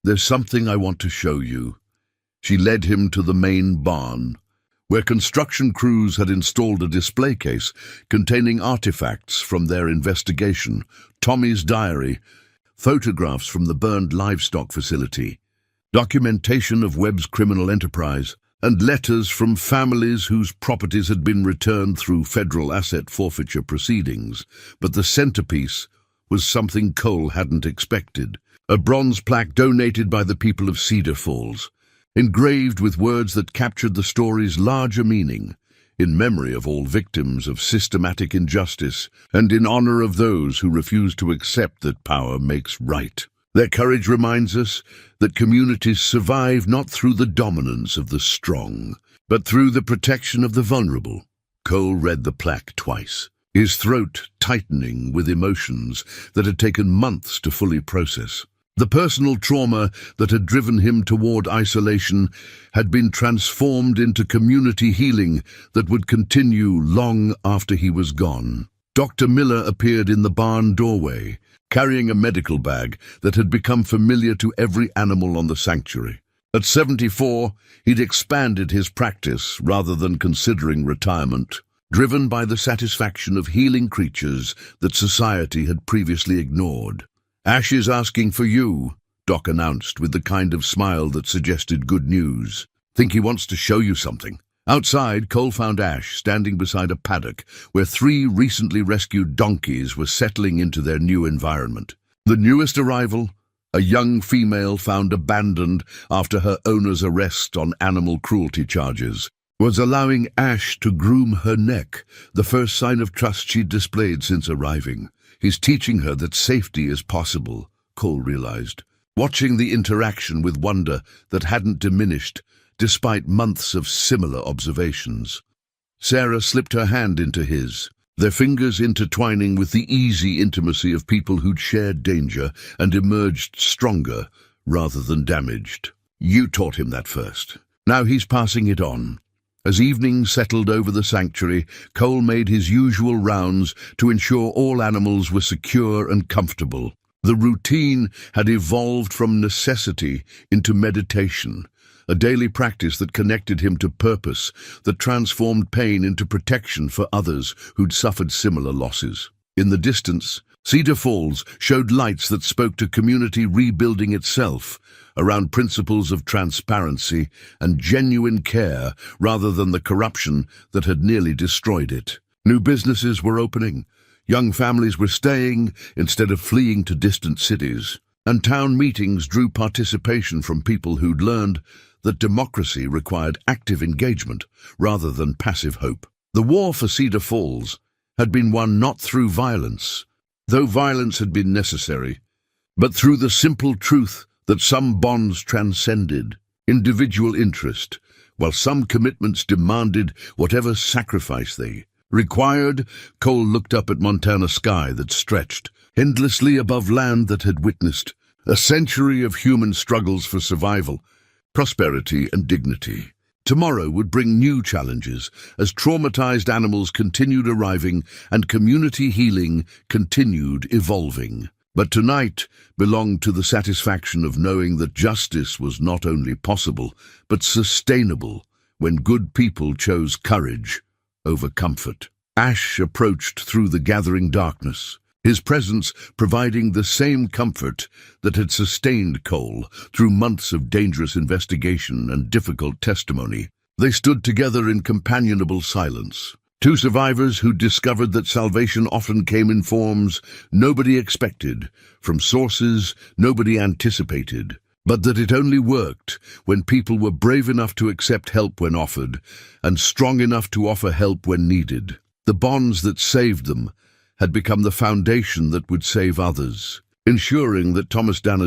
"there's something I want to show you." She led him to the main barn, where construction crews had installed a display case containing artifacts from their investigation, Tommy's diary, photographs from the burned livestock facility, documentation of Webb's criminal enterprise, and letters from families whose properties had been returned through federal asset forfeiture proceedings. But the centerpiece was something Cole hadn't expected, a bronze plaque donated by the people of Cedar Falls, engraved with words that captured the story's larger meaning, in memory of all victims of systematic injustice and in honor of those who refuse to accept that power makes right. Their courage reminds us that communities survive not through the dominance of the strong, but through the protection of the vulnerable. Cole read the plaque twice, his throat tightening with emotions that had taken months to fully process. The personal trauma that had driven him toward isolation had been transformed into community healing that would continue long after he was gone. Dr. Miller appeared in the barn doorway, carrying a medical bag that had become familiar to every animal on the sanctuary. At 74, he'd expanded his practice rather than considering retirement, driven by the satisfaction of healing creatures that society had previously ignored. "Ash is asking for you," Doc announced with the kind of smile that suggested good news. "Think he wants to show you something." Outside, Cole found Ash standing beside a paddock where 3 recently rescued donkeys were settling into their new environment. The newest arrival, a young female found abandoned after her owner's arrest on animal cruelty charges, was allowing Ash to groom her neck, the first sign of trust she'd displayed since arriving. He's teaching her that safety is possible, Cole realized, watching the interaction with wonder that hadn't diminished despite months of similar observations. Sarah slipped her hand into his, their fingers intertwining with the easy intimacy of people who'd shared danger and emerged stronger rather than damaged. You taught him that first. Now he's passing it on. As evening settled over the sanctuary, Cole made his usual rounds to ensure all animals were secure and comfortable. The routine had evolved from necessity into meditation, a daily practice that connected him to purpose, that transformed pain into protection for others who'd suffered similar losses. In the distance, Cedar Falls showed lights that spoke to community rebuilding itself, around principles of transparency and genuine care rather than the corruption that had nearly destroyed it. New businesses were opening, young families were staying instead of fleeing to distant cities, and town meetings drew participation from people who'd learned that democracy required active engagement rather than passive hope. The war for Cedar Falls had been won not through violence, though violence had been necessary, but through the simple truth that some bonds transcended individual interest, while some commitments demanded whatever sacrifice they required. Cole looked up at Montana sky that stretched endlessly above land that had witnessed a century of human struggles for survival, prosperity, and dignity. Tomorrow would bring new challenges as traumatized animals continued arriving and community healing continued evolving. But tonight belonged to the satisfaction of knowing that justice was not only possible, but sustainable when good people chose courage over comfort. Ash approached through the gathering darkness, his presence providing the same comfort that had sustained Cole through months of dangerous investigation and difficult testimony. They stood together in companionable silence, 2 survivors who discovered that salvation often came in forms nobody expected, from sources nobody anticipated, but that it only worked when people were brave enough to accept help when offered, and strong enough to offer help when needed. The bonds that saved them had become the foundation that would save others, ensuring that Thomas Danner's